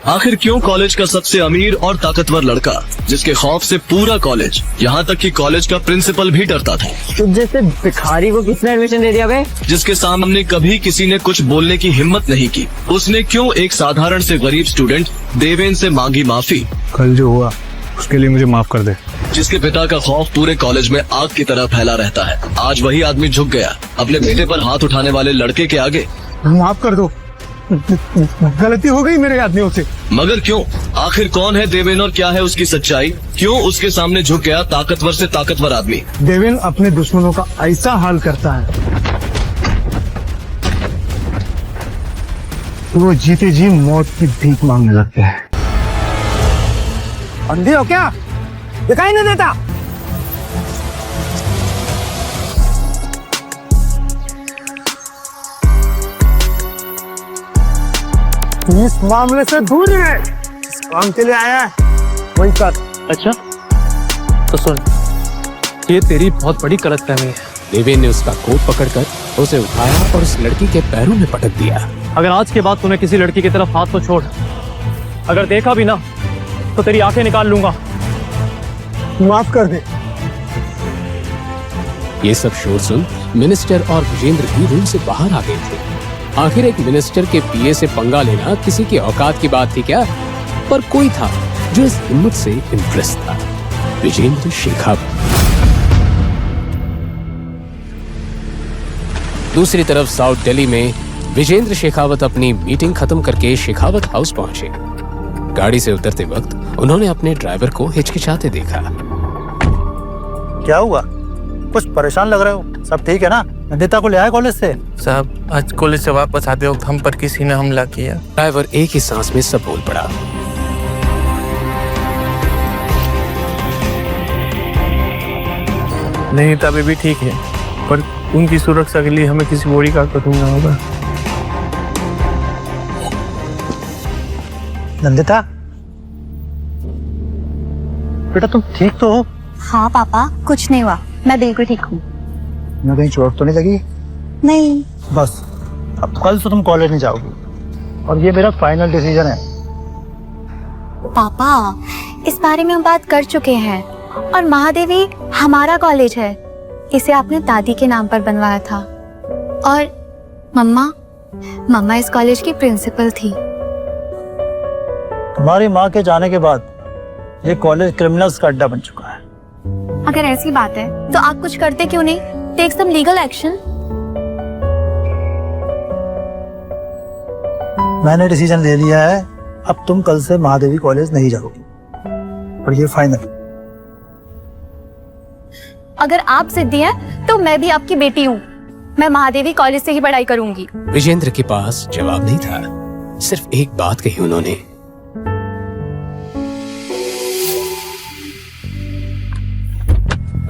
आखिर क्यों कॉलेज का सबसे अमीर और ताकतवर लड़का, जिसके खौफ से पूरा कॉलेज, यहाँ तक कि कॉलेज का प्रिंसिपल भी डरता था, तुझ जैसे भिखारी को किसने एडमिशन दे दिया बे? जिसके सामने कभी किसी ने कुछ बोलने की हिम्मत नहीं की, उसने क्यों एक साधारण से गरीब स्टूडेंट देवेन से मांगी माफी? कल जो हुआ उसके लिए मुझे माफ कर दे। जिसके पिता का खौफ पूरे कॉलेज में आग की तरह फैला रहता है, आज वही आदमी झुक गया अपने बेटे पर हाथ उठाने वाले लड़के के आगे। माफ कर दो, गलती हो गई मेरे आदमियों से। मगर क्यों? आखिर कौन है देवेन और क्या है उसकी सच्चाई? क्यों उसके सामने झुक गया ताकतवर से ताकतवर आदमी? देवेन अपने दुश्मनों का ऐसा हाल करता है तो वो जीते जी मौत की भीख मांगने लगते हैं। अंधे हो क्या? दिखाई नहीं देता? इस मामले से दूर है, इस काम के लिए आया है वही कर। अच्छा तो सुन, ये तेरी बहुत बड़ी गलतफहमी है। देवेन ने उसका कोट पकड़कर उसे उठाया और उस लड़की के पैरों में पटक दिया। अगर आज के बाद तूने किसी लड़की की तरफ हाथ तो छोड़, अगर देखा भी ना तो तेरी आंखें निकाल लूंगा। माफ कर दे। ये सब शोर सुन मिनिस्टर और विजेंद्र भी रूम से बाहर आ गए थे। आखिर एक मिनिस्टर के पीए से पंगा लेना किसी की औकात की बात थी क्या? पर कोई था जो इस हिम्मत से इम्प्रेस था, विजेंद्र शेखावत। दूसरी तरफ साउथ दिल्ली में विजेंद्र शेखावत अपनी मीटिंग खत्म करके शेखावत हाउस पहुंचे। गाड़ी से उतरते वक्त उन्होंने अपने ड्राइवर को हिचकिचाते देखा। क्या हुआ? कुछ परेशान लग रहे हो। सब ठीक है ना? नंदिता को ले आए कॉलेज से? साहब, आज कॉलेज से वापस आते वक्त हम पर किसी ने हमला किया। ड्राइवर एक ही सांस में सब बोल पड़ा। नहीं, तभी भी ठीक है, पर उनकी सुरक्षा के लिए हमें किसी बॉडी गार्ड को ढूंढना होगा। नंदिता बेटा, तुम ठीक तो हो? हाँ पापा, कुछ नहीं हुआ, मैं बिल्कुल ठीक हूँ। मैं कहीं चोट तो नहीं लगी? नहीं। बस अब कल से तुम कॉलेज नहीं जाओगी और ये मेरा फाइनल डिसीजन है। पापा, इस बारे में हम बात कर चुके हैं और महादेवी हमारा कॉलेज है, इसे आपने दादी के नाम पर बनवाया था। और मम्मा इस कॉलेज की प्रिंसिपल थी। तुम्हारी माँ के जाने के बाद ये कॉलेज क्रिमिनल्स का अड्डा बन चुका है। अगर ऐसी बात है तो आप कुछ करते क्यों नहीं? Take some legal action. मैंने डिसीजन ले लिया है, अब तुम कल से महादेवी कॉलेज नहीं जाओगी और ये फाइनल। अगर आप जिद्दी हैं तो मैं भी आपकी बेटी हूँ, मैं महादेवी कॉलेज से ही पढ़ाई करूंगी। विजेंद्र के पास जवाब नहीं था, सिर्फ एक बात कही उन्होंने।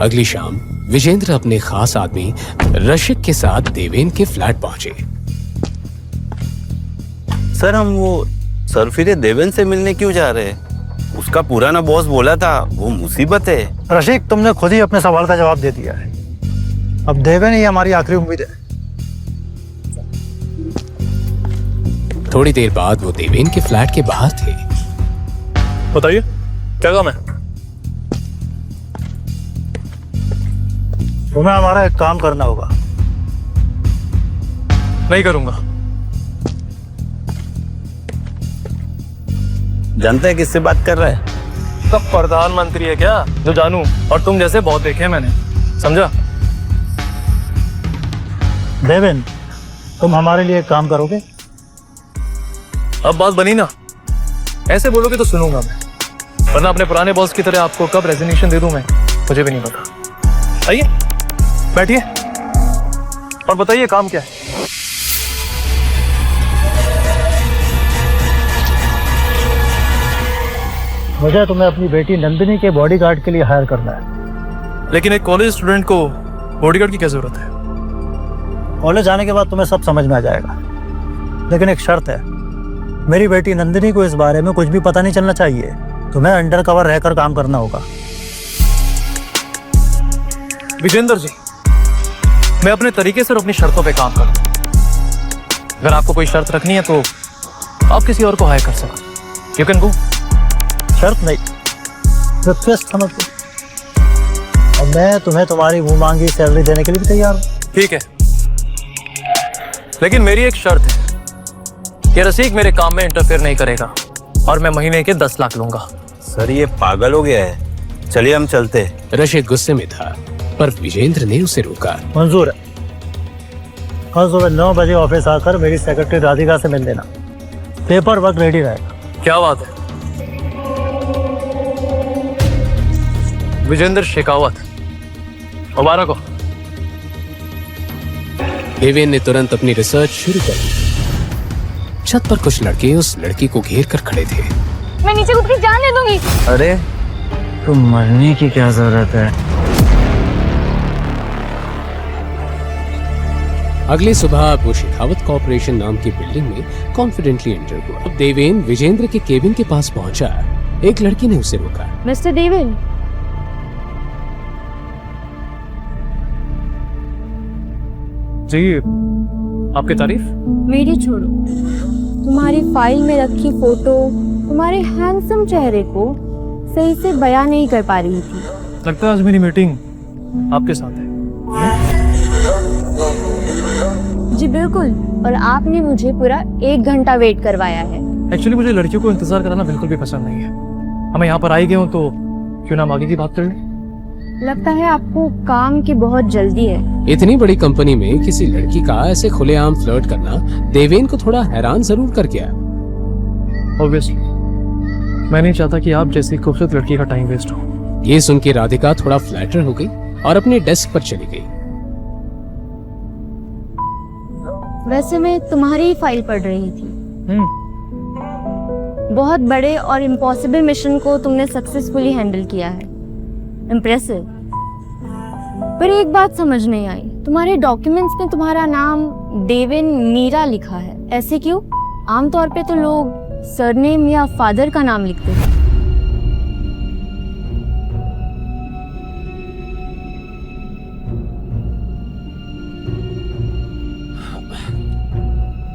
अगली शाम विजेंद्र अपने खास आदमी रशिक के साथ देवेन के फ्लैट पहुंचे। सर, हम वो सरफिरे देवेन से मिलने क्यों जा रहे हैं? उसका पुराना बॉस बोला था वो मुसीबत है। रशिक, तुमने खुद ही अपने सवाल का जवाब दे दिया है। अब देवेन ही हमारी आखिरी उम्मीद है। थोड़ी देर बाद वो देवेन के फ्लैट के बाहर थे। बताइए क्या काम है? तुम्हें हमारा एक काम करना होगा। नहीं करूंगा। जानते हैं किससे बात कर रहा है? सब प्रधानमंत्री है क्या जो जानू? और तुम जैसे बहुत देखे मैंने, समझा? देवेन, तुम हमारे लिए एक काम करोगे? अब बात बनी ना, ऐसे बोलोगे तो सुनूंगा मैं, वरना अपने पुराने बॉस की तरह आपको कब रेजिग्नेशन दे दूं मैं, मुझे भी नहीं पता। आइए बैठिए और बताइए काम क्या है? मुझे तुम्हें अपनी बेटी नंदिनी के बॉडीगार्ड के लिए हायर करना है। लेकिन एक कॉलेज स्टूडेंट को बॉडीगार्ड की क्या जरूरत है? कॉलेज आने के बाद तुम्हें सब समझ में आ जाएगा, लेकिन एक शर्त है, मेरी बेटी नंदिनी को इस बारे में कुछ भी पता नहीं चलना चाहिए। तुम्हें अंडर कवर रहकर काम करना होगा। विजेंद्र जी, मैं अपने तरीके से और अपनी शर्तों पे काम करूं। अगर आपको कोई शर्त रखनी है तो आप किसी और को हायर कर सकते। You can go. शर्त नहीं, रिक्वेस्ट समझ लो। और मैं तुम्हें तुम्हारी मुंह मांगी सैलरी देने के लिए भी तैयार हूँ। ठीक है, लेकिन मेरी एक शर्त है कि रसीक मेरे काम में इंटरफेयर नहीं करेगा और मैं महीने के 10 लाख लूंगा। सर ये पागल हो गया है, चलिए हम चलते हैं। रशीद गुस्से में था, पर विजेंद्र ने उसे रोका। मंजूर है। कल सुबह 9 बजे ऑफिस आकर मेरी सेक्रेटरी राधिका से मिल लेना, पेपर वर्क रेडी रहेगा। क्या बात है। विजेंद्र शेखावत, मुबारक हो। देवेन ने तुरंत अपनी रिसर्च शुरू कर दी। छत पर कुछ लड़के उस लड़की को घेर कर खड़े थे। मैं नीचे कूद के जान दे दूंगी। अरे तो मरने की क्या जरूरत है? अगली सुबह वो शेखावत कॉर्पोरेशन नाम की बिल्डिंग में कॉन्फिडेंटली एंटर हुआ। अब देवेन विजेंद्र के केबिन के पास पहुंचा। एक लड़की ने उसे रोका। मिस्टर देवेन, जी, आपकी तारीफ। मेरी छोड़ो, तुम्हारी फाइल में रखी फोटो तुम्हारे हैंडसम चेहरे को सही से बयां नहीं कर पा रही थी। लगता है आज मेरी मीटिंग आपके साथ है। जी बिल्कुल, और आपने मुझे पूरा 1 घंटा वेट करवाया है। एक्चुअली मुझे लड़कियों को इंतजार कराना बिल्कुल भी पसंद नहीं है। हमें यहाँ पर आई गए हो तो क्यों ना हम आगे की बात कर लें। लगता है आपको काम की बहुत जल्दी है। इतनी बड़ी कंपनी में किसी लड़की का ऐसे खुलेआम फ्लर्ट करना देवेन को थोड़ा हैरान जरूर कर गया। ऑब्वियसली मैं नहीं चाहता कि आप जैसी खूबसूरत लड़की का टाइम वेस्ट हो। ये सुन के राधिका थोड़ा फ्लैटर हो गई और अपने डेस्क पर चली गई। वैसे मैं तुम्हारी ही फाइल पढ़ रही थी। बहुत बड़े और इम्पॉसिबल मिशन को तुमने सक्सेसफुली हैंडल किया है। इम्प्रेसिव। पर एक बात समझ नहीं आई, तुम्हारे डॉक्यूमेंट्स में तुम्हारा नाम देवेन मीरा लिखा है, ऐसे क्यों? आमतौर पे तो लोग सरनेम या फादर का नाम लिखते हैं।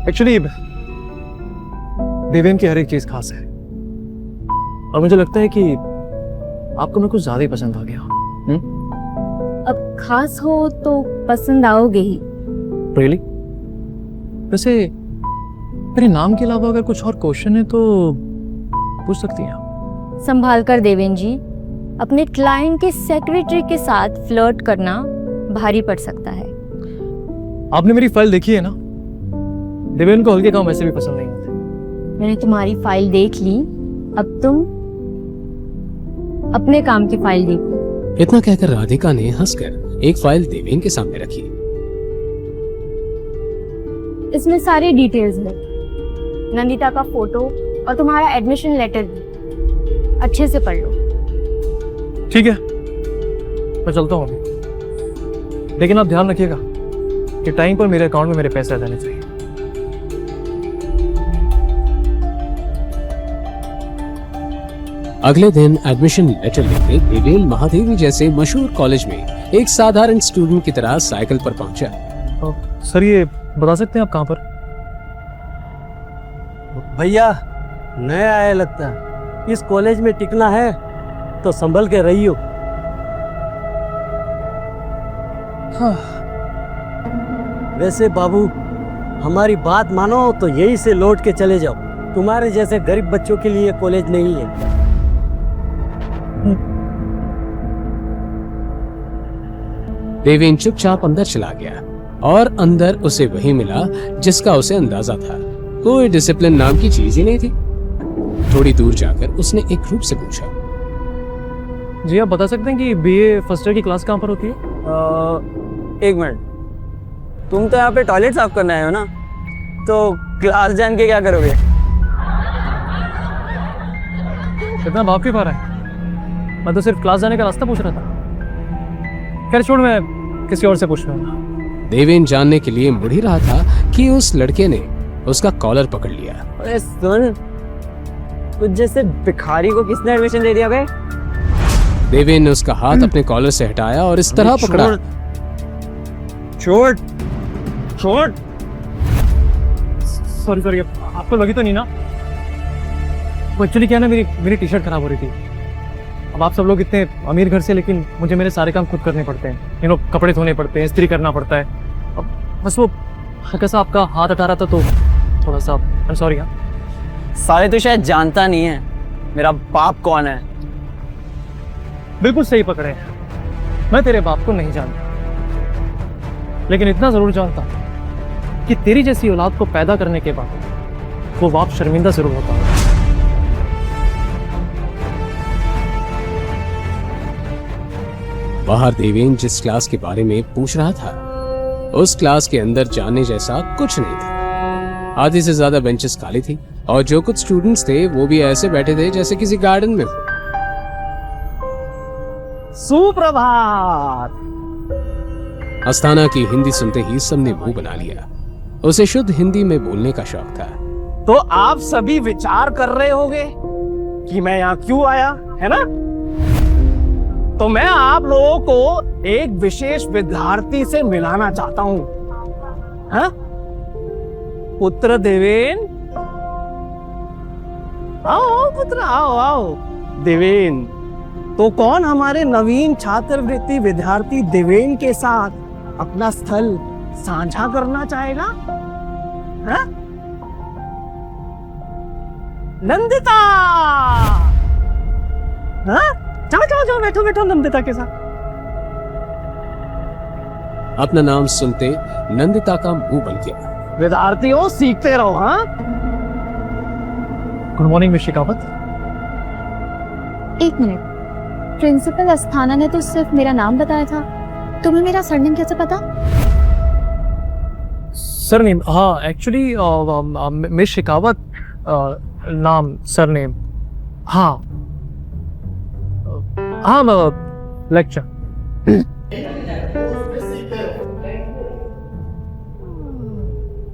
एक्चुअली देवेन की हर एक चीज खास है और मुझे लगता है कि आपको मैं कुछ ज्यादा ही पसंद आ गया। अब खास हो तो पसंद आओगे ही। रियली? वैसे मेरे नाम के अलावा अगर कुछ और क्वेश्चन है तो पूछ सकती हैं आप। संभाल कर देवेन जी, अपने क्लाइंट के सेक्रेटरी के साथ फ्लर्ट करना भारी पड़ सकता है। आपने मेरी फाइल देखी है ना? देवेन को हल्के काम ऐसे भी पसंद नहीं होते। मैंने तुम्हारी फाइल देख ली, अब तुम अपने काम की फाइल देखो। इतना कहकर राधिका ने हंसकर एक फाइल देवेन के सामने रखी। इसमें सारी डिटेल्स है, नंदिता का फोटो और तुम्हारा एडमिशन लेटर भी। अच्छे से पढ़ लो। ठीक है, मैं चलता हूँ अभी, लेकिन आप ध्यान रखिएगा कि टाइम पर मेरे अकाउंट में मेरे पैसे आ जाने चाहिए। अगले दिन एडमिशन लेटर लेकर देवेन महादेवी जैसे मशहूर कॉलेज में एक साधारण स्टूडेंट की तरह साइकिल पर पहुंचा। सर ये बता सकते हैं आप कहाँ पर? भैया नया आया लगता है, इस कॉलेज में टिकना है तो संभल के रहियो। वैसे बाबू हमारी बात मानो तो यहीं से लौट के चले जाओ, तुम्हारे जैसे गरीब बच्चों के लिए कॉलेज नहीं है। देवेन चुपचाप अंदर चला गया और अंदर उसे वही मिला जिसका उसे अंदाजा था। कोई डिसिप्लिन नाम की चीज ही नहीं थी। थोड़ी दूर जाकर उसने एक ग्रुप से पूछा, जी आप बता सकते हैं कि बीए फर्स्ट ईयर की क्लास कहाँ पर होती है? एक मिनट, तुम तो यहाँ पे टॉयलेट साफ करने आए हो ना, तो क्लास जान के क्या करोगे? इतना भाव क्यों पा रहा है? मैं तो सिर्फ क्लास जाने का रास्ता पूछ रहा था। खैर छोड़, मैं किसी और से पूछ लूंगा। देवेन जानने के लिए मुड़ ही रहा था कि उस लड़के ने उसका कॉलर पकड़ लिया। अरे सुन, तुझ जैसे भिखारी को किसने एडमिशन दे दिया बे? देवेन ने उसका हाथ अपने कॉलर से हटाया और इस तरह पकड़ा। छोड़ छोड़। सॉरी आपको लगी तो नहीं ना? वो एक्चुअली क्या है ना, मेरी टी शर्ट खराब हो रही थी। अब आप सब लोग इतने अमीर घर से, लेकिन मुझे मेरे सारे काम खुद करने पड़ते हैं। कपड़े धोने पड़ते हैं, इस्त्री करना पड़ता है। अब बस वो हल्का सा आपका हाथ हटा रहा था तो थोड़ा सा आई एम सॉरी। हाँ साले तो शायद जानता नहीं है मेरा बाप कौन है। बिल्कुल सही पकड़े हैं, मैं तेरे बाप को नहीं जानता, लेकिन इतना जरूर जानता कि तेरी जैसी औलाद को पैदा करने के बाद वो बाप शर्मिंदा जरूर होता है। बाहर देवेन जिस क्लास के बारे में पूछ रहा था उस क्लास के अंदर जाने जैसा कुछ नहीं था। आधी से ज्यादा बेंचेस खाली थी और जो कुछ स्टूडेंट्स थे वो भी ऐसे बैठे थे जैसे किसी गार्डन में हो। सुप्रभात। अस्थाना की हिंदी सुनते ही सबने मुंह बना लिया। उसे शुद्ध हिंदी में बोलने का शौक था। तो आप सभी विचार कर रहे होंगे कि मैं यहाँ क्यों आया, है ना? तो मैं आप लोगों को एक विशेष विद्यार्थी से मिलाना चाहता हूं। हाँ? पुत्र देवेन, आओ पुत्र, आओ आओ। देवेन, तो कौन हमारे नवीन छात्रवृत्ति विद्यार्थी देवेन के साथ अपना स्थल साझा करना चाहेगा? हाँ? नंदिता। हाँ? चलो चलो चलो, बैठो बैठो नंदिता के साथ। अपना नाम सुनते नंदिता का मुंह बन गया। विद्यार्थियों, सीखते रहो। हाँ, गुड मॉर्निंग मिस शेखावत। एक मिनट, प्रिंसिपल अस्थाना ने तो सिर्फ मेरा नाम बताया था, तुम्हें मेरा सरनेम कैसे पता? सरनेम? हाँ एक्चुअली मिस शेखावत नाम, सरनेम। हाँ हाँ लेक्चर।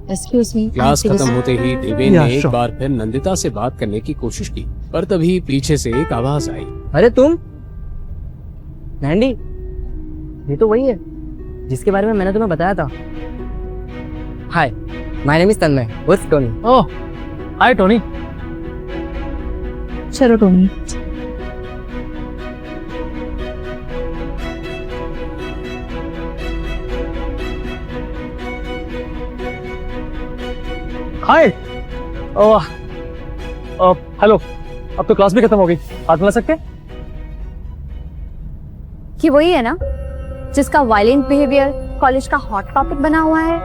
Excuse me. क्लास खत्म होते ही देवेन ने एक बार फिर नंदिता से बात करने की कोशिश की, पर तभी पीछे से एक आवाज आई। अरे तुम नैंडी, ये तो वही है जिसके बारे में मैंने तुम्हें बताया था। हाय, माय नेम इज तन्मय, उर्फ टोनी। ओह हाय टोनी। चलो टोनी। हाय। हेलो, अब तो क्लास भी खत्म हो गई, हाथ मिला सकते? कि वही है ना जिसका वायलेंट बिहेवियर कॉलेज का हॉट टॉपिक बना हुआ है,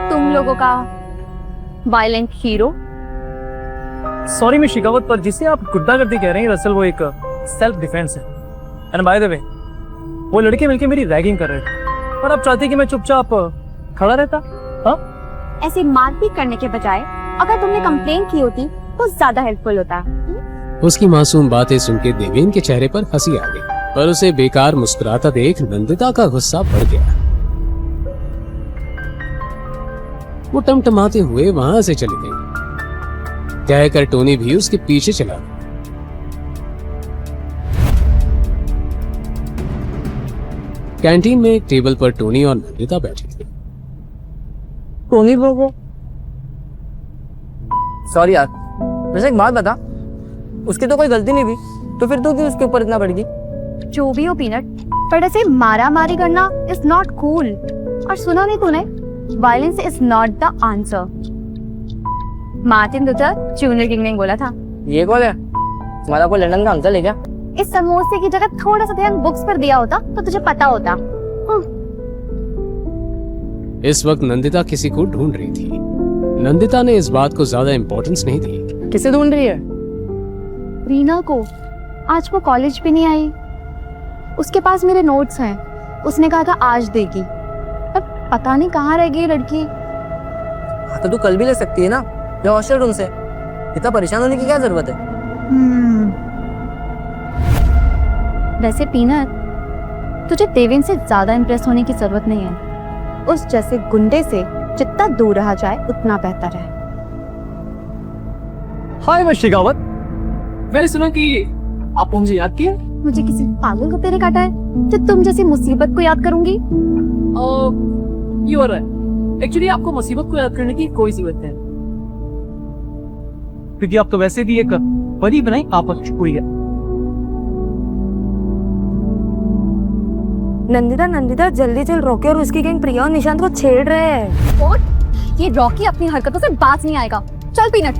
तुम लोगों का violent hero. Sorry miss Shekhawat, पर जिसे आप गुंडागर्दी कह रहे हैं दरअसल वो एक सेल्फ डिफेंस है। एंड बाय द वे, वो लड़के मिलके मेरी रैगिंग कर रहे थे और आप चाहते कि मैं चुपचाप खड़ा रहता? हाँ, ऐसे मारपीट करने के बजाय अगर तुमने कंप्लेन की होती तो ज्यादा हेल्पफुल होता। उसकी मासूम बातें सुनकर देवेन के चेहरे पर हंसी आ गई, पर उसे बेकार मुस्कुराता देख नंदिता का गुस्सा बढ़ गया। वो टमटमाते हुए वहां से चली गई। कहकर टोनी भी उसके पीछे चला। कैंटीन में एक टेबल पर टोनी और नंदिता बैठे थे। टोनी बोलो। सॉरी यार, वैसे एक बात बता, उसकी तो कोई गलती नहीं थी, तो फिर तू क्यों उसके ऊपर इतना बढ़ गई? जो भी हो पीनट, पर ऐसे मारा मारी करना इज नॉट कूल। और सुना नहीं तूने, violence is not the answer. Martin Luther junior king ने बोला था। ये कौन है? तुम्हारा कोई लंदन का अंकल है क्या? इस समोसे की जगह थोड़ा सा ध्यान बुक्स पर दिया होता तो तुझे पता होता। इस वक्त नंदिता किसी को ढूंढ रही थी। नंदिता ने इस बात को ज्यादा इम्पोर्टेंस नहीं दी। किसे ढूंढ रही है? रीना को। आज वो कॉलेज भी नहीं आई। उसके पास मेरे नोट्स हैं, उसने कहा था आज देगी, पर पता नहीं कहाँ रह गई लड़की। तो तू कल भी ले सकती है ना, या हॉस्टल रूम से। इतना परेशान होने की क्या जरूरत है? वैसे पीनट, तुझे देवेन से ज्यादा इम्प्रेस होने की जरूरत नहीं है। उस जैसे गुंडे से जितना दूर रहा जाए उतना बेहतर है। हाय मिस शेखावत, मैंने सुना कि आप मुझे याद किया। मुझे किसी पागल कुत्ते ने काटा है जो तुम जैसी मुसीबत को याद करूंगी? You are right. एक्चुअली आपको मुसीबत को याद करने की कोई जरूरत नहीं, क्योंकि आप तो वैसे भी एक परी बनाई आपस हुई है। नंदिता जल्दी चल, रॉकी और उसकी गैंग प्रिया और निशांत को छेड़ रहे हैं। और ये रॉकी अपनी हरकतों से बाज नहीं आएगा। चल पीनट।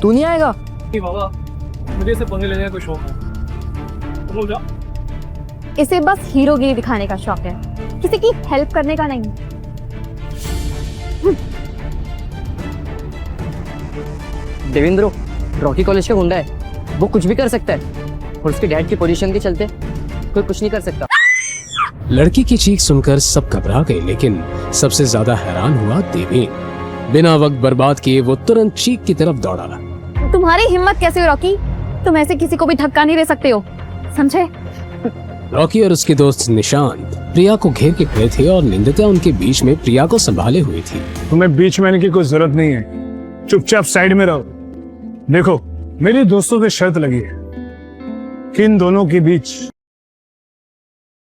तू नहीं आएगा? बाबा मुझे इसे पंगे लेने का कोई शौक है। तुम लोग जाओ। इसे बस हीरोगिरी दिखाने का शौक है, किसी की हेल्प करने का नहीं। देवेंद्र रॉकी कॉलेज का गुंडा है, वो कुछ भी कर सकता है और उसके डैड की पोजीशन के चलते कोई कुछ नहीं कर सकता। लड़की की चीख सुनकर सब घबरा गए, लेकिन सबसे ज्यादा हैरान हुआ देवेन। बिना वक्त बर्बाद किए वो तुरंत चीख की तरफ दौड़ा। तुम्हारी हिम्मत कैसे हो रॉकी? तुम ऐसे किसी को भी धक्का नहीं दे सकते हो, समझे? रॉकी और उसके दोस्त निशांत प्रिया को घेर के खड़े थे और निंदिता उनके बीच में प्रिया को संभाले हुई थी। तुम्हें बीच में आने की कोई जरूरत नहीं है, चुपचाप साइड में रहो। देखो, मेरी दोस्तों से शर्त लगी है कि इन दोनों के बीच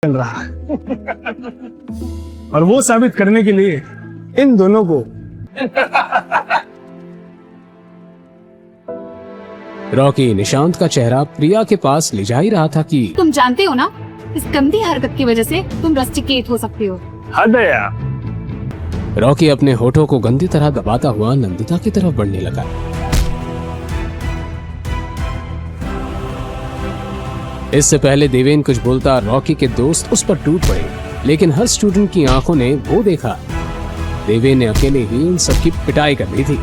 चल रहा है और वो साबित करने के लिए इन दोनों को रॉकी निशांत का चेहरा प्रिया के पास ले जा ही रहा था कि तुम जानते हो ना, इस गंदी हरकत की वजह से तुम रस्टिकेट हो सकते हो। हद है यार। रॉकी अपने होठों को गंदी तरह दबाता हुआ नंदिता की तरफ बढ़ने लगा। इससे पहले देवेन कुछ बोलता, रॉकी के दोस्त उस पर टूट पड़े, लेकिन हर स्टूडेंट की आंखों ने वो देखा, देवेन ने अकेले ही इन सबकी पिटाई कर दी थी।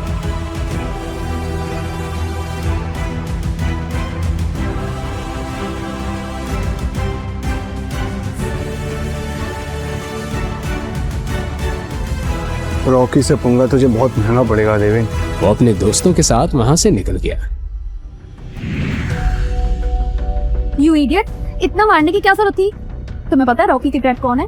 रॉकी से पंगा तुझे बहुत महंगा पड़ेगा देवेन। वो अपने दोस्तों के साथ वहां से निकल गया। यू इडियट, इतना मारने की क्या जरूरत थी? तुम्हें पता है रॉकी के डैड कौन है?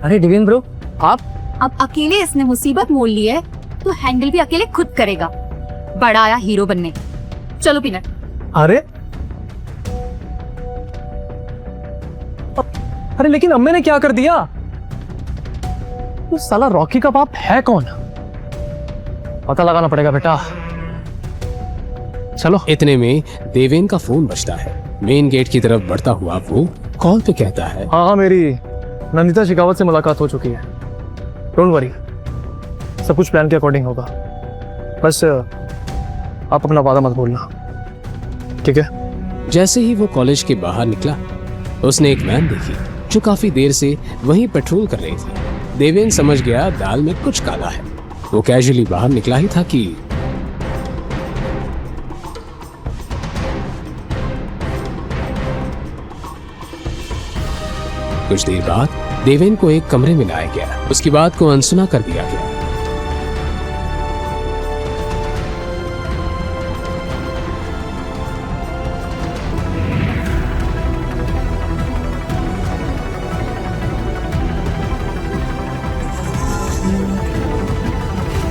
अरे देवेंद्र ब्रो, आप अब अकेले इसने मुसीबत मोल ली है तो हैंडल भी अकेले खुद करेगा। बड़ा आया हीरो बनने। चलो पीनट। अरे लेकिन अम्मे ने क्या कर दिया? तो साला रॉकी का बाप है कौन? पता लगाना पड़ेगा बेटा। चलो। इतने में देवेन का फोन बजता है। मेन गेट की तरफ बढ़ता हुआ वो कॉल पे कहता है, हाँ मेरी नंदिता शेखावत से मुलाकात हो चुकी है। डोंट वरी, सब कुछ प्लान के अकॉर्डिंग होगा। बस आप अपना वादा मत भूलना, ठीक है? जैसे ही वो कॉलेज के बाहर निकला, उसने एक वैन देखी जो काफी देर से वहीं पेट्रोल कर रही थी। देवेन समझ गया दाल में कुछ काला है। वो कैजुअली बाहर निकला ही था कि कुछ देर बाद देवेन को एक कमरे में लाया गया। उसकी बात को अनसुना कर दिया गया।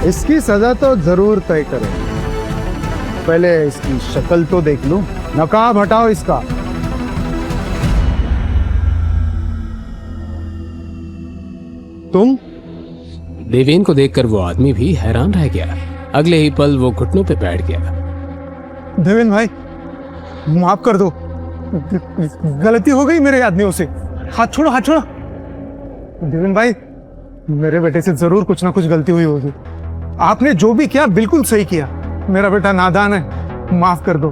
इसकी सजा तो जरूर तय करें। पहले इसकी शक्ल तो देख लूं। नकाब हटाओ इसका। तुम? देवेन को देखकर वो आदमी भी हैरान रह गया। अगले ही पल वो घुटनों पे बैठ गया। देवेन भाई, माफ कर दो, गलती हो गई मेरे आदमियों से। हाथ छोड़ो, हाथ छोड़ो। देवेन भाई, मेरे बेटे से जरूर कुछ ना कुछ गलती हुई होगी। आपने जो भी किया बिल्कुल सही किया। मेरा बेटा नादान है, माफ कर दो।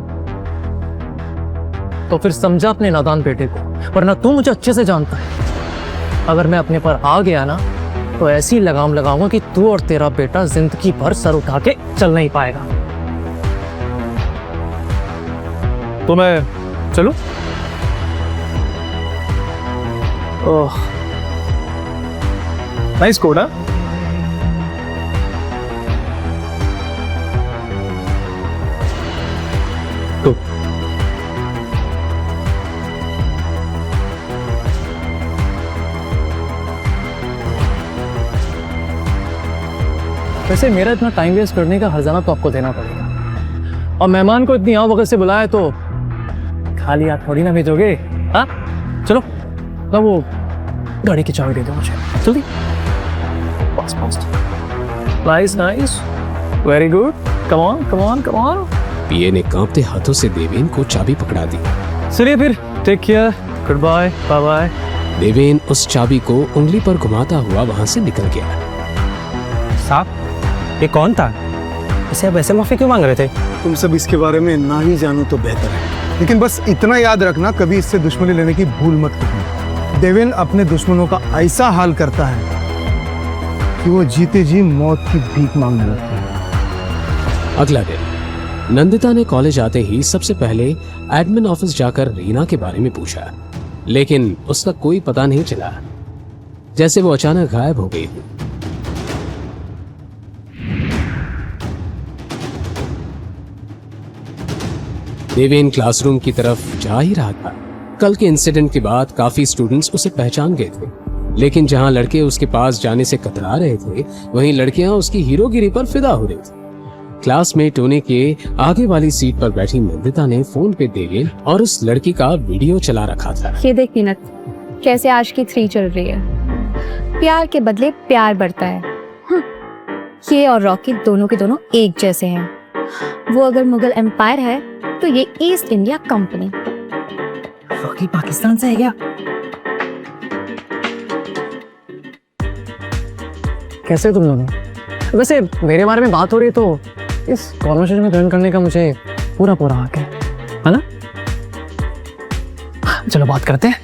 तो फिर समझा अपने नादान बेटे को, वरना तू मुझे अच्छे से जानता है। अगर मैं अपने पर आ गया ना तो ऐसी लगाम लगाऊंगा कि तू और तेरा बेटा जिंदगी भर सर उठा के चल नहीं पाएगा। तो मैं चलूं? ओह, नाइस कोड। हाँ, तो वैसे मेरा इतना टाइम वेस्ट करने का हर्जाना तो आपको देना पड़ेगा। और मेहमान को इतनी वक्त से बुलाया तो खाली हाथ थोड़ी ना भेजोगे। हाँ चलो, तो वो गाड़ी की चाबी दे दो मुझे जल्दी। Fast fast. Nice nice. Very good, come on come on come on. PA ने कांपते हाथों से देवेन को चाबी पकड़ा दी। चलिए फिर, take care, good bye, bye bye. Deven उस चाबी को उंगली पर घुमाता हुआ वहां से निकल गया। साहब, ये कौन था? इसे अब ऐसे माफी क्यों मांग रहे थे? तुम सब इसके बारे में ना ही जानो तो बेहतर है, लेकिन बस इतना याद रखना, कभी इससे दुश्मनी लेने की भूल मत करना। देवेन अपने दुश्मनों का ऐसा हाल करता है कि वो जीते जी मौत की भीख मांगने लगता है। अगला दिन नंदिता ने कॉलेज आते ही सबसे पहले एडमिन ऑफिस जाकर रीना के बारे में पूछा, लेकिन उसका कोई पता नहीं चला, जैसे वो अचानक गायब हो गई हो। देवेन क्लासरूम की तरफ जा ही रहा था। कल के इंसिडेंट के बाद काफी स्टूडेंट्स उसे पहचान गए थे, लेकिन जहां लड़के उसके पास जाने से कतरा रहे थे, वहीं लड़कियां उसकी हीरोगिरी पर फिदा हो रही थी। क्लास में टोनी के आगे वाली सीट पर बैठी नंदिता ने फोन पे देवेन और उस लड़की का वीडियो चला रखा था। ये देख नीनत, कैसे आशिकी 3 चल रही है। प्यार के बदले प्यार बढ़ता है। ये और रॉकी दोनों के दोनों एक जैसे हैं। वो अगर मुगल एम्पायर है तो ये east India company. Rocky Pakistan से है क्या? कैसे तुम दोनों? वैसे मेरे बारे में बात हो रही है तो इस कॉन्वर्सेशन में ज्वाइन करने का मुझे पूरा हक है ना? चलो बात करते हैं।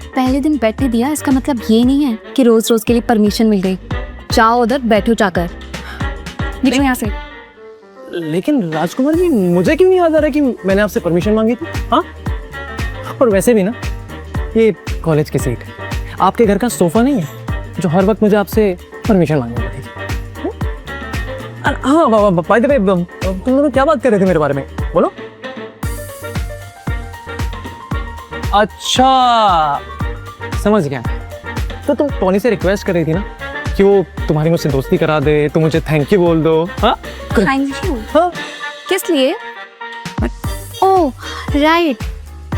पहले दिन बैठने दिया, इसका मतलब ये नहीं है कि रोज रोज के लिए परमिशन मिल गई। जाओ उधर बैठो जाकर, निकलो यहाँ से। लेकिन राजकुमार जी, मुझे क्यों नहीं याद आ रहा कि मैंने आपसे परमिशन मांगी थी? हाँ, और वैसे भी ना, ये कॉलेज की सीट है, आपके घर का सोफा नहीं है जो हर वक्त मुझे आपसे परमिशन मांगनी पड़ेगी। हाँ, बाय द वे, तुम लोग क्या बात कर रहे थे मेरे बारे में? बोलो। अच्छा, समझ गया। तो तुम टोनी से रिक्वेस्ट कर रही थी ना कि वो तुम्हारी मुझसे दोस्ती करा दे, तो मुझे थैंक यू बोल दो। हाँ, थैंक यू। हाँ? किस लिए? ओह राइट,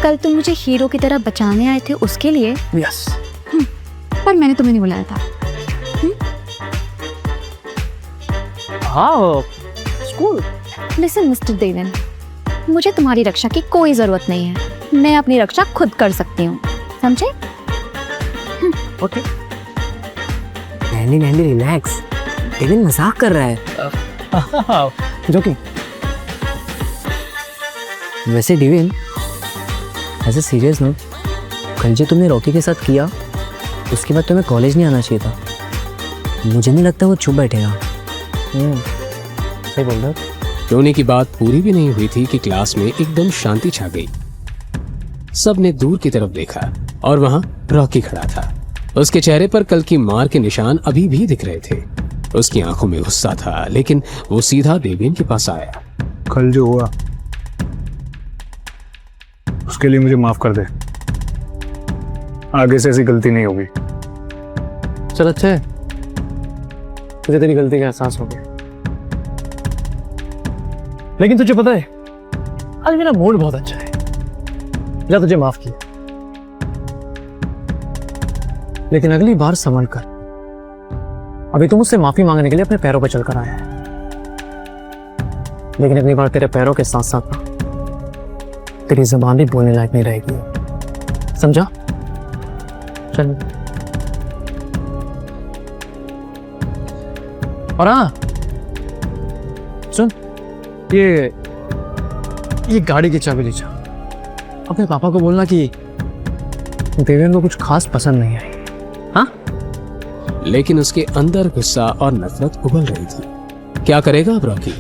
कल तुम मुझे हीरो की तरह बचाने आए थे, उसके लिए। यस। पर मैंने तुम्हें नहीं बुलाया था। हाँ, स्कूल। लिसन मिस्टर देवन, मुझे तुम्हारी रक्षा की कोई जरूरत नहीं है। मैं अपनी रक्षा खुद कर सकती हूँ, समझे? ओके। नैंडी रिलैक्स, देवेन मजाक कर रहा है। जोकिंग। वैसे Deven, as a serious note, कल जो तुमने रॉकी के साथ किया, उसके बाद तुम्हें कॉलेज नहीं आना चाहिए था। मुझे नहीं लगता वो चुप बैठेगा। सही बोल रहे हो। टोनी की बात पूरी भी नहीं हुई थी कि क्लास में एकदम शांति छा गई। सबने दूर की तरफ देखा और वहां रॉकी खड़ा था। उसके चेहरे पर कल की मार के निशान अभी भी दिख रहे थे। उसकी आंखों में गुस्सा था, लेकिन वो सीधा देवेन के पास आया। कल जो हुआ उसके लिए मुझे माफ कर दे, आगे से ऐसी गलती नहीं होगी। चल अच्छा है, तुझे तेरी गलती का एहसास हो गया। लेकिन तुझे पता है, आज मेरा मूड बहुत अच्छा है, जा तुझे माफ किया। लेकिन अगली बार संभल कर। अभी तुम मुझसे माफी मांगने के लिए अपने पैरों पर चलकर आया है, लेकिन अगली बार तेरे पैरों के साथ साथ तेरी जुबान भी बोलने लायक नहीं रहेगी, समझा? चल। और हाँ सुन, ये गाड़ी की चाबी ले जा। अपने पापा को बोलना कि देवेन को कुछ खास पसंद नहीं आई। हाँ? लेकिन उसके अंदर गुस्सा और नफरत उबल रही थी। क्या करेगा अब रॉकी?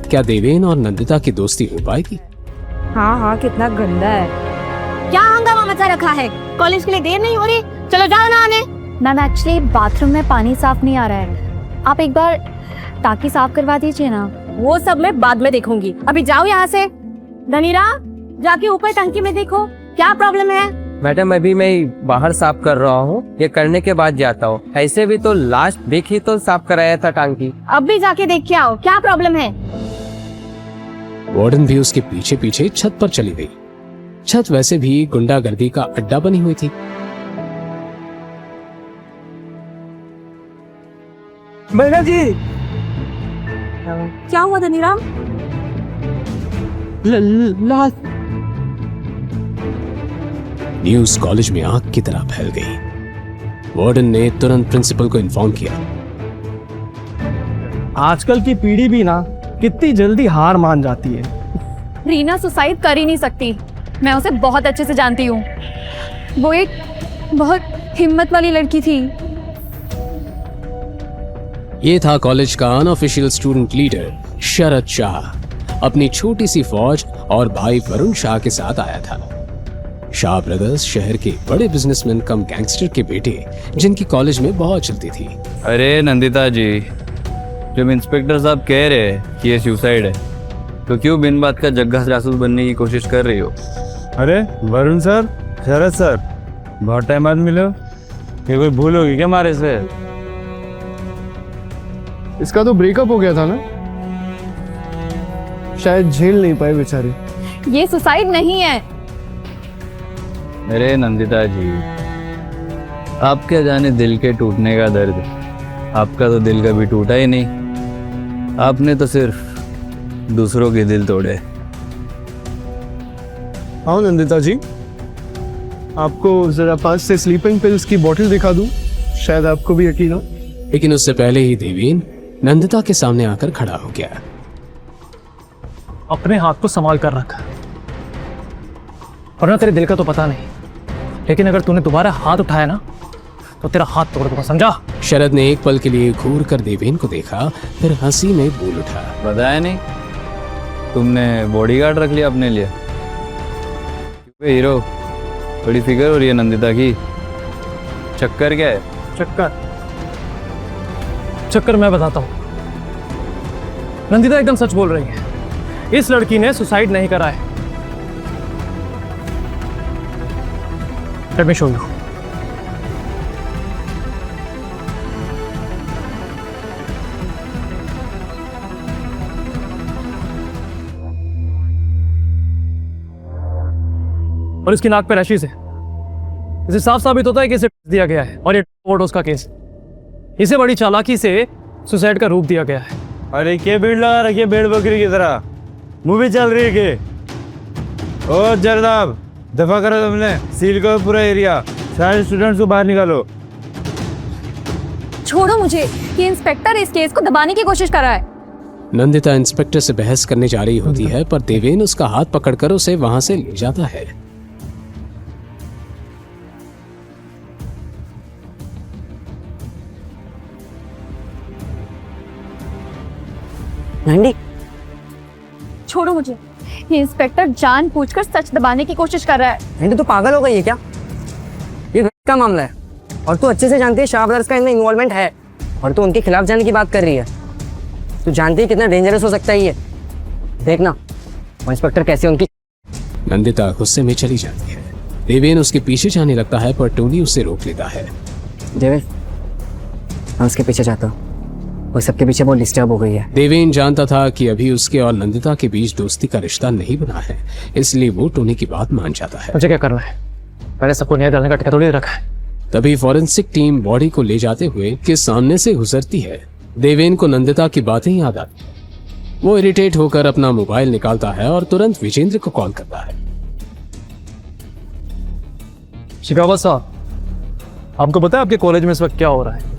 क्या देवेन और नंदिता की दोस्ती हो पाएगी? हाँ, कितना गंदा है। क्या हंगामा मचा रखा है? कॉलेज के लिए देर नहीं हो रही, चलो जाओ नहाने। मैम, एक्चुअली बाथरूम में पानी साफ नहीं आ रहा है, आप एक बार टाकी साफ करवा दीजिए ना। वो सब मैं बाद में देखूंगी, अभी जाओ यहाँ से। धनीरा, जाके ऊपर टंकी में देखो क्या प्रॉब्लम है। मैडम, अभी मैं बाहर साफ कर रहा हूँ, ये करने के बाद जाता हूँ। ऐसे भी तो लास्ट वीक ही तो साफ कराया था टांकी। अब भी जाके देख के आओ क्या प्रॉब्लम है। वार्डन भी उसके पीछे पीछे छत पर चली गई। छत वैसे भी गुंडागर्दी का अड्डा बनी हुई थी। भैया जी क्या हुआ धनीराम? न्यूज कॉलेज में आग की तरह फैल गई। वार्डन ने तुरंत प्रिंसिपल को इन्फॉर्म किया। आजकल की पीढ़ी भी ना कितनी जल्दी हार मान जाती है। रीना सुसाइड कर ही नहीं सकती, मैं उसे बहुत अच्छे से जानती हूँ। वो एक बहुत हिम्मत वाली लड़की थी। ये था कॉलेज का अनऑफिशियल स्टूडेंट लीडर शरद शाह। अपनी छोटी सी फौज और भाई वरुण शाह के साथ आया था। शाह ब्रदर्स शहर के बड़े बिजनेसमैन कम गैंगस्टर के बेटे, जिनकी कॉलेज में बहुत चलती थी। अरे नंदिता जी, जब इंस्पेक्टर साहब कह रहे हैं कि ये सुसाइड है, तो क्यों बिन बात का जग्गा जासूस बनने की कोशिश कर रही हो? अरे वरुण सर, शरद सर, बहुत टाइम बाद मिले हो। ये कोई भूल होगी क्या हमारे से? इसका तो ब्रेकअप हो गया था ना, शायद झेल नहीं पाए बेचारे। ये सुसाइड नहीं है। अरे नंदिता जी, आप क्या जाने दिल के टूटने का दर्द। आपका तो दिल कभी टूटा ही नहीं, आपने तो सिर्फ दूसरों के दिल तोड़े। हाँ नंदिता जी, आपको जरा पास से स्लीपिंग पिल्स की बोतल दिखा दूं, शायद आपको भी यकीन हो। लेकिन उससे पहले ही देवेन नंदिता के सामने आकर खड़ा हो गया। अपने हाथ को संभाल कर रख, वरना तेरे दिल का तो पता नहीं, लेकिन अगर तूने दोबारा हाथ उठाया ना तो तेरा हाथ तोड़ दूंगा, समझा? शरद ने एक पल के लिए घूर कर देवेन को देखा, फिर हंसी में बोल उठा। बताया नहीं, तुमने बॉडीगार्ड रख लिया अपने लिए। हीरो, बड़ी फिक्र हो रही है नंदिता की। चक्कर क्या है? चक्कर मैं बताता हूँ। नंदिता एकदम सच बोल रही है, इस लड़की ने सुसाइड नहीं करा है। Let me show you. और इसकी नाक पे रैशेस है। इसे साफ साबित होता है कि इसे दिया गया है, और ये ओवरडोज का केस। इसे बड़ी चालाकी से सुसाइड का रूप दिया गया है। अरे क्या भीड़ लगा रखी है भेड़ बकरी की तरह? मूवी चल रही है के? ओ जरदाब, दफा करो तुमने, सील करो पूरा एरिया, सारे स्टूडेंट्स को बाहर निकालो। छोड़ो मुझे, ये इंस्पेक्टर इस केस को दबाने की कोशिश कर रहा है। नंदिता इंस्पेक्टर से बहस करने जा रही होती है, पर देवेन उसका हाथ पकड़कर उसे वहां से ले जाता है। नंदी, छोड़ो मुझे, ये इंस्पेक्टर जानबूझकर सच दबाने की कोशिश कर रहा है। नंदी तू पागल हो गई है क्या? ये घर का मामला है और तू अच्छे से जानती है शाह ब्रदर्स का इनमें इन्वॉल्वमेंट है, और तू उनके खिलाफ जाने की बात कर रही है। तू जानती है कितना डेंजरस हो सकता है ये। देखना वो इंस्पेक्टर कैसे उनकी। नंदिता गुस्से में चली जाती है। देवेन उसके पीछे जाने लगता है, पर टोनी उसे रोक लेता है। देवेन, मैं उसके पीछे जाता हूँ, वो सबके पीछे बहुत डिस्टर्ब हो गई है। देवेन जानता था कि अभी उसके और नंदिता के बीच दोस्ती का रिश्ता नहीं बना है, इसलिए वो टोनी की बात मान जाता है। मुझे क्या करना है? मैंने सबको न्याय दिलाने का ठेका थोड़ी रखा है। तभी फॉरेंसिक टीम बॉडी को ले जाते हुए के सामने से गुजरती है। देवेन को नंदिता की बातें याद आती। वो इरिटेट होकर अपना मोबाइल निकालता है और तुरंत विजेंद्र को कॉल करता है। शिकावत साहब, आपको पता है आपके कॉलेज में इस वक्त क्या हो रहा है?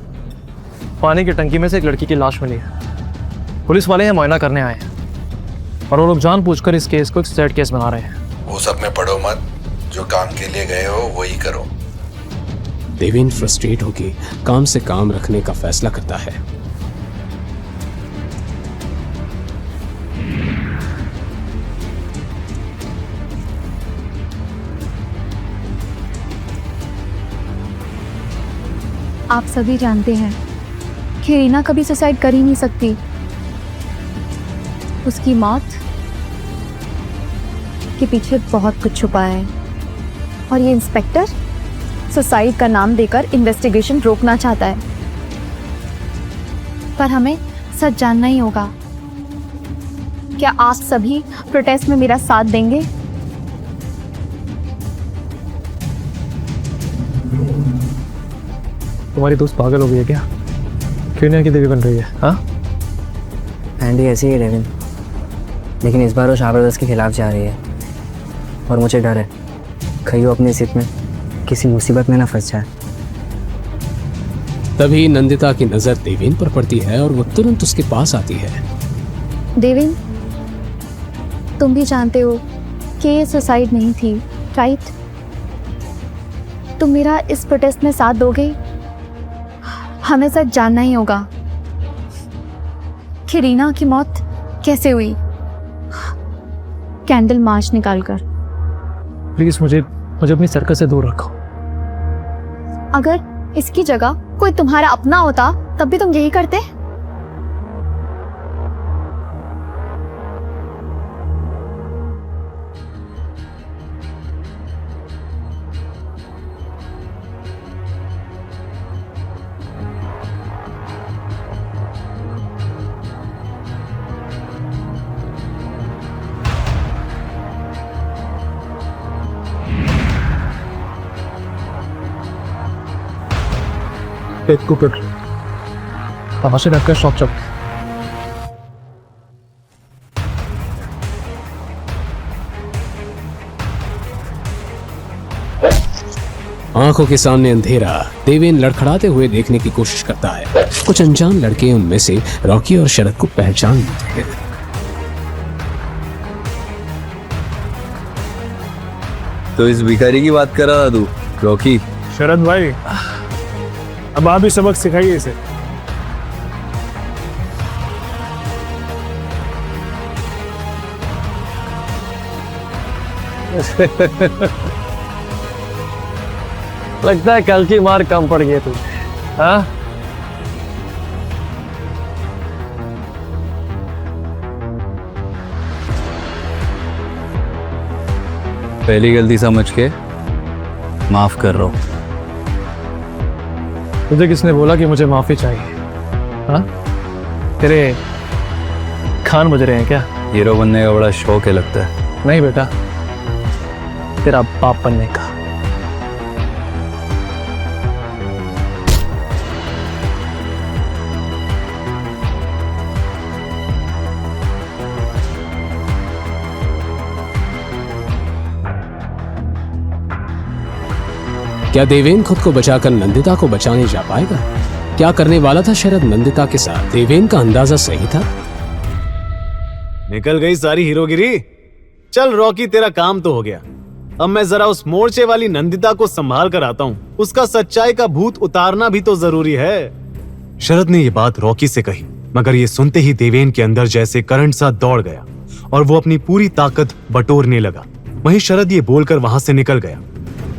पानी की टंकी में से एक लड़की की लाश मिली है। पुलिस वाले यहाँ मुआयना करने आए हैं और वो लोग जानबूझकर इस केस को एक सुसाइड केस बना रहे हैं। वो सब में पढ़ो मत, जो काम के लिए गए हो वही करो। देवेन फ्रस्ट्रेट होकर काम से काम रखने का फैसला करता है। आप सभी जानते हैं कि रीना कभी सुसाइड कर ही नहीं सकती। उसकी मौत के पीछे बहुत कुछ छुपा है, और ये इंस्पेक्टर सुसाइड का नाम देकर इन्वेस्टिगेशन रोकना चाहता है। पर हमें सच जानना ही होगा। क्या आप सभी प्रोटेस्ट में मेरा साथ देंगे? तुम्हारी दोस्त पागल हो गई है क्या? क्यों नहीं की देवी बन रही है? हाँ, आंटी ऐसी है डेविन, लेकिन इस बार वो शाह ब्रदर्स के खिलाफ जा रही है और मुझे डर है कहीं वो अपनी जिद में किसी मुसीबत में ना फंस जाए। तभी नंदिता की नजर देवेन पर पड़ती है और वो तुरंत उसके पास आती है। देवेन, तुम भी जानते हो कि ये सुसाइड नहीं थी, राइट? तुम मेरा इस प्रोटेस्ट में साथ दोगे? हमें सच जानना ही होगा कि रीना की मौत कैसे हुई, कैंडल मार्च निकालकर। प्लीज मुझे अपनी सर्कस से दूर रखो। अगर इसकी जगह कोई तुम्हारा अपना होता तब भी तुम यही करते? एक कुकर वहां से ढककर शॉप चौक। आंखों के सामने अंधेरा। देवेन लड़खड़ाते हुए देखने की कोशिश करता है। कुछ अनजान लड़के उनमें से रॉकी और शरद को पहचान लेते हैं। तो इस भिखारी की बात कर रहा था तू, रॉकी? शरद भाई, अब आप भी सबक सिखाइए इसे। लगता है कल की मार कम पड़ गई तुझे, हाँ? पहली गलती समझ के माफ कर रहा हूं। तुझे किसने बोला कि मुझे माफी चाहिए? हाँ, तेरे खान मुझ रहे हैं क्या? हीरो बनने का बड़ा शौक है लगता है। नहीं बेटा, तेरा बाप बनने का। क्या देवेन खुद को बचाकर नंदिता को बचाने जा पाएगा? क्या करने वाला था शरद नंदिता के साथ? देवेन का अंदाजा सही था। निकल गई सारी हीरोगिरी। चल रॉकी, तेरा काम तो हो गया। अब मैं जरा उस मोर्चे वाली नंदिता को संभाल कर आता हूँ। उसका सच्चाई का भूत उतारना भी तो जरूरी है। शरद ने ये बात रॉकी से कही, मगर ये सुनते ही देवेन के अंदर जैसे करंट सा दौड़ गया और वो अपनी पूरी ताकत बटोरने लगा। वहीं शरद ये बोलकर वहां से निकल गया।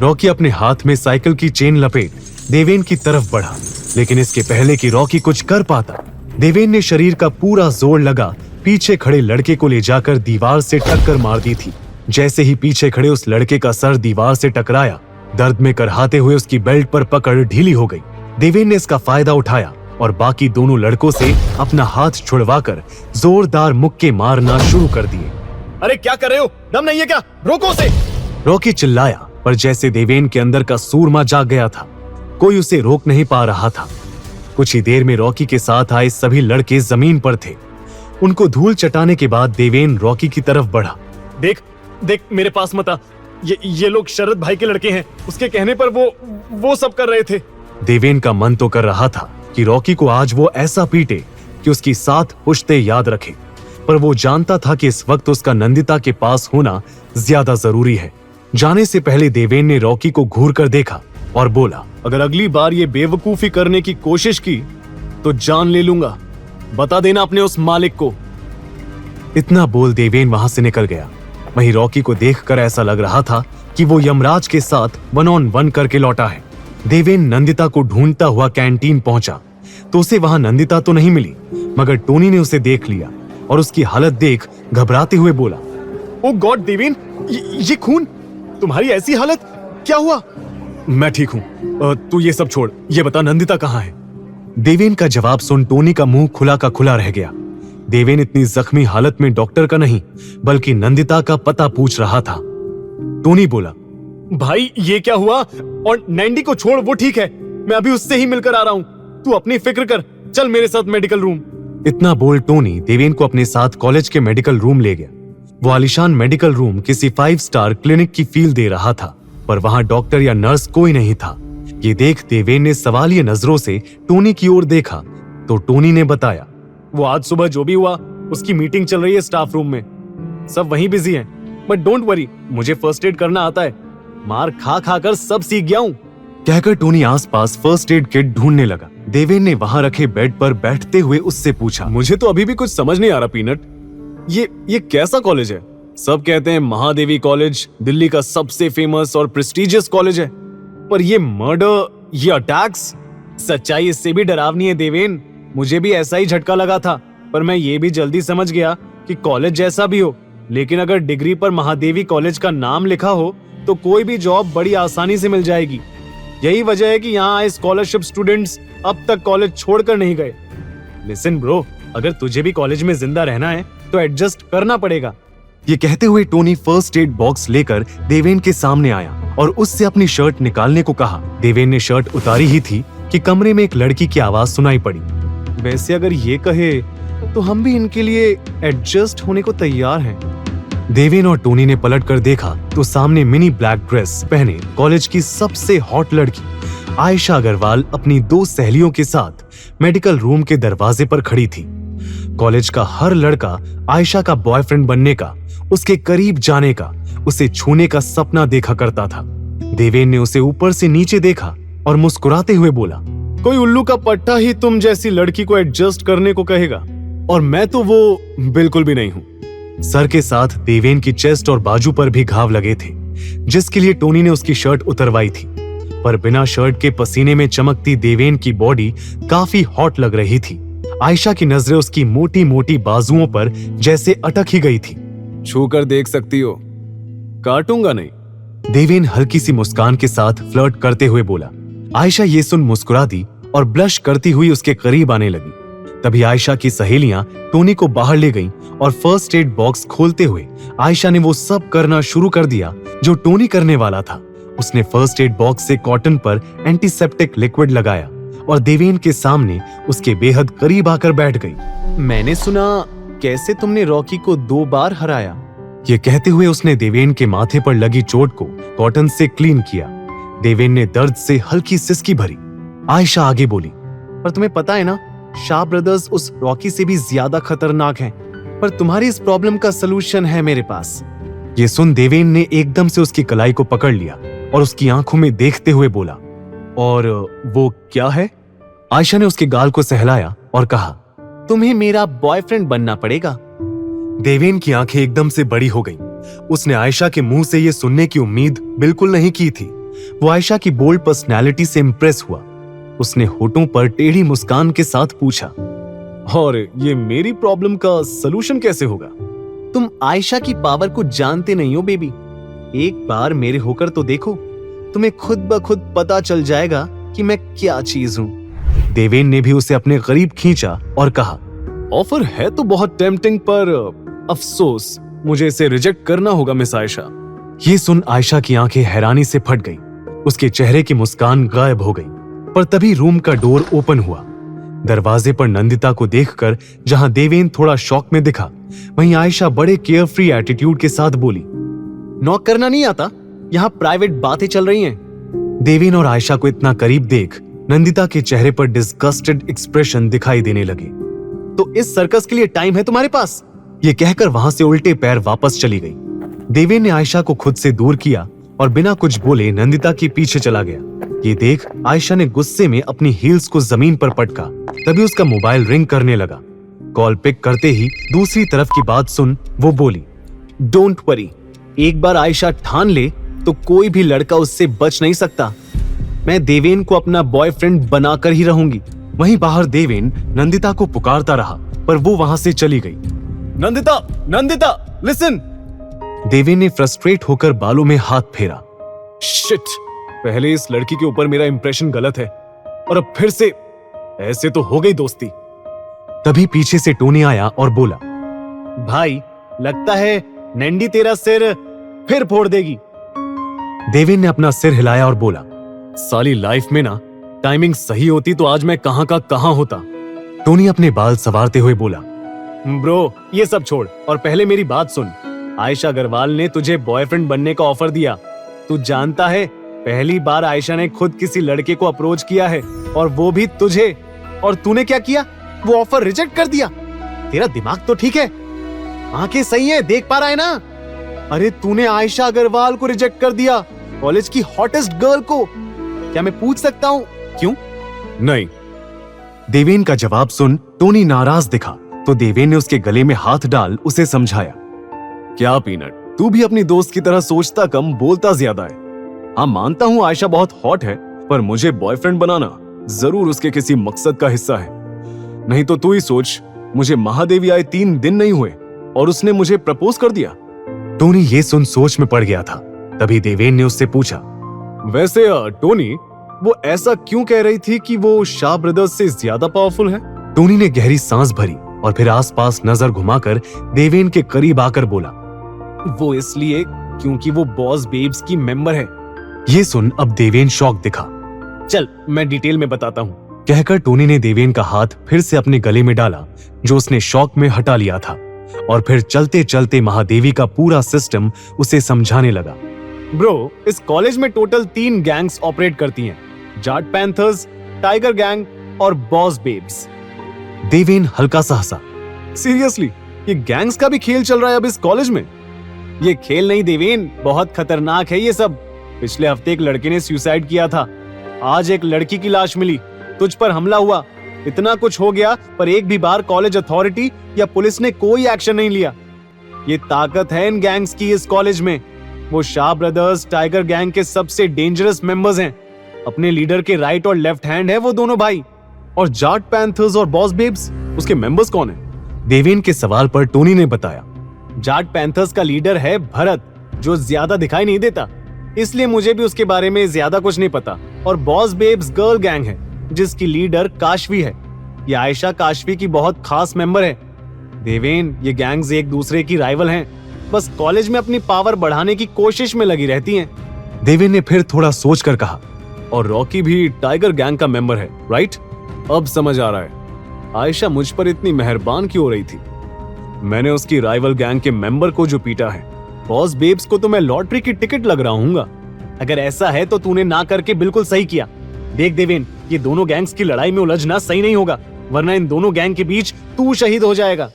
रॉकी अपने हाथ में साइकिल की चेन लपेट देवेन की तरफ बढ़ा, लेकिन इसके पहले कि रॉकी कुछ कर पाता, देवेन ने शरीर का पूरा जोर लगा पीछे खड़े लड़के को ले जाकर दीवार से टक्कर मार दी थी। जैसे ही पीछे खड़े उस लड़के का सर दीवार से टकराया, दर्द में करहाते हुए उसकी बेल्ट पर पकड़ ढीली हो गई। देवेन ने इसका फायदा उठाया और बाकी दोनों लड़कों से अपना हाथ छुड़वाकर जोरदार मुक्के मारना शुरू कर दिए। अरे क्या कर रहे हो? दम नहीं है क्या? रोको उसे! रॉकी चिल्लाया, पर जैसे देवेन के अंदर का सूरमा जाग गया था, कोई उसे रोक नहीं पा रहा था। कुछ ही देर में रॉकी के साथ आए सभी लड़के जमीन पर थे। उनको धूल चटाने के बाद देवेन रॉकी की तरफ बढ़ा। देख देख, मेरे पास मत आ। ये लोग शरद भाई के लड़के हैं। उसके कहने पर वो सब कर रहे थे। देवेन का मन तो कर रहा था कि रॉकी को आज वो ऐसा पीटे कि उसकी साथ पुश्ते याद रखे, पर वो जानता था कि इस वक्त उसका नंदिता के पास होना ज्यादा जरूरी है। जाने से पहले देवेन ने रॉकी को घूर कर देखा और बोला, अगर अगली बार ये बेवकूफी करने की कोशिश की तो जान ले लूंगा। बता देना अपने उस मालिक को। इतना बोल देवेन वहां से निकल गया। वहीं रॉकी को देखकर ऐसा लग रहा था कि वो यमराज के साथ 1-on-1 करके लौटा है। देवेन नंदिता को ढूंढता हुआ कैंटीन पहुंचा तो उसे वहां नंदिता तो नहीं मिली, मगर टोनी ने उसे देख लिया और उसकी हालत देख घबराते हुए बोला, ओ गॉड देवेन, ये खून! तुम्हारी ऐसी हालत, क्या हुआ? मैं ठीक हूँ, तू ये सब छोड़, ये बता नंदिता कहाँ है? देवेन का जवाब सुन टोनी का मुंह खुला का खुला रह गया। देवेन इतनी जख्मी हालत में डॉक्टर का नहीं बल्कि नंदिता का पता पूछ रहा था। टोनी बोला, भाई ये क्या हुआ? और नैंडी को छोड़, वो ठीक है, मैं अभी उससे ही मिलकर आ रहा हूँ। तू अपनी फिक्र कर, चल मेरे साथ मेडिकल रूम। इतना बोल टोनी देवेन को अपने साथ कॉलेज के मेडिकल रूम ले गया। वो आलीशान मेडिकल रूम किसी 5 स्टार क्लिनिक की फील दे रहा था, पर वहां डॉक्टर या नर्स कोई नहीं था। ये देख देवेन ने सवालिया नजरों से टोनी की ओर देखा तो टोनी ने बताया, वो आज सुबह जो भी हुआ उसकी मीटिंग चल रही है स्टाफ रूम में, सब वहीं बिजी हैं। बट डोंट वरी, मुझे फर्स्ट एड करना आता है, मार खा खा कर सब सीख गया हूँ। कहकर टोनी आसपास फर्स्ट एड किट ढूंढने लगा। देवेन ने वहां रखे बेड पर बैठते हुए उससे पूछा, मुझे तो अभी भी कुछ समझ नहीं आ रहा पीनट, ये कैसा कॉलेज है? सब कहते हैं महादेवी कॉलेज दिल्ली का सबसे फेमस और प्रेस्टिजियस कॉलेज है, पर ये मर्डर, ये अटैक्स, सच्चाई इससे भी डरावनी है देवेन। मुझे भी ऐसा ही झटका लगा था, पर मैं ये भी जल्दी समझ गया कि कॉलेज जैसा भी हो, लेकिन अगर डिग्री पर महादेवी कॉलेज का नाम लिखा हो तो कोई भी जॉब बड़ी आसानी से मिल जाएगी। यही वजह है कि यहाँ आए स्कॉलरशिप स्टूडेंट्स अब तक कॉलेज छोड़कर नहीं गए। लिसन ब्रो, अगर तुझे भी कॉलेज में जिंदा रहना है तो एडजस्ट करना पड़ेगा। ये कहते हुए टोनी फर्स्ट एड बॉक्स लेकर देवेन के सामने आया और उससे अपनी शर्ट निकालने को कहा। देवेन ने शर्ट उतारी ही थी कि कमरे में एक लड़की की आवाज सुनाई पड़ी। वैसे अगर ये कहे तो हम भी इनके लिए एडजस्ट होने को तैयार हैं। देवेन और टोनी ने पलट कर देखा तो सामने मिनी ब्लैक ड्रेस पहने कॉलेज की सबसे हॉट लड़की आयशा अग्रवाल अपनी 2 सहेलियों के साथ मेडिकल रूम के दरवाजे पर खड़ी थी। कॉलेज का हर लड़का आयशा का बॉयफ्रेंड बनने का, उसके करीब जाने का, उसे छूने का सपना देखा करता था। देवेन ने उसे ऊपर से नीचे देखा और मुस्कुराते हुए बोला, कोई उल्लू का पट्टा ही तुम जैसी लड़की को एडजस्ट करने को कहेगा, और मैं तो वो बिल्कुल भी नहीं हूँ। सर के साथ देवेन की चेस्ट और बाजू पर भी घाव लगे थे, जिसके लिए टोनी ने उसकी शर्ट उतरवाई थी, पर बिना शर्ट के पसीने में चमकती देवेन की बॉडी काफी हॉट लग रही थी। आयशा की नजरें उसकी मोटी मोटी बाजुओं पर जैसे अटक ही गई थी। छू कर देख सकती हो, काटूंगा नहीं। देवेन हल्की सी मुस्कान के साथ फ्लर्ट करते हुए बोला। आयशा ये सुन मुस्कुरा दी और ब्लश करती हुई उसके करीब आने लगी। तभी आयशा की सहेलियां टोनी को बाहर ले गईं और फर्स्ट एड बॉक्स खोलते हुए आयशा ने वो सब करना शुरू कर दिया जो टोनी करने वाला था। उसने फर्स्ट एड बॉक्स से कॉटन पर एंटीसेप्टिक लिक्विड लगाया और देवेन के सामने उसके बेहद करीब आकर बैठ गई। मैंने सुना कैसे तुमने रॉकी को 2 बार हराया। ये कहते हुए उसने देवेन के माथे पर लगी चोट को कॉटन से क्लीन किया। देवेन ने दर्द से हल्की सिसकी भरी। आयशा आगे बोली, पर तुम्हें पता है ना, शाह ब्रदर्स उस रॉकी से भी ज्यादा खतरनाक हैं, पर तुम्हारी इस प्रॉब्लम का सलूशन है मेरे पास। ये सुन देवेन ने एकदम से उसकी कलाई को पकड़ लिया और उसकी आंखों में देखते हुए बोला, और वो क्या है? आयशा ने उसके गाल को सहलाया और कहा, तुम्हें मेरा बॉयफ्रेंड बनना पड़ेगा। देवेन की आंखें एकदम से बड़ी हो गईं। उसने आयशा के मुंह से ये सुनने की उम्मीद बिल्कुल नहीं की थी। वो आयशा की बोल्ड पर्सनैलिटी से इंप्रेस हुआ। उसने होठों पर टेढ़ी मुस्कान के साथ पूछा, और ये मेरी प्रॉब्लम का सलूशन कैसे होगा? तुम आयशा की पावर को जानते नहीं हो बेबी। एक बार मेरे होकर तो देखो, तुम्हें खुद ब खुद पता चल जाएगा कि मैं क्या चीज हूँ। देवेन ने भी उसे अपने करीब खींचा और कहा, ऑफर है तो बहुत टेम्पटिंग, पर अफसोस मुझे इसे रिजेक्ट करना होगा मिस आयशा। ये सुन आयशा की आंखें हैरानी से फट गईं। उसके चेहरे की मुस्कान गायब हो गई। पर तभी रूम का डोर ओपन हुआ। दरवाजे पर नंदिता को देखकर जहां देवेन थोड़ा शॉक में दिखा, वहीं आयशा बड़े केयरफ्री एटीट्यूड के साथ बोली, नॉक करना नहीं आता, यहाँ प्राइवेट बातें चल रही हैं। देवेन और आयशा को इतना करीब देख नंदिता के चेहरे पर डिस्गस्टेड एक्सप्रेशन दिखाई देने लगे। तो इस सर्कस के लिए टाइम है तुम्हारे पास? ये कहकर वहां से उल्टे पैर वापस चली गई। देवेन ने आयशा को खुद से दूर किया और बिना कुछ बोले नंदिता के पीछे चला गया। ये देख आयशा ने गुस्से में अपनी हील्स को जमीन पर पटका। तभी उसका मोबाइल रिंग करने लगा। कॉल पिक करते ही दूसरी तरफ की बात सुन वो बोली, डोंट वरी, एक बार आयशा ठान ले तो कोई भी लड़का उससे बच नहीं सकता। मैं देवेन को अपना बॉयफ्रेंड बनाकर ही रहूंगी। वहीं बाहर देवेन नंदिता को पुकारता रहा, पर वो वहां से चली गई। नंदिता, नंदिता, लिसन। देवेन ने फ्रस्ट्रेट होकर बालों में हाथ फेरा। शिट, पहले इस लड़की के ऊपर मेरा इंप्रेशन गलत है और अब फिर से ऐसे तो हो गई दोस्ती। तभी पीछे से टोनी आया और बोला, भाई लगता है नैंडी तेरा सिर फिर फोड़ देगी। देवेन ने अपना सिर हिलाया और बोला, साली लाइफ में ना टाइमिंग सही होती तो आज मैं कहां का कहां होता। टोनी अपने बाल संवारते हुए बोला, ब्रो ये सब छोड़ और पहले मेरी बात सुन। आयशा अग्रवाल ने तुझे बॉयफ्रेंड बनने का ऑफर दिया। तू जानता है पहली बार आयशा ने खुद किसी लड़के को अप्रोच किया है और वो भी तुझे, और तूने क्या किया? वो ऑफर रिजेक्ट कर दिया। तेरा दिमाग तो ठीक है, आंखें सही है, देख पा रहा है ना? अरे तूने आयशा अग्रवाल को रिजेक्ट कर दिया, कॉलेज की हॉटेस्ट गर्ल को। क्या मैं पूछ सकता हूँ क्यों? नहीं। देवेन का जवाब सुन टोनी नाराज दिखा तो देवेन ने उसके गले में हाथ डाल उसे समझाया, क्या पीनट, तू भी अपनी दोस्त की तरह सोचता कम बोलता ज्यादा है। हाँ मानता हूँ आयशा बहुत हॉट है, पर मुझे बॉयफ्रेंड बनाना जरूर उसके किसी मकसद का हिस्सा है। नहीं तो तू ही सोच, मुझे महादेवी आए 3 दिन नहीं हुए और उसने मुझे प्रपोज कर दिया। टोनी ये सुन सोच में पड़ गया था। तभी देवेन ने उससे पूछा, वैसे टोनी वो ऐसा क्यों कह रही थी कि वो शाह ब्रदर्स से ज्यादा पावरफुल है? टोनी ने गहरी सांस भरी और फिर आसपास नजर घुमाकर देवेन के करीब आकर बोला, वो इसलिए क्योंकि वो बॉस बेब्स की मेंबर है। ये सुन अब देवेन शॉक दिखा। चल मैं डिटेल में बताता हूँ, कहकर टोनी ने देवेन का हाथ फिर से अपने गले में डाला जो उसने शॉक में हटा लिया था, और फिर चलते चलते महादेवी का पूरा सिस्टम उसे समझाने लगा। ब्रो इस कॉलेज में टोटल 3 गैंग्स ऑपरेट करती हैं, जाट पैंथर्स, टाइगर गैंग और बॉस बेब्स। देवेन हल्का सा हंसा। सीरियसली ये गैंग्स का भी खेल चल रहा है अब इस कॉलेज में? ये खेल नहीं देवेन, बहुत खतरनाक है ये सब। पिछले हफ्ते एक लड़के ने सुसाइड किया था, आज एक लड़की की लाश मिली, तुझ पर हमला हुआ, इतना कुछ हो गया पर एक भी बार कॉलेज अथॉरिटी या पुलिस ने कोई एक्शन नहीं लिया। ये ताकत है इन गैंग्स की इस कॉलेज में। वो शाह ब्रदर्स टाइगर गैंग के सबसे डेंजरस मेंबर्स हैं। अपने लीडर के राइट और लेफ्ट हैंड है वो दोनों भाई। और जाट पैंथर्स और बॉस बेब्स, उसके मेंबर्स कौन है? देवेन के सवाल पर टोनी ने बताया, जाट पैंथर्स का लीडर है भरत, जो ज्यादा दिखाई नहीं देता, इसलिए मुझे भी उसके बारे में ज्यादा कुछ नहीं पता। और बॉस बेब्स गर्ल गैंग है जिसकी लीडर काशवी है। ये आयशा काशवी की बहुत खास मेंबर है। देवेन ये गैंग्स एक दूसरे की राइवल हैं, बस कॉलेज में अपनी पावर बढ़ाने की कोशिश में लगी रहती हैं। देवेन ने फिर थोड़ा सोचकर कहा, और रॉकी भी टाइगर गैंग का मेंबर है, राइट? अब समझ आ रहा है आयशा मुझ पर इतनी मेहरबान क्यों हो रही थी। मैंने उसकी राइवल गैंग के मेंबर को जो पीटा है, बॉस बेब्स को तो मैं लॉटरी की टिकट लग रहा हूँगा। अगर ऐसा है तो तूने ना करके बिल्कुल सही किया। देख देवेन, ये दोनों गैंग्स की लड़ाई में उलझना सही नहीं होगा, वरना इन दोनों गैंग के बीच तू शहीद हो जाएगा।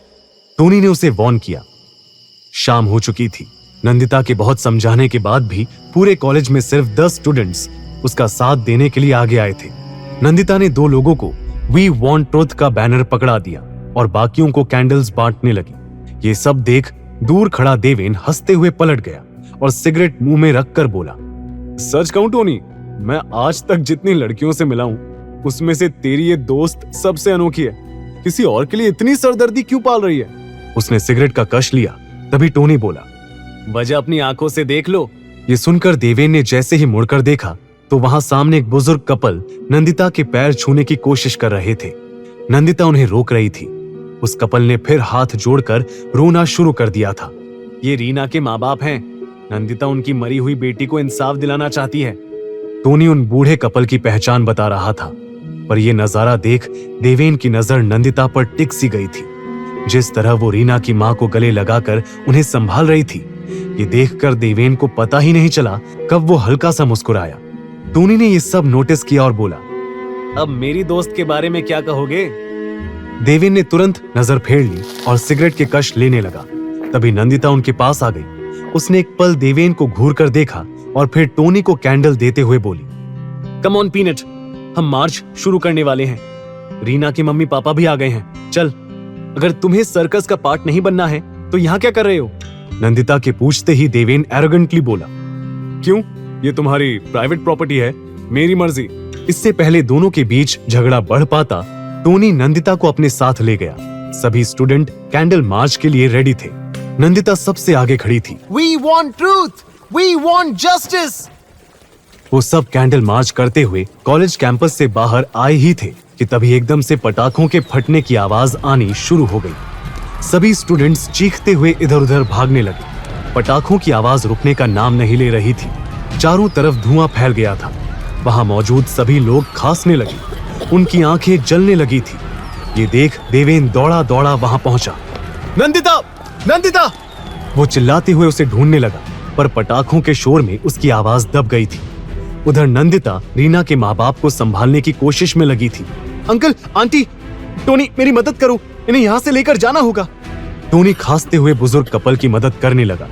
टोनी ने उसे वार्न किया। शाम हो चुकी थी। नंदिता के बहुत समझाने के बाद भी पूरे कॉलेज में सिर्फ 10 स्टूडेंट्स उसका साथ देने के लिए आगे आए थे। नंदिता ने 2 लोगों को वी वांट ट्रुथ का बैनर पकड़ा दिया और बाकियों को कैंडल्स बांटने लगी। ये सब देख दूर खड़ा देवेन हंसते हुए पलट गया और सिगरेट मुंह में रखकर बोला, सच कहूं टोनी, मैं आज तक जितनी लड़कियों से मिला हूं उसमें से तेरी ये दोस्त सबसे अनोखी है। किसी और के लिए इतनी सरदर्दी क्यों पाल रही है? उसने सिगरेट का कश लिया। तभी टोनी बोला, वजह अपनी आंखों से देख लो। ये सुनकर देवेन ने जैसे ही मुड़कर देखा तो वहां सामने एक बुजुर्ग कपल नंदिता के पैर छूने की कोशिश कर रहे थे। नंदिता उन्हें रोक रही थी। उस कपल ने फिर हाथ जोड़कर रोना शुरू कर दिया था। ये रीना के माँ बाप हैं। नंदिता उनकी मरी हुई बेटी को इंसाफ दिलाना चाहती है। टोनी उन बूढ़े कपल की पहचान बता रहा था, पर यह नजारा देख देवेन की नजर नंदिता पर टिक सी गई थी। जिस तरह वो रीना की मां को गले लगाकर उन्हें संभाल रही थी, ये देखकर देवेन को पता ही नहीं चला कब वो हल्का सा मुस्कुराया। टोनी ने ये सब नोटिस किया और बोला, अब मेरी दोस्त के बारे में क्या कहोगे? देवेन ने तुरंत नजर फेर ली और सिगरेट के कश लेने लगा। तभी नंदिता उनके पास आ गई। उसने एक पल देवेन को घूर कर देखा और फिर टोनी को कैंडल देते हुए बोली, कम ऑन पीनट, हम मार्च शुरू करने वाले हैं। रीना के मम्मी पापा भी आ गए हैं। चल, अगर तुम्हें सर्कस का पार्ट नहीं बनना है तो यहाँ क्या कर रहे हो? नंदिता के पूछते ही देवेन एरोगेंटली बोला, क्यों? ये तुम्हारी प्राइवेट प्रॉपर्टी है, मेरी मर्जी। इससे पहले दोनों के बीच झगड़ा बढ़ पाता, टोनी नंदिता को अपने साथ ले गया। सभी स्टूडेंट कैंडल मार्च के लिए रेडी थे। नंदिता सबसे आगे खड़ी थी। We want truth, we want justice। वो सब कैंडल मार्च करते हुए कॉलेज कैंपस से बाहर आए ही थे कि तभी एकदम से पटाखों के फटने की आवाज आनी शुरू हो गई। सभी स्टूडेंट्स चीखते हुए इधर उधर भागने लगे। पटाखों की आवाज रुकने का नाम नहीं ले रही थी। चारों तरफ धुआं फैल गया था। वहां मौजूद सभी लोग खांसने लगे। उनकी आंखें जलने लगी थी। ये देख देवेन दौड़ा दौड़ा वहां पहुंचा। नंदिता, नंदिता! वो चिल्लाते हुए उसे ढूंढने लगा, पर पटाखों के शोर में उसकी आवाज दब गई थी। उधर नंदिता रीना के माँ बाप को संभालने की कोशिश में लगी थी। अंकल, आंटी, टोनी, मेरी मदद करो, इन्हें यहाँ से लेकर जाना होगा। टोनी खांसते हुए बुजुर्ग कपल की मदद करने लगा।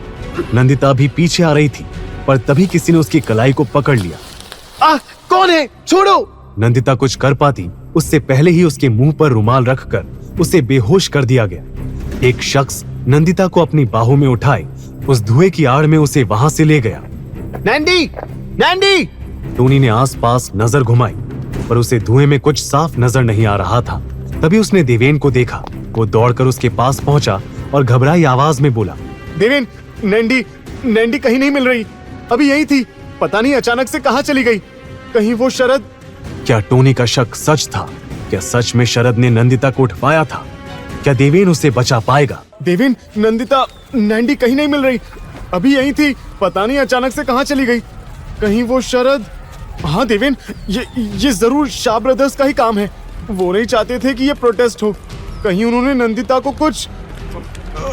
नंदिता भी पीछे आ रही थी, पर तभी किसी ने उसकी कलाई को पकड़ लिया। कौन है? छोड़ो! नंदिता कुछ कर पाती उससे पहले ही उसके मुंह पर रुमाल रखकर उसे बेहोश कर दिया गया। एक शख्स नंदिता को अपनी बाहों में उठाए उस धुएं की आड़ में उसे वहां से ले गया। नैंडी! नैंडी! टोनी ने आसपास नजर घुमाई, पर उसे धुएं में कुछ साफ नजर नहीं आ रहा था। तभी उसने देवेन को देखा। वो दौड़कर उसके पास पहुंचा और घबराई आवाज में बोला, देवेन, नैंडी, नैंडी कहीं नहीं मिल रही। अभी यही थी, पता नहीं अचानक से कहां चली गई। कहीं वो शरद? क्या टोनी का शक सच था? क्या सच में शरद ने नंदिता को उठवाया था? क्या देवेन उसे बचा पाएगा? देवेन, नंदिता, नैंडी कहीं नहीं मिल रही। अभी यही थी, पता नहीं अचानक से कहां चली गई। कहीं वो शरद? हाँ देवेन, ये जरूर शाह ब्रदर्स का ही काम है। वो नहीं चाहते थे कि ये प्रोटेस्ट हो। कहीं उन्होंने नंदिता को कुछ...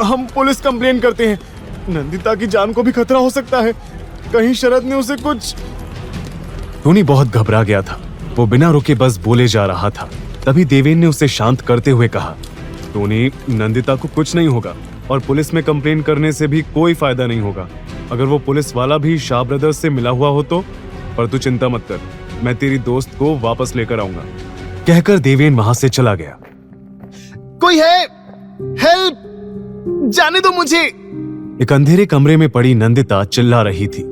हम पुलिस कंप्लेन करते हैं। नंदिता की जान को भी खतरा हो सकता है। कहीं शरद ने उसे कुछ... टोनी बहुत घबरा गया था। वो बिना रुके बस बोले जा रहा था। तभी देवेन ने उसे शांत करते हुए कहा, टोनी, नंदिता को कुछ नहीं होगा और पुलिस में कंप्लेन करने से भी कोई फायदा नहीं होगा। अगर वो पुलिस वाला भी शाह ब्रदर्स से मिला हुआ हो तो? पर तू चिंता मत कर, मैं तेरी दोस्त को वापस लेकर आऊंगा। कहकर देवेन वहां से चला गया। कोई है? हेल्प! जाने दो मुझे! एक अंधेरे कमरे में पड़ी नंदिता चिल्ला रही थी।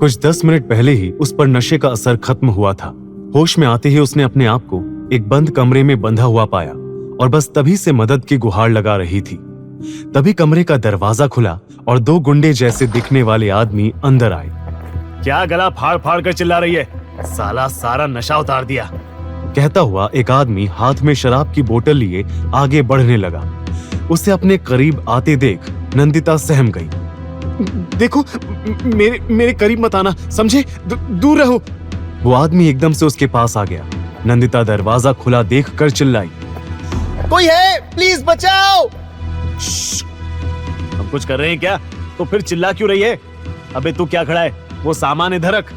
कुछ 10 मिनट पहले ही उस पर नशे का असर खत्म हुआ था। होश में आते ही उसने अपने आप को एक बंद कमरे में बंधा हुआ पाया और बस तभी से मदद की गुहार लगा रही थी। तभी कमरे का दरवाजा खुला और 2 गुंडे जैसे दिखने वाले आदमी अंदर आए। क्या गला फाड़ फाड़ कर चिल्ला रही है? साला सारा नशा उतार दिया। कहता हुआ एक आदमी हाथ में शराब की बोतल लिए आगे बढ़ने लगा। उसे अपने करीब आते देख नंदिता सहम गई। देखो, मेरे करीब मत आना, समझे? दूर रहो। वो आदमी एकदम से उसके पास आ गया। नंदिता दरवाजा खुला देखकर चिल्लाई, कोई है? प्लीज बचाओ! हम कुछ कर रहे हैं क्या? तो फिर चिल्ला क्यों रही है? अबे तू क्या खड़ा है? वो सामान इधर रख।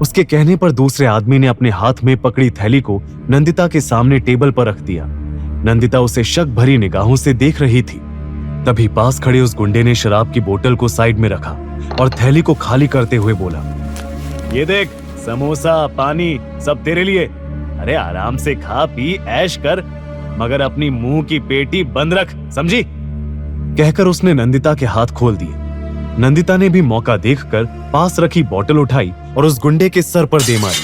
उसके कहने पर दूसरे आदमी ने अपने हाथ में पकड़ी थैली को नंदिता के सामने टेबल पर रख दिया। नंदिता उसे शक भरी निगाहों से देख रही थी। तभी पास खड़े उस गुंडे ने शराब की बोतल को साइड में रखा और थैली को खाली करते हुए बोला, ये देख, समोसा, पानी सब तेरे लिए। अरे आराम से खा पी ऐश कर, मगर अपनी मुंह की पेटी बंद रख, समझी? कहकर उसने नंदिता के हाथ खोल दिए। नंदिता ने भी मौका देखकर पास रखी बोतल उठाई और उस गुंडे के सर पर दे मारी।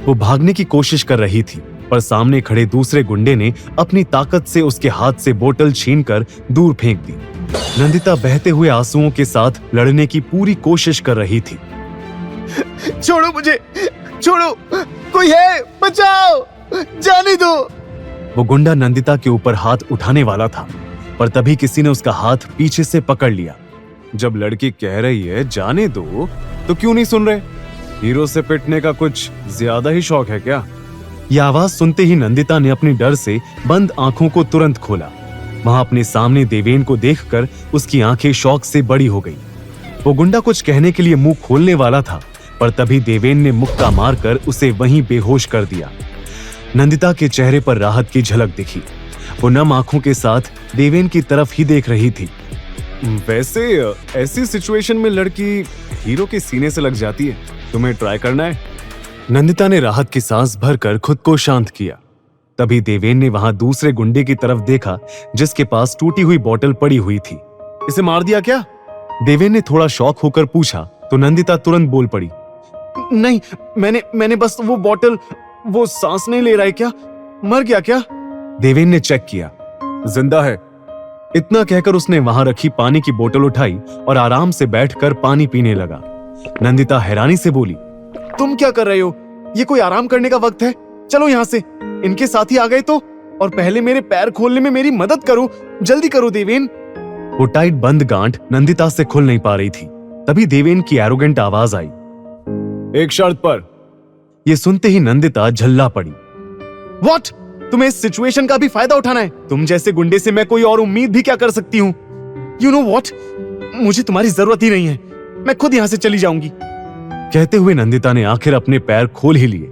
वो भागने की कोशिश कर रही थी, पर सामने खड़े दूसरे गुंडे ने अपनी ताकत से उसके हाथ से बोतल छीनकर दूर फेंक दी। नंदिता बहते हुए आंसुओं के साथ लड़ने की पूरी कोशिश कर रही थी। छोड़ो मुझे, छोड़ो, कोई है? बचाओ, जाने दो। वो गुंडा नंदिता के ऊपर हाथ उठाने वाला था, पर तभी किसी ने उसका हाथ पीछे से पकड़ लिया। जब लड़की कह रही है जाने दो, तो क्यों नहीं सुन रहे? हीरो से पिटने का कुछ ज्यादा ही शौक है क्या? यह आवाज सुनते ही नंदिता ने अपनी डर से बंद आंखों को तुरंत खोला। वहां अपने सामने देवेन को देखकर उसकी आंखें शौक से बड़ी हो गई। वो गुंडा कुछ कहने के लिए मुंह खोलने वाला था, पर तभी देवेन ने मुक्का मारकर उसे वहीं बेहोश कर दिया। नंदिता के चेहरे पर राहत की झलक दिखी। वो नम आंखों के साथ देवेन की तरफ ही देख रही थी। वैसे ऐसी सिचुएशन में लड़की हीरो के सीने से लग जाती है। तुम्हें ट्राई करना है? नंदिता ने राहत की सांस भरकर खुद को शांत किया। तभी देवेन ने वहां दूसरे गुंडे की तरफ देखा, जिसके पास टूटी हुई बोतल पड़ी हुई थी। इसे मार दिया क्या? देवेन ने थोड़ा शॉक होकर पूछा, तो नंदिता तुरंत बोल पड़ी, नहीं, मैंने बस वो बोतल, वो सांस नहीं ले रहा है क्या? मर गया क्या? देवेन ने चेक किया, जिंदा है। इतना कहकर उसने वहां रखी पानी की बोतल उठाई और आराम से बैठकर पानी पीने लगा। नंदिता हैरानी से बोली, तुम क्या कर रहे हो? ये कोई आराम करने का वक्त है? चलो यहाँ से। इनके साथी आ गए तो? और पहले मेरे पैर खोलने में मेरी मदद करो, जल्दी करो देवेन। वो टाइट बंद गांठ नंदिता से खुल नहीं पा रही थी। तभी देवेन की एरोगेंट आवाज आई, एक शर्त पर। ये सुनते ही नंदिता झल्ला पड़ी। व्हाट? तुम्हें इस सिचुएशन का भी फायदा उठाना है? तुम जैसे गुंडे से मैं कोई और उम्मीद भी क्या कर सकती हूँ? यू नो व्हाट, मुझे तुम्हारी जरूरत ही नहीं है, मैं खुद यहाँ से चली जाऊंगी। कहते हुए नंदिता ने आखिर अपने पैर खोल ही लिए।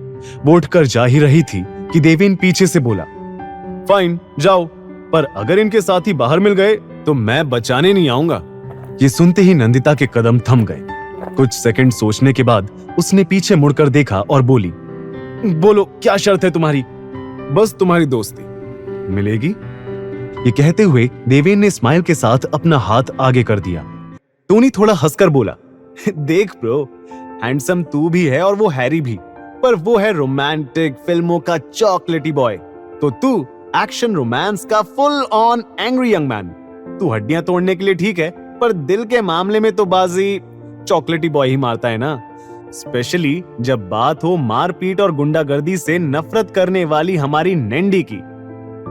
वो उठकर जा ही रही थी कि देवेन पीछे से बोला, फाइन जाओ, पर अगर इनके साथी बाहर मिल गए तो मैं बचाने नहीं आऊंगा। ये सुनते ही नंदिता के कदम थम गए। कुछ सेकंड सोचने के बाद उसने पीछे मुड़कर देखा और बोली, बोलो क्या शर्त है तुम्हारी? बस तुम्हारी दोस्ती मिलेगी। ये कहते हुए देवेन ने स्माइल के साथ अपना हाथ आगे कर दिया। टोनी थोड़ा हंसकर बोला, देख ब्रो, हैंडसम तू भी है और वो हैरी भी, पर वो है रोमांटिक फिल्मों का चॉकलेटी बॉय, तो तू एक्शन रोमांस का full on angry young man. तू हड्डियां तोड़ने के लिए ठीक है, पर दिल के मामले में तो बाजी चॉकलेटी बॉय ही मारता है ना, स्पेशली जब बात हो मारपीट और गुंडागर्दी से नफरत करने वाली हमारी नैंडी की।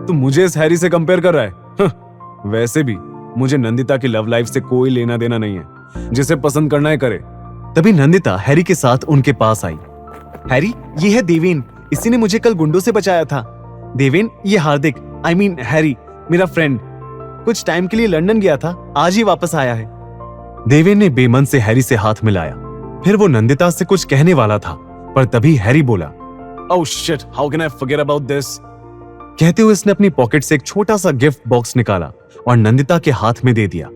तू मुझे इस हैरी से कंपेयर कर रहा है? वैसे भी मुझे नंदिता की लव लाइफ से कोई लेना देना नहीं है, जिसे पसंद करना है करे। तभी नंदिता हैरी के साथ उनके पास आई। हैरी, ये है देवेन, इसी ने मुझे कल गुंडों से बचाया था। देवेन, ये हार्दिक, आई मीन हैरी, मेरा फ्रेंड, कुछ टाइम के लिए लंदन गया था, आज ही वापस आया है। देवेन ने बेमन से हैरी से हाथ मिलाया। फिर वो नंदिता से कुछ कहने वाला था, पर तभी हैरी बोला, oh shit, how can I forget about this? कहते हुए उसने अपनी पॉकेट से एक छोटा सा गिफ्ट बॉक्स निकाला और नंदिता के हाथ में दे दिया।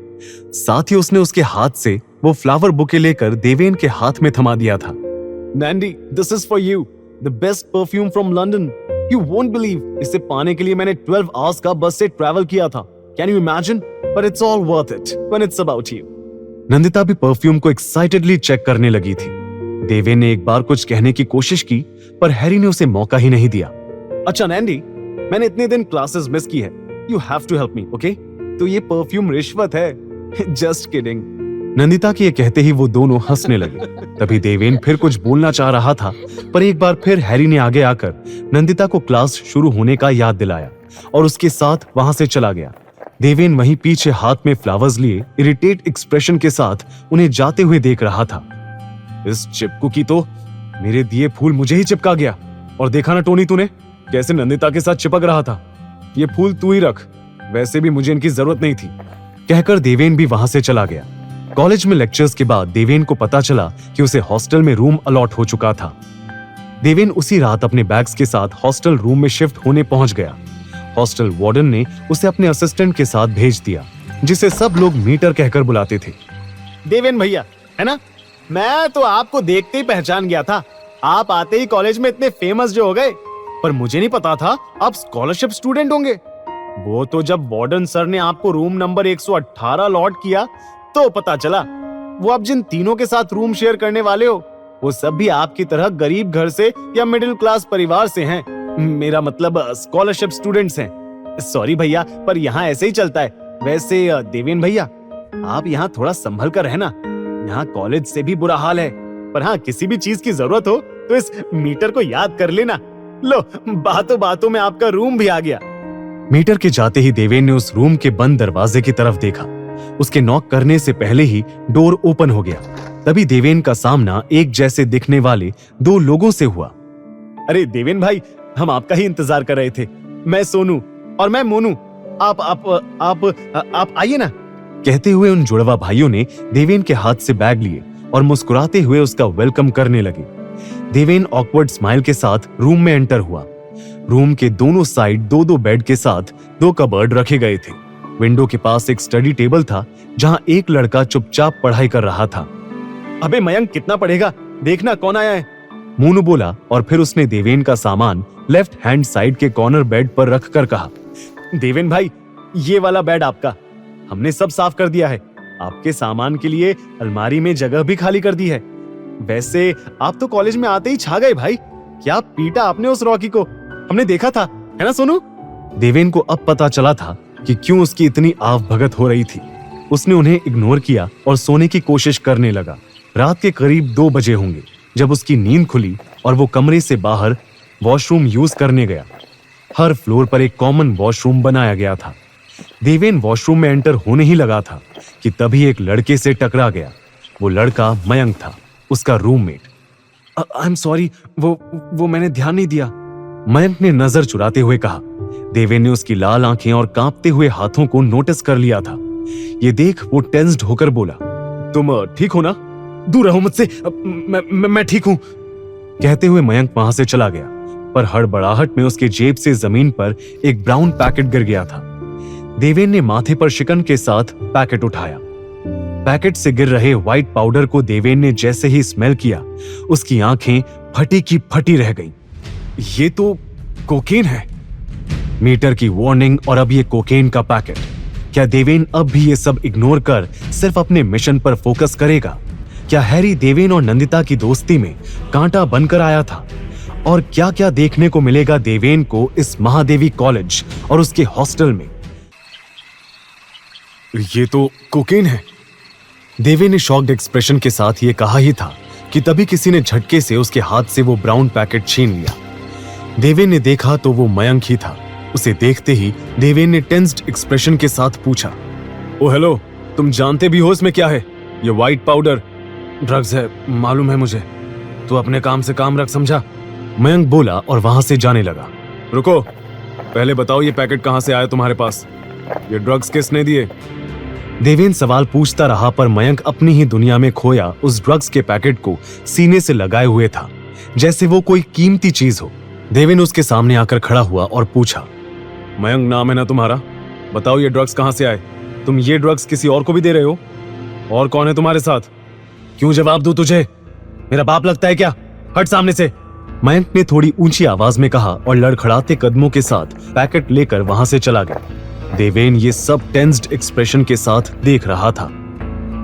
साथ ही उसने उसके हाथ से वो फ्लावर बुके लेकर देवेन के हाथ में थमा दिया था। Nandi, this is for you, the best perfume from London. You won't believe, इसे पाने के लिए मैंने 12 आवर्स का बस से ट्रैवल किया था। Can you imagine? But it's all worth it when it's about you. Nandita भी परफ्यूम को एक्साइटेडली चेक करने लगी थी। देवेन ने एक बार कुछ कहने की कोशिश की, पर हैरी ने उसे मौका ही नहीं दिया। अच्छा नैंडी, मैंने इतने दिन क्लासेस मिस की है, you have to help me, okay? तो ये परफ्यूम रिश्वत है। Just kidding. नंदिता के ये कहते ही वो दोनों हंसने लगे। तभी देवेन फिर कुछ बोलना चाह रहा था, पर एक बार फिर हैरी ने आगे आकर नंदिता को क्लास शुरू होने का याद दिलाया और उसके साथ वहां से चला गया। देवेन वहीं पीछे हाथ में फ्लावर्स लिए इरिटेट एक्सप्रेशन के साथ उन्हें जाते हुए देख रहा था। इस चिपकू की तो मेरे दिए फूल मुझे ही चिपका गया। और देखा ना टोनी, तूने कैसे नंदिता के साथ चिपक रहा था। ये फूल तू ही रख, वैसे भी मुझे इनकी जरूरत नहीं थी। कहकर देवेन भी वहां से चला गया। कॉलेज में लेक्चर्स के बाद देवेन को पता चला कि उसे हॉस्टल में रूम अलॉट हो चुका था। देवेन उसी रात अपने बैग्स के साथ हॉस्टल रूम में शिफ्ट होने पहुंच गया। हॉस्टल वार्डन ने उसे अपने असिस्टेंट के साथ भेज दिया, जिसे सब लोग मीटर कहकर बुलाते थे। देवेन भैया, है ना? मैं तो आपको देखते ही पहचान गया था। आप आते ही कॉलेज में इतने फेमस जो हो गए, पर मुझे नहीं पता था आप स्कॉलरशिप स्टूडेंट होंगे। वो तो जब वार्डन सर ने आपको रूम नंबर 118 अलॉट किया तो पता चला। वो आप जिन तीनों के साथ रूम शेयर करने वाले हो, वो सब भी आपकी तरह गरीब घर से या मिडिल क्लास परिवार से हैं। मेरा मतलब स्कॉलरशिप स्टूडेंट्स हैं। सॉरी भैया, पर यहाँ ऐसे ही चलता है। वैसे देवेन भैया, आप यहाँ थोड़ा संभल कर रहना। यहाँ कॉलेज से भी बुरा हाल है, पर हाँ, किसी भी चीज की जरूरत हो तो इस मीटर को याद कर लेना। लो, बातों बातों में आपका रूम भी आ गया। मीटर के जाते ही देवेन ने उस रूम के बंद दरवाजे की तरफ देखा। उसके नॉक करने से पहले ही डोर ओपन हो गया। तभी देवेन का सामना एक जैसे दिखने वाले दो लोगों से हुआ। अरे देवेन भाई, हम आपका ही इंतजार कर रहे थे। मैं सोनू और मैं मोनू। आप आइए ना। कहते हुए उन जुड़वा भाइयों ने देवेन के हाथ से बैग लिए और मुस्कुराते हुए उसका वेलकम करने लगे। देवेन ऑकवर्ड स्माइल के साथ रूम में एंटर हुआ। रूम के दोनों साइड दो दो बेड के साथ 2 कबर्ड रखे गए थे। विंडो के पास एक स्टडी टेबल था, जहां एक लड़का चुपचाप पढ़ाई कर रहा था। अबे मयंक, कितना पढ़ेगा, देखना कौन आया है, मोनू बोला। और फिर उसने देवेन का सामान लेफ्ट हैंड साइड के कॉर्नर बेड पर रखकर कहा, देवेन भाई, ये वाला बेड आपका। हमने सब साफ कर दिया है। आपके सामान के लिए अलमारी में जगह भी खाली कर दी है। वैसे आप तो कॉलेज में आते ही छा गए भाई। क्या पीटा आपने उस रॉकी को, हमने देखा था, है ना सोनू? देवेन को अब पता चला था कि क्यों उसकी इतनी आव भगत हो रही थी। उसने उन्हें इग्नोर किया और सोने की कोशिश करने लगा। रात के करीब 2 बजे होंगे जब उसकी नींद खुली और वो कमरे से बाहर वॉशरूम यूज करने गया। हर फ्लोर पर एक कॉमन वॉशरूम बनाया गया था। देवेन वॉशरूम में एंटर होने ही लगा था कि तभी एक लड़के से टकरा गया। वो लड़का मयंक था, उसका रूममेट। आई एम सॉरी, वो मैंने ध्यान नहीं दिया। मयंक ने नजर चुराते हुए कहा। देवेन ने उसकी लाल आंखें और कांपते हुए हाथों को नोटिस कर लिया था। ये देख वो टेंस्ड होकर बोला, तुम ठीक हो ना? दूर रहो मुझसे, मैं ठीक हूं। कहते हुए मयंक वहां से चला गया, पर हड़बड़ाहट में उसकी जेब से जमीन पर एक ब्राउन पैकेट गिर गया था। देवेन ने माथे पर शिकन के साथ पैकेट उठाया। पैकेट से गिर रहे व्हाइट पाउडर को देवेन ने जैसे ही स्मेल किया, उसकी आंखें फटी की फटी रह गईं। ये तो कोकेन है। मीटर की वार्निंग और अब ये कोकेन का पैकेट। क्या देवेन अब भी ये सब इग्नोर कर सिर्फ अपने मिशन पर फोकस करेगा? क्या हैरी देवेन और नंदिता की दोस्ती में कांटा बनकर आया था? और क्या क्या देखने को मिलेगा देवेन को इस महादेवी कॉलेज और उसके हॉस्टल में? ये तो कोकेन है। देवेन ने शॉक्ड एक्सप्रेशन के साथ ये कहा ही था कि तभी किसी ने झटके से उसके हाथ से वो ब्राउन पैकेट छीन लिया। देवेन ने देखा तो वो मयंक ही था। उसे देखते ही देवेन ने टेंस्ड एक्सप्रेशन के साथ पूछा, ओ हेलो, तुम जानते भी हो इसमें क्या है? ये व्हाइट पाउडर ड्रग्स है, मालूम है मुझे। तू अपने काम से काम रख, समझा? मयंक बोला और वहां से जाने लगा। रुको, पहले बताओ ये पैकेट कहां से आया तुम्हारे पास? ये ड्रग्स किसने दिए? देवेन सवाल पूछता रहा, पर मयंक अपनी ही दुनिया में खोया उस ड्रग्स के पैकेट को सीने से लगाए हुए था, जैसे वो कोई कीमती चीज हो। देवेन उसके सामने आकर खड़ा हुआ और पूछा, मयंक नाम है ना तुम्हारा? बताओ ये ड्रग्स कहां से आए? तुम ये ड्रग्स किसी और को भी दे रहे हो? और कौन है तुम्हारे साथ? क्यों जवाब दूं तुझे? मेरा बाप लगता है क्या? हट सामने से। मयंक ने थोड़ी ऊंची आवाज में कहा और लड़खड़ाते कदमों के साथ पैकेट लेकर वहां से चला गया। देवेन ये सब टेंस्ड एक्सप्रेशन के साथ देख रहा था।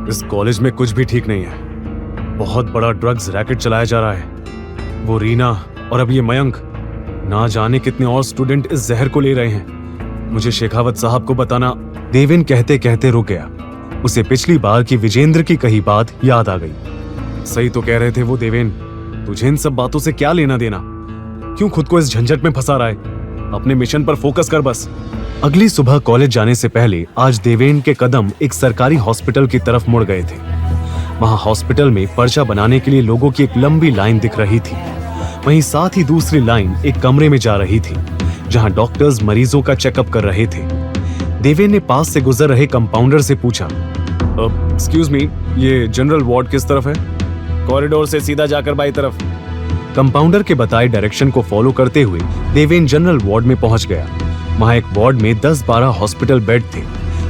इस कॉलेज में कुछ भी ठीक नहीं है। बहुत बड़ा ड्रग्स रैकेट चलाया जा रहा है। वो रीना और अब ये मयंक, ना जाने कितने और स्टूडेंट इस जहर को ले रहे हैं। मुझे शेखावत साहब को बताना। देवेन कहते कहते रुक गया। उसे पिछली बार की विजेंद्र की कही बात याद आ गई। सही तो कह रहे थे वो देवेन, तुझे इन सब बातों से क्या लेना देना? क्यों खुद को इस झंझट में फंसा रहा है? अपने मिशन पर फोकस कर बस। अगली सुबह कॉलेज जाने से पहले आज देवेन के कदम एक सरकारी हॉस्पिटल की तरफ मुड़ गए थे। वहां हॉस्पिटल में पर्चा बनाने के लिए लोगों की एक लंबी लाइन दिख रही थी। वहीं साथ ही दूसरी लाइन एक कमरे में जा रही थी, जहां डॉक्टर्स मरीजों का चेकअप कर रहे थे। देवेन ने पास से गुजर रहे कंपाउंडर से पूछा, एक्सक्यूज मी, ये जनरल वार्ड किस तरफ है? कॉरिडोर से सीधा जाकर बाई तरफ। कंपाउंडर के बताए डायरेक्शन को फॉलो करते हुए देवेन जनरल वार्ड में पहुंच गया। वहां एक वार्ड में 10-12 हॉस्पिटल बेड थे।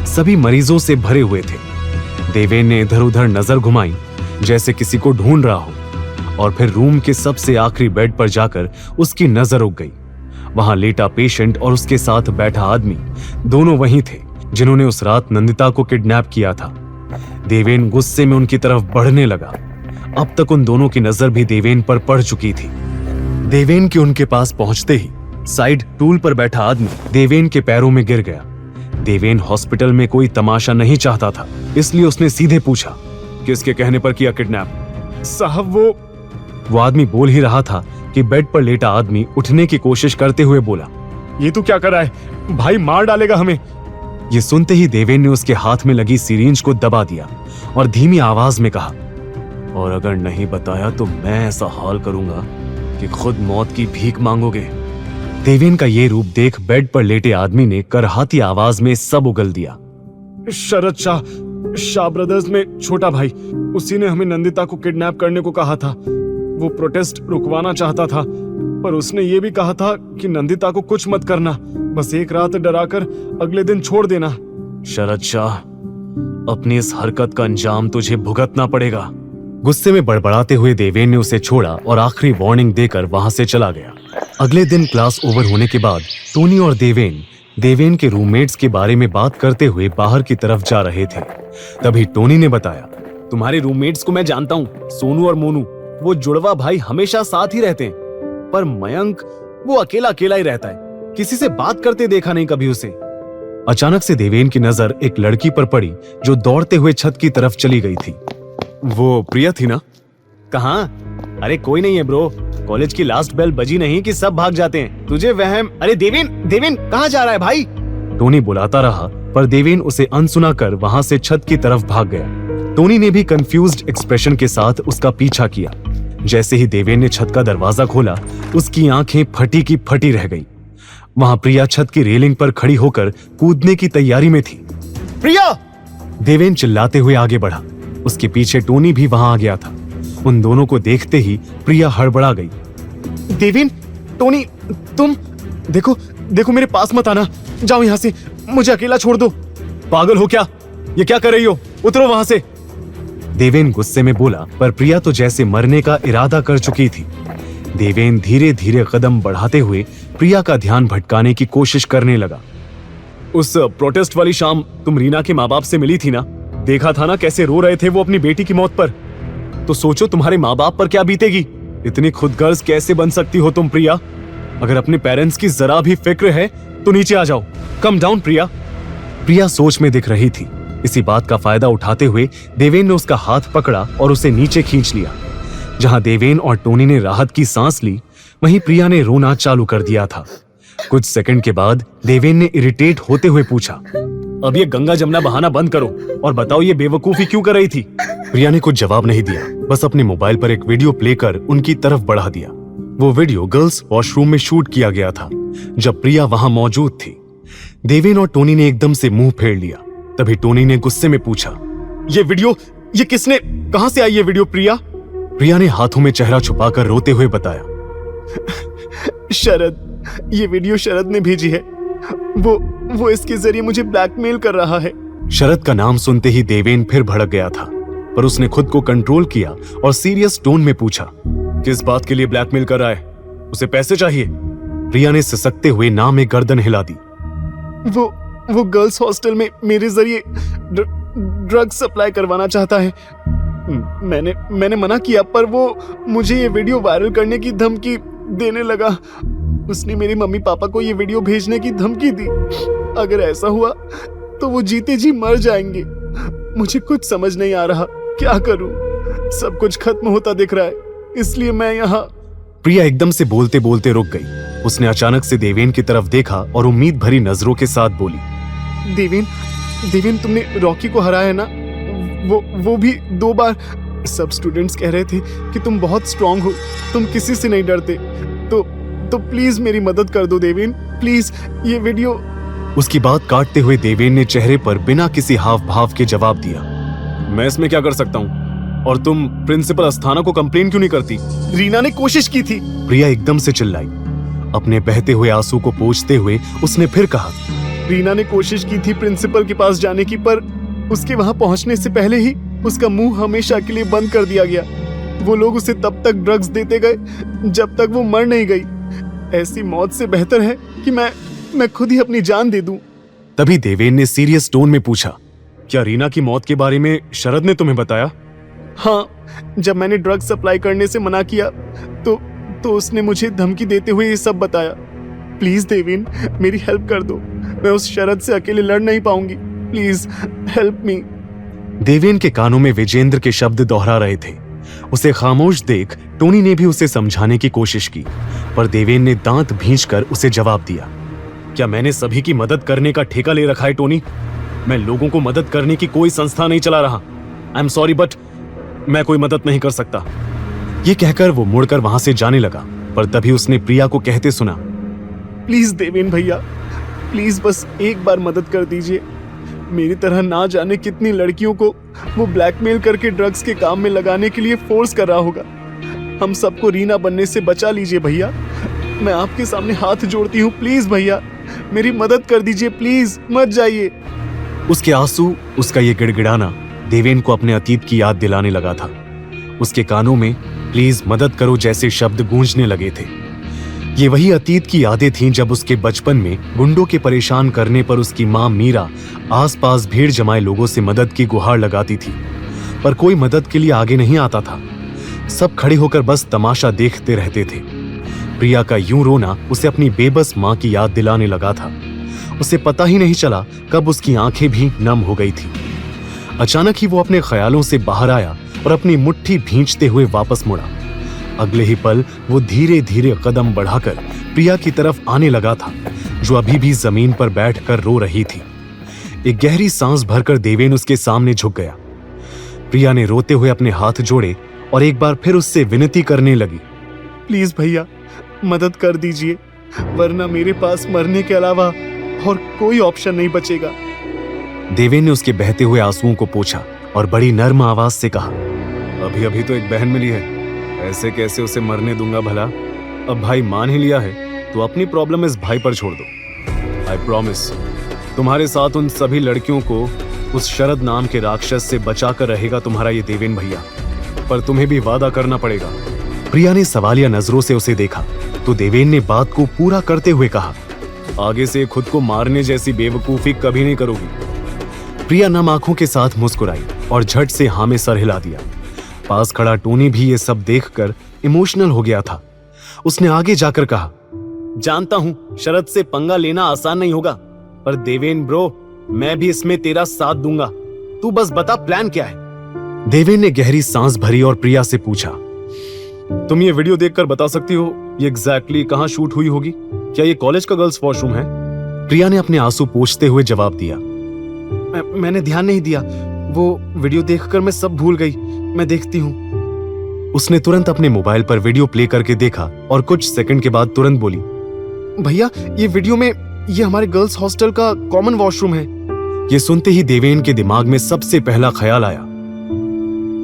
सभी मरीजों से भरे हुए थे। देवेन ने इधर उधर नजर घुमाई, जैसे किसी को ढूंढ रहा हो, और फिर रूम के सबसे आखिरी बेड पर जाकर उसकी नजर रुक गई। वहां लेटा पेशेंट और उसके साथ बैठा आदमी, दोनों वही थे जिन्होंने उस रात नंदिता को किडनैप किया था। देवेन गुस्से में उनकी तरफ बढ़ने लगा। अब तक उन दोनों की नजर भी देवेन पर पड़ चुकी थी। देवेन के उनके पास पहुंचते ही साइड टूल पर बैठा आदमी देवेन के पैरों में गिर गया। देवेन हॉस्पिटल में कोई तमाशा नहीं चाहता था, इसलिए उसने सीधे पूछा, किसके कहने पर किया किडनैप? साहब वो आदमी बोल ही रहा था कि बेड पर लेटा आदमी उठने की कोशिश करते हुए बोला, ये तू क्या कर रहा है? भाई मार डालेगा हमें। ये सुनते ही देवेन ने उसके हाथ में लगी सिरिंज को दबा दिया और धीमी आवाज में कहा, और अगर नहीं बताया तो मैं ऐसा हाल करूंगा कि खुद मौत की भीख मांगोगे। देवेन का ये रूप देख बेड पर लेटे आदमी ने करहाती आवाज में सब उगल दिया, शरद शाह ब्रदर्स में छोटा भाई, उसी ने हमें नंदिता को किडनैप करने को कहा था। वो प्रोटेस्ट रुकवाना चाहता था, पर उसने ये भी कहा था कि नंदिता को कुछ मत करना, बस एक रात डराकर अगले दिन छोड़ देना। शरद शाह, अपनी इस हरकत का अंजाम तुझे भुगतना पड़ेगा। गुस्से में बड़बड़ाते हुए देवेन ने उसे छोड़ा और आखिरी वार्निंग देकर वहां से चला गया। अगले दिन क्लास ओवर होने के बाद टोनी और देवेन के रूममेट्स के बारे में बात करते हुए बाहर की तरफ जा रहे थे। तभी टोनी ने बताया, तुम्हारे रूममेट्स को मैं जानता हूँ, सोनू और मोनू, वो जुड़वा भाई हमेशा साथ ही रहते हैं, पर मयंक वो अकेला अकेला ही रहता है, किसी से बात करते देखा नहीं कभी उसे। अचानक से देवेन की नजर एक लड़की पर पड़ी जो दौड़ते हुए छत की तरफ चली गई थी। वो प्रिया थी ना? कहाँ? अरे कोई नहीं है ब्रो, कॉलेज की लास्ट बेल बजी नहीं कि सब भाग जाते हैं, तुझे वहम। अरे देवेन कहाँ जा रहा है भाई? टोनी बुलाता रहा, पर देवेन उसे अनसुना कर वहां से छत की तरफ भाग गया। टोनी ने भी कंफ्यूज्ड एक्सप्रेशन के साथ उसका पीछा किया। जैसे ही देवेन ने छत का दरवाजा खोला, उसकी आंखें फटी की फटी रह गईं। वहां प्रिया छत की रेलिंग पर खड़ी होकर कूदने की तैयारी में थी। प्रिया! देवेन चिल्लाते हुए आगे बढ़ा। उसके पीछे टोनी भी वहां आ गया था। उन दोनों को देखते ही प्रिया हड़बड़ा गई। देवेन, टोनी, तुम देखो देखो, मेरे पास मत आना, जाओ यहां से, मुझे अकेला छोड़ दो। पागल हो क्या? ये क्या कर रही हो? उतरो वहां से। देवेन गुस्से में बोला, पर प्रिया तो जैसे मरने का इरादा कर चुकी थी। देवेन धीरे धीरे कदम बढ़ाते हुए प्रिया का ध्यान भटकाने की कोशिश करने लगा। उस प्रोटेस्ट वाली शाम तुम रीना के माँ बाप से मिली थी ना? देखा था ना कैसे रो रहे थे वो अपनी बेटी की मौत पर। तो सोचो तुम्हारे माँ बाप पर क्या बीतेगी। इतनी खुदगर्ज कैसे बन सकती हो तुम प्रिया? अगर अपने पेरेंट्स की जरा भी फिक्र है तो नीचे आ जाओ। कम डाउन प्रिया। प्रिया सोच में दिख रही थी। इसी बात का फायदा उठाते हुए देवेन ने उसका हाथ पकड़ा और उसे नीचे खींच लिया। जहां देवेन और टोनी ने राहत की सांस ली, वहीं प्रिया ने रोना चालू कर दिया था। कुछ सेकंड के बाद देवेन ने इरिटेट होते हुए पूछा, अब ये गंगा जमुना बहाना बंद करो और बताओ ये बेवकूफी क्यों कर रही थी? प्रिया ने कुछ जवाब नहीं दिया, बस अपने मोबाइल पर एक वीडियो प्ले कर उनकी तरफ बढ़ा दिया। वो वीडियो गर्ल्स वॉशरूम में शूट किया गया था, जब प्रिया वहां मौजूद थी। देवेन और टोनी ने एकदम से मुंह फेर लिया। तभी टोनी ने गुस्से में पूछा, ये वीडियो, ये किसने, कहां से आई ये वीडियो प्रिया? प्रिया ने हाथों में चेहरा छुपाकर रोते हुए बताया, शरद, ये वीडियो शरद ने भेजी है। वो इसके जरिए मुझे ब्लैकमेल कर रहा है। शरद का नाम सुनते ही देवेन फिर भड़क गया था, पर उसने खुद को कंट्रोल किया और सीरियस टोन में पूछा, किस बात के लिए ब्लैकमेल कर रहा है? उसे पैसे चाहिए? प्रिया ने सिसकते हुए ना में गर्दन हिला दी। वो गर्ल्स हॉस्टल में मेरे जरिए ड्रग सप्लाई करवाना चाहता है। मैंने मना किया, पर वो मुझे ये वीडियो वायरल करने की धमकी देने लगा। उसने मेरे मम्मी पापा को ये वीडियो भेजने की धमकी दी। अगर ऐसा हुआ तो वो जीते जी मर जाएंगे। मुझे कुछ समझ नहीं आ रहा, क्या करूं? सब कुछ खत्म होता दिख रहा है, इसलिए मैं यहाँ। प्रिया एकदम से बोलते बोलते रुक गई। उसने अचानक से देवेन की तरफ देखा और उम्मीद भरी नजरों के साथ बोली, देवेन, तुमने रॉकी को हराया ना? वो भी 2 बार। सब स्टूडेंट्स कह रहे थे कि तुम बहुत स्ट्रांग हो, तुम किसी से नहीं डरते। तो प्लीज मेरी मदद कर दो देवेन, प्लीज ये वीडियो। उसकी बात काटते हुए देवेन ने चेहरे पर बिना किसी हाव भाव के जवाब दिया, मैं इसमें क्या कर सकता हूँ? और तुम प्रिंसिपल अस्थाना को कंप्लेन क्यों नहीं करती? रीना ने कोशिश की थी। प्रिया एकदम से चिल्लाई। अपने बहते हुए आंसू को पोंछते हुए उसने फिर कहा, रीना ने कोशिश की थी प्रिंसिपल के पास जाने की, पर उसके वहां पहुंचने से पहले ही उसका मुंह हमेशा के लिए बंद कर दिया गया। वो लोग उसे तब तक ड्रग्स देते गए जब तक वो मर नहीं गई। ऐसी मौत से बेहतर है कि मैं खुद ही अपनी जान दे दूं। तभी देवेन ने सीरियस टोन में पूछा, क्या रीना की मौत के बारे में शरद ने तुम्हें बताया? हाँ, जब मैंने ड्रग सप्लाई करने से मना किया तो उसने मुझे धमकी देते हुए ये सब बताया। प्लीज देवेन, मेरी हेल्प कर दो। मैं उस शरद से अकेले लड़ नहीं पाऊंगी। Please help me. देवेन के कानों में विजेंद्र के शब्द दोहरा रहे थे। उसे खामोश देख टोनी ने भी उसे समझाने की कोशिश की, पर देवेन ने दांत भींचकर उसे जवाब दिया, क्या मैंने सभी की मदद करने का ठेका ले रखा है टोनी? मैं लोगों को मदद करने की कोई संस्था नहीं चला रहा। आई एम सॉरी, बट मैं कोई मदद नहीं कर सकता। ये कहकर वो मुड़कर वहां से जाने लगा, पर तभी उसने प्रिया को कहते सुना, प्लीज देवेन भैया, प्लीज बस एक बार मदद कर दीजिए। मेरी तरह ना जाने कितनी लड़कियों को वो ब्लैकमेल करके ड्रग्स के काम में लगाने के लिए फोर्स कर रहा होगा। हम सबको रीना बनने से बचा लीजिए भैया। मैं आपके सामने हाथ जोड़ती हूँ, प्लीज भैया मेरी मदद कर दीजिए, प्लीज मत जाइए। उसके आंसू, उसका ये गिड़गिड़ाना देवेन को अपने अतीत की याद दिलाने लगा था। उसके कानों में प्लीज मदद करो जैसे शब्द गूंजने लगे थे। ये वही अतीत की यादें थीं जब उसके बचपन में गुंडों के परेशान करने पर उसकी मां मीरा आसपास भीड़ जमाए लोगों से मदद की गुहार लगाती थी, पर कोई मदद के लिए आगे नहीं आता था। सब खड़े होकर बस तमाशा देखते रहते थे। प्रिया का यूं रोना उसे अपनी बेबस मां की याद दिलाने लगा था। उसे पता ही नहीं चला कब उसकी आंखें भी नम हो गई थी। अचानक ही वो अपने ख्यालों से बाहर आया और अपनी मुट्ठी भींचते हुए वापस मुड़ा। अगले ही पल वो धीरे धीरे कदम बढ़ाकर प्रिया की तरफ आने लगा था, जो अभी भी जमीन पर बैठकर रो रही थी। एक गहरी सांस भरकर देवेन उसके सामने झुक गया। प्रिया ने रोते हुए अपने हाथ जोड़े और एक बार फिर उससे विनती करने लगी, प्लीज भैया मदद कर दीजिए, वरना मेरे पास मरने के अलावा और कोई ऑप्शन नहीं बचेगा। देवेन ने उसके बहते हुए आंसुओं को पोंछा और बड़ी नर्म आवाज से कहा, अभी अभी तो एक बहन मिली है, ऐसे कैसे उसे मरने दूंगा भला। अब भाई मान ही लिया है तो अपनी प्रॉब्लम इस भाई पर छोड़ दो। आई प्रॉमिस तुम्हारे साथ उन सभी लड़कियों को उस शरद नाम के राक्षस से बचा कर रहेगा तुम्हारा ये देवेन भैया, पर तुम्हें भी वादा करना पड़ेगा। प्रिया ने सवालिया नजरों से उसे देखा तो देवेन ने बात को पूरा करते हुए कहा, आगे से खुद को मारने जैसी बेवकूफी कभी नहीं करोगी। प्रिया नम आंखों के साथ मुस्कुराई और झट से हाँ में सर हिला दिया। पास खड़ा टोनी भी ये सब देखकर इमोशनल हो गया था। उसने आगे जाकर कहा, जानता हूं शरद से पंगा लेना आसान नहीं होगा, पर देवेन ब्रो मैं भी इसमें तेरा साथ दूंगा, तू बस बता प्लान क्या है। देवेन ने गहरी सांस भरी और प्रिया से पूछा, तुम ये वीडियो देखकर बता सकती हो ये एग्जैक्टली कहां शूट हुई होगी? क्या ये कॉलेज का गर्ल्स वॉशरूम है? प्रिया ने अपने आंसू पोंछते हुए जवाब दिया, मैंने ध्यान नहीं दिया, वो वीडियो देखकर मैं सब भूल गई, मैं देखती हूँ। उसने तुरंत अपने मोबाइल पर वीडियो प्ले करके देखा और कुछ सेकंड के बाद तुरंत बोली, भैया ये वीडियो में ये हमारे गर्ल्स हॉस्टल का कॉमन वॉशरूम है। ये सुनते ही देवेन के दिमाग में सबसे पहला ख्याल आया,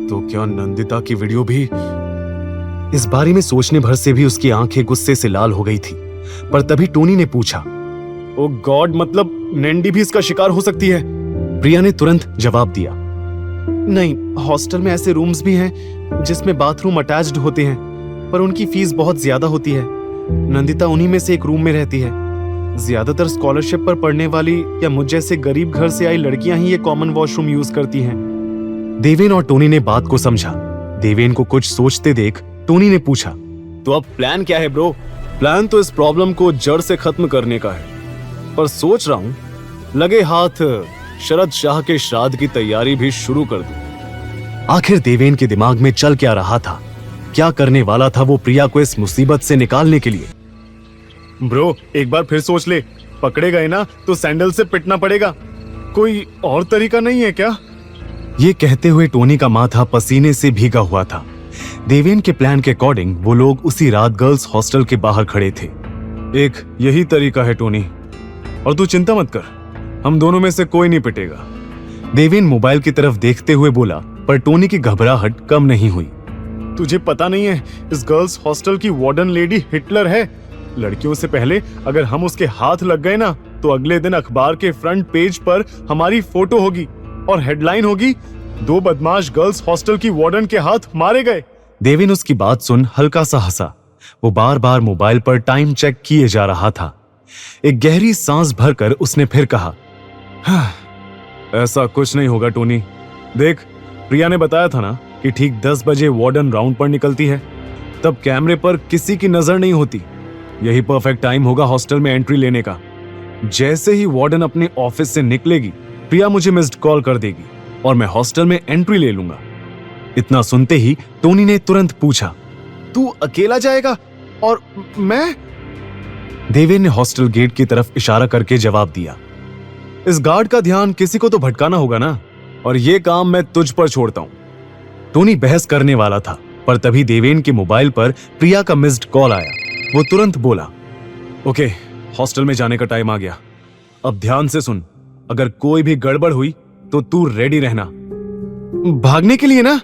तो क्या नंदिता की वीडियो भी? इस बारे में सोचने भर से भी उसकी आंखें गुस्से से लाल हो गई थी। पर तभी टोनी ने पूछा, ओ गॉड, मतलब नैंडी भी इसका शिकार हो सकती है? प्रिया ने तुरंत जवाब दिया, नहीं, हॉस्टल में ऐसे रूम्स भी हैं जिसमें बाथरूम अटैच्ड होते हैं, पर उनकी फीस बहुत ज्यादा होती है। नंदिता उन्हीं में से एक रूम में रहती है। ज्यादातर स्कॉलरशिप पर पढ़ने वाली या मुझ जैसे गरीब घर से आई लड़कियां ही ये कॉमन वॉशरूम यूज करती हैं। देवेन और टोनी ने बात को समझा। देवेन को कुछ सोचते देख टोनी ने पूछा, तो अब प्लान क्या है ब्रो? प्लान तो इस प्रॉब्लम को जड़ से खत्म करने का है, पर सोच रहा हूं लगे हाथ शरद शाह के श्राद्ध की तैयारी भी शुरू कर दूं। आखिर देवेन के दिमाग में चल क्या रहा था? क्या करने वाला था वो प्रिया को इस मुसीबत से निकालने के लिए? ब्रो एक बार फिर सोच ले, पकड़े गए ना तो सैंडल से पिटना पड़ेगा, कोई और तरीका नहीं है क्या? ये कहते हुए टोनी का माथा पसीने से भीगा हुआ था। देवेन के प्लान के अकॉर्डिंग वो लोग उसी रात गर्ल्स हॉस्टल के बाहर खड़े थे। एक यही तरीका है टोनी, और तू चिंता मत कर, हम दोनों में से कोई नहीं पिटेगा। देवेन मोबाइल की तरफ देखते हुए बोला, पर टोनी की घबराहट कम नहीं हुई। तुझे पता नहीं है इस गर्ल्स हॉस्टल की वार्डन लेडी हिटलर है। लड़कियों से पहले अगर हम उसके हाथ लग गए ना तो अगले दिन अखबार के फ्रंट पेज पर हमारी फोटो होगी और हेडलाइन होगी, 2 बदमाश गर्ल्स हॉस्टल की वार्डन के हाथ मारे गए। देवेन उसकी बात सुन हल्का सा हंसा। वो बार बार मोबाइल पर टाइम चेक किए जा रहा था। एक गहरी सांस भरकर उसने फिर कहा, ऐसा कुछ नहीं होगा टोनी। देख, प्रिया ने बताया था ना कि ठीक 10 बजे वार्डन राउंड पर निकलती है, तब कैमरे पर किसी की नजर नहीं होती। यही परफेक्ट टाइम होगा हॉस्टल में एंट्री लेने का। जैसे ही वार्डन अपने ऑफिस से निकलेगी, प्रिया मुझे मिस्ड कॉल कर देगी और मैं हॉस्टल में एंट्री ले लूंगा। इतना सुनते ही टोनी ने तुरंत पूछा, तू अकेला जाएगा और मैं? देवेन ने हॉस्टल गेट की तरफ इशारा करके जवाब दिया, इस गार्ड का ध्यान किसी को तो भटकाना होगा ना, और ये काम मैं तुझ पर छोड़ता हूं। टोनी बहस करने वाला था, पर तभी देवेन के मोबाइल पर प्रिया का मिस्ड कॉल आया। वो तुरंत बोला, ओके, हॉस्टल में जाने का टाइम आ गया। अब ध्यान से सुन, अगर कोई भी गड़बड़ हुई तो तू रेडी रहना। भागने के लिए ना?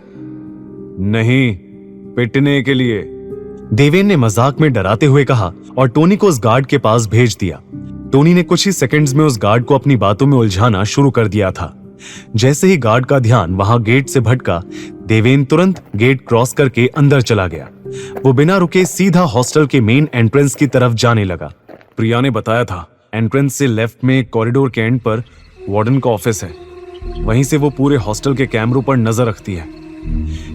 नहीं, पिटने के लिए, देवेन ने मजाक में डराते हुए कहा और टोनी को उस गार्ड के पास भेज दिया। टोनी ने कुछ ही सेकंड्स में उस गार्ड को अपनी बातों में उलझाना शुरू कर दिया था। जैसे ही गार्ड का ध्यान वहां गेट से भटका, देवेन तुरंत गेट क्रॉस करके अंदर चला गया। वो बिना रुके सीधा हॉस्टल के मेन एंट्रेंस की तरफ जाने लगा। प्रिया ने बताया था, एंट्रेंस से लेफ्ट में कॉरिडोर के एंड पर वार्डन का ऑफिस है, वहीं से वो पूरे हॉस्टल के कैमरों पर नजर रखती है।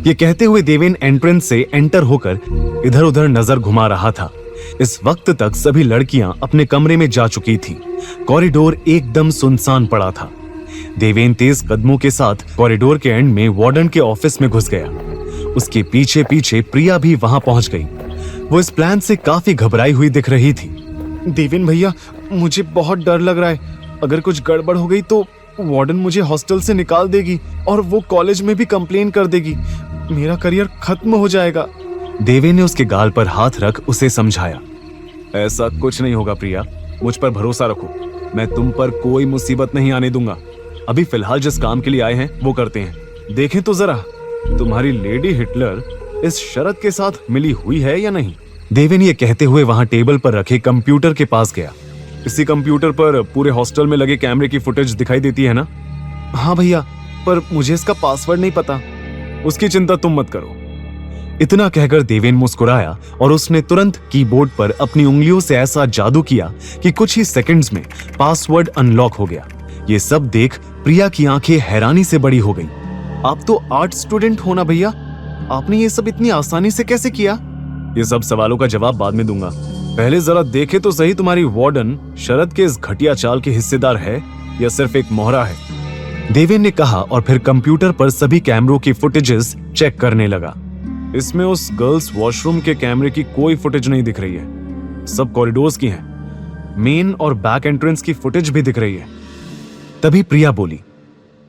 ये कहते हुए देवेन एंट्रेंस से एंटर होकर इधर उधर नजर घुमा रहा था। इस वक्त तक सभी लड़कियां अपने कमरे में जा चुकी थी। कॉरिडोर एकदम सुनसान पड़ा था। देवेन तेज कदमों के साथ कॉरिडोर के एंड में वार्डन के ऑफिस में घुस गया। उसके पीछे पीछे प्रिया भी वहां पहुंच गई। वो इस प्लान से काफी घबराई हुई दिख रही थी। देवेन भैया, मुझे बहुत डर लग रहा है, अगर कुछ गड़बड़ हो गई तो वार्डन मुझे हॉस्टल से निकाल देगी और वो कॉलेज में भी कंप्लेन कर देगी। मेरा करियर खत्म हो जाएगा। देवेन ने उसके गाल पर हाथ रख उसे समझाया। ऐसा कुछ नहीं होगा प्रिया, मुझ पर भरोसा रखो, मैं तुम पर कोई मुसीबत नहीं आने दूंगा। अभी फिलहाल जिस काम के लिए आए हैं वो करते हैं। देखें तो जरा, तुम्हारी लेडी हिटलर इस शरत के साथ मिली हुई है या नहीं। देवेन ये कहते हुए वहां टेबल पर रखे कंप्यूटर के पास गया। इसी कंप्यूटर पर पूरे हॉस्टल में लगे कैमरे की फुटेज दिखाई देती है ना? हाँ भैया, पर मुझे इसका पासवर्ड नहीं पता। उसकी चिंता तुम मत करो। इतना कहकर देवेन मुस्कुराया और उसने तुरंत कीबोर्ड पर अपनी उंगलियों से ऐसा जादू किया कि कुछ ही सेकंड्स में पासवर्ड अनलॉक हो गया। ये सब देख प्रिया की आंखें हैरानी से बड़ी हो गई। आप तो आर्ट स्टूडेंट हो ना भैया, आपने ये सब इतनी आसानी से कैसे किया? ये सब सवालों का जवाब बाद में दूंगा, पहले जरा देखे तो सही तुम्हारी वार्डन शरद के इस घटिया चाल के हिस्सेदार है या सिर्फ एक मोहरा है। देवेन ने कहा और फिर कंप्यूटर पर सभी कैमरों की फुटेजेस चेक करने लगा। इसमें उस गर्ल्स वॉशरूम के कैमरे की कोई फुटेज नहीं दिख रही है, सब कॉरिडोर्स की हैं। मेन और बैक एंट्रेंस की फुटेज भी दिख रही है। तभी प्रिया बोली,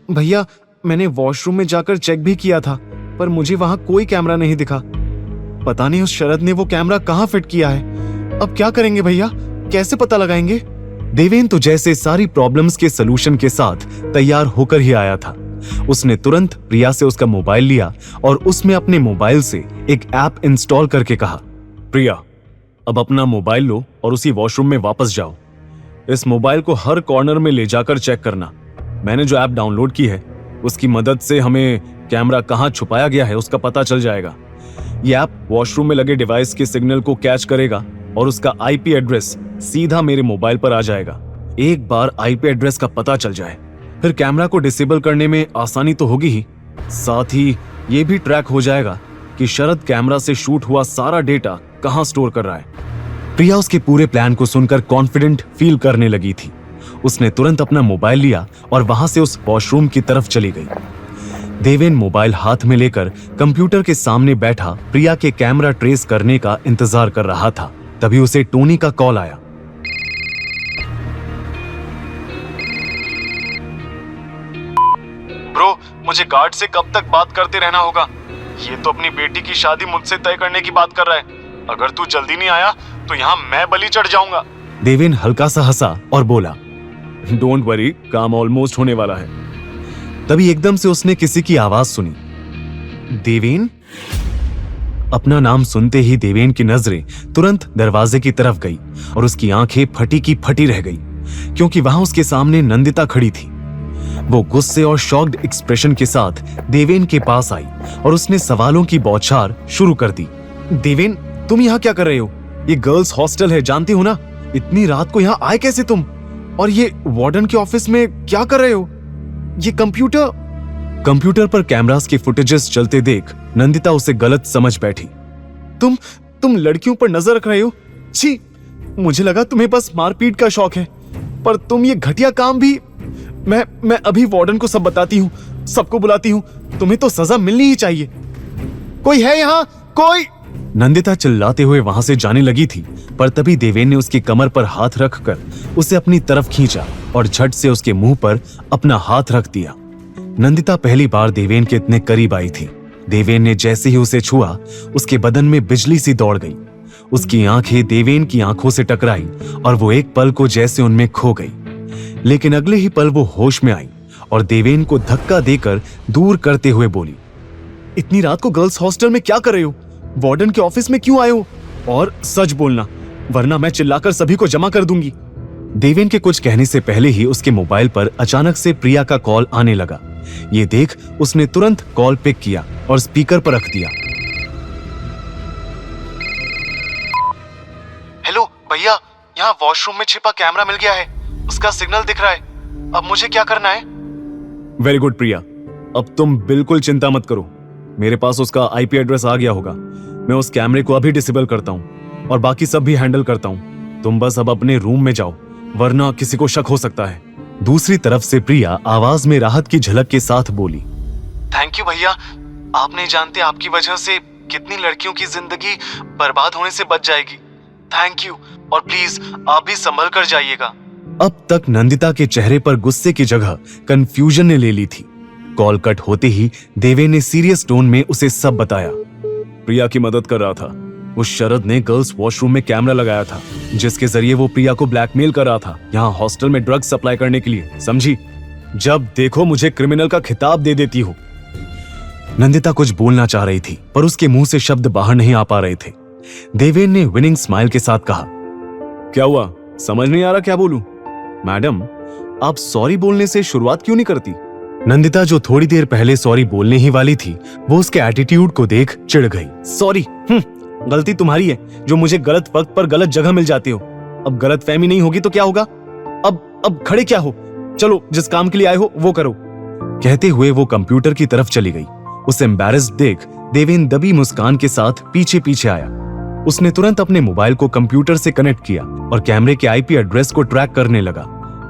भैया मैंने वॉशरूम में जाकर चेक भी किया था, पर मुझे वहां कोई कैमरा नहीं दिखा। पता नहीं उस शरद ने वो कैमरा कहां फिट किया है। अब क्या करेंगे भैया, कैसे पता लगाएंगे? देवेन तो जैसे सारी प्रॉब्लम्स के सलूशन के साथ तैयार होकर ही आया था। उसने तुरंत प्रिया से उसका मोबाइल लिया और उसमें अपने मोबाइल से एक ऐप इंस्टॉल करके कहा, प्रिया अब अपना मोबाइल लो और उसी वॉशरूम में वापस जाओ। इस मोबाइल को हर कॉर्नर में ले जाकर चेक करना। मैंने जो ऐप डाउनलोड की है उसकी मदद से हमें कैमरा कहां छुपाया गया है उसका पता चल जाएगा। यह ऐप वॉशरूम में लगे डिवाइस के सिग्नल को कैच करेगा और उसका आईपी एड्रेस सीधा मेरे मोबाइल पर आ जाएगा। एक बार आईपी एड्रेस का पता चल जाए फिर कैमरा को डिसेबल करने में आसानी तो होगी ही, साथ ही ये भी ट्रैक हो जाएगा कि शरद कैमरा से शूट हुआ सारा डेटा कहां स्टोर कर रहा है। प्रिया उसके पूरे प्लान को सुनकर कॉन्फिडेंट फील करने लगी थी। उसने तुरंत अपना मोबाइल लिया और वहां से उस वॉशरूम की तरफ चली गई। देवेन मोबाइल हाथ में लेकर कंप्यूटर के सामने बैठा प्रिया के कैमरा ट्रेस करने का इंतजार कर रहा था। तभी उसे टोनी का कॉल आया। ब्रो, मुझे गार्ड से कब तक बात करते रहना होगा? ये तो अपनी बेटी की शादी मुझसे तय करने की बात कर रहा है। अगर तू जल्दी नहीं आया तो यहाँ मैं बलि चढ़ जाऊंगा। देवेन हल्का सा हंसा और बोला, डोंट वरी, काम ऑलमोस्ट होने वाला है। तभी एकदम से उसने किसी की आवाज सुनी, देवेन। अपना नाम सुनते ही देवेन की नजरें तुरंत दरवाजे की तरफ गई और उसकी आंखें फटी की फटी रह गई, क्योंकि वहां उसके सामने नंदिता खड़ी थी। वो गुस्से और शॉक्ड एक्सप्रेशन के साथ देवेन के पास आई और उसने सवालों की बौछार शुरू कर दी। देवेन, तुम यहाँ क्या कर रहे हो? ये गर्ल्स हॉस्टल है, जानती हो ना? इतनी रात को यहाँ आए कैसे तुम? और ये वार्डन के ऑफिस में क्या कर रहे हो? ये कंप्यूटर पर कैमरास की फुटेजेस चलते देख नंदिता उसे गलत समझ बैठी। तुम लड़कियों पर नजर रख रहे हो? छी, मुझे लगा तुम्हें बस मारपीट का शौक है, पर तुम ये घटिया काम भी। मैं अभी वार्डन को सब बताती हूँ, सबको बुलाती हूँ। तुम्हें तो सजा मिलनी ही चाहिए। कोई है यहाँ? कोई? नंदिता चिल्लाते हुए वहां से जाने लगी थी, पर तभी देवेन ने उसकी कमर पर हाथ रखकर उसे अपनी तरफ खींचा और झट से उसके मुंह पर अपना हाथ रख दिया। नंदिता पहली बार देवेन के इतने करीब आई थी। देवेन ने जैसे ही उसे छुआ, उसके बदन में बिजली सी दौड़ गई। उसकी आंखें देवेन की आंखों से टकराई और वो एक पल को जैसे उनमें खो गई। लेकिन अगले ही पल वो होश में आई और देवेन को धक्का देकर दूर करते हुए बोली, इतनी रात को गर्ल्स हॉस्टल में क्या कर रहे हो? वार्डन के ऑफिस में क्यों आए हो? और सच बोलना, वरना मैं चिल्लाकर सभी को जमा कर दूंगी। देवेन के कुछ कहने से पहले ही उसके मोबाइल पर अचानक से प्रिया का कॉल आने लगा। ये देख उसने तुरंत कॉल पिक किया और स्पीकर पर रख दिया। हेलो भैया, यहाँ वॉशरूम में छिपा कैमरा मिल गया है, उसका सिग्नल दिख रहा है। अब मुझे क्या करना है? वेरी गुड प्रिया, अब तुम बिल्कुल चिंता मत करो। मेरे पास उसका आईपी एड्रेस आ गया होगा। मैं उस कैमरे को अभी डिसेबल करता हूँ और बाकी सब भी हैंडल करता हूँ। तुम बस अब अपने रूम में जाओ, वरना किसी को शक हो सकता है। दूसरी तरफ से प्रिया आवाज में राहत की झलक के साथ बोली, थैंक यू भैया, आप नहीं जानते आपकी वजह से कितनी लड़कियों की जिंदगी बर्बाद होने से बच जाएगी। थैंक यू, और प्लीज आप भी संभल कर जाइएगा। अब तक नंदिता के चेहरे पर गुस्से की जगह कंफ्यूजन ने ले ली थी। कॉल कट होते ही देवेन ने सीरियस टोन में उसे सब बताया। प्रिया की मदद कर रहा था। उस शरद ने गर्ल्स वॉशरूम में कैमरा लगाया था, जिसके जरिए वो प्रिया को ब्लैकमेल कर रहा था, यहाँ हॉस्टल में ड्रग्स सप्लाई करने के लिए, समझी? जब देखो मुझे क्रिमिनल का खिताब दे देती हो। नंदिता कुछ बोलना चाह रही थी, पर उसके मुंह से शब्द बाहर नहीं आ पा रहे थे। देवेन ने विनिंग स्माइल के साथ कहा, क्या हुआ? समझ नहीं आ रहा क्या बोलूं? मैडम, आप सॉरी बोलने से शुरुआत क्यों नहीं करती? नंदिता जो थोड़ी देर पहले सॉरी बोलने ही वाली थी, वो उसके एटीट्यूड को देख चिढ़ गई। सॉरी? गलती तुम्हारी है जो मुझे गलत वक्त पर गलत जगह मिल जाते हो। अब गलत फहमी नहीं होगी तो क्या होगा? अब खड़े क्या हो? चलो, जिस काम के लिए आए हो वो करो। कहते हुए वो कंप्यूटर की तरफ चली गई। उसे एम्बैरेस्ड देख देवेन दबी मुस्कान के साथ पीछे पीछे आया। उसने तुरंत अपने मोबाइल को कंप्यूटर से कनेक्ट किया और कैमरे के आईपी एड्रेस को ट्रैक करने लगा।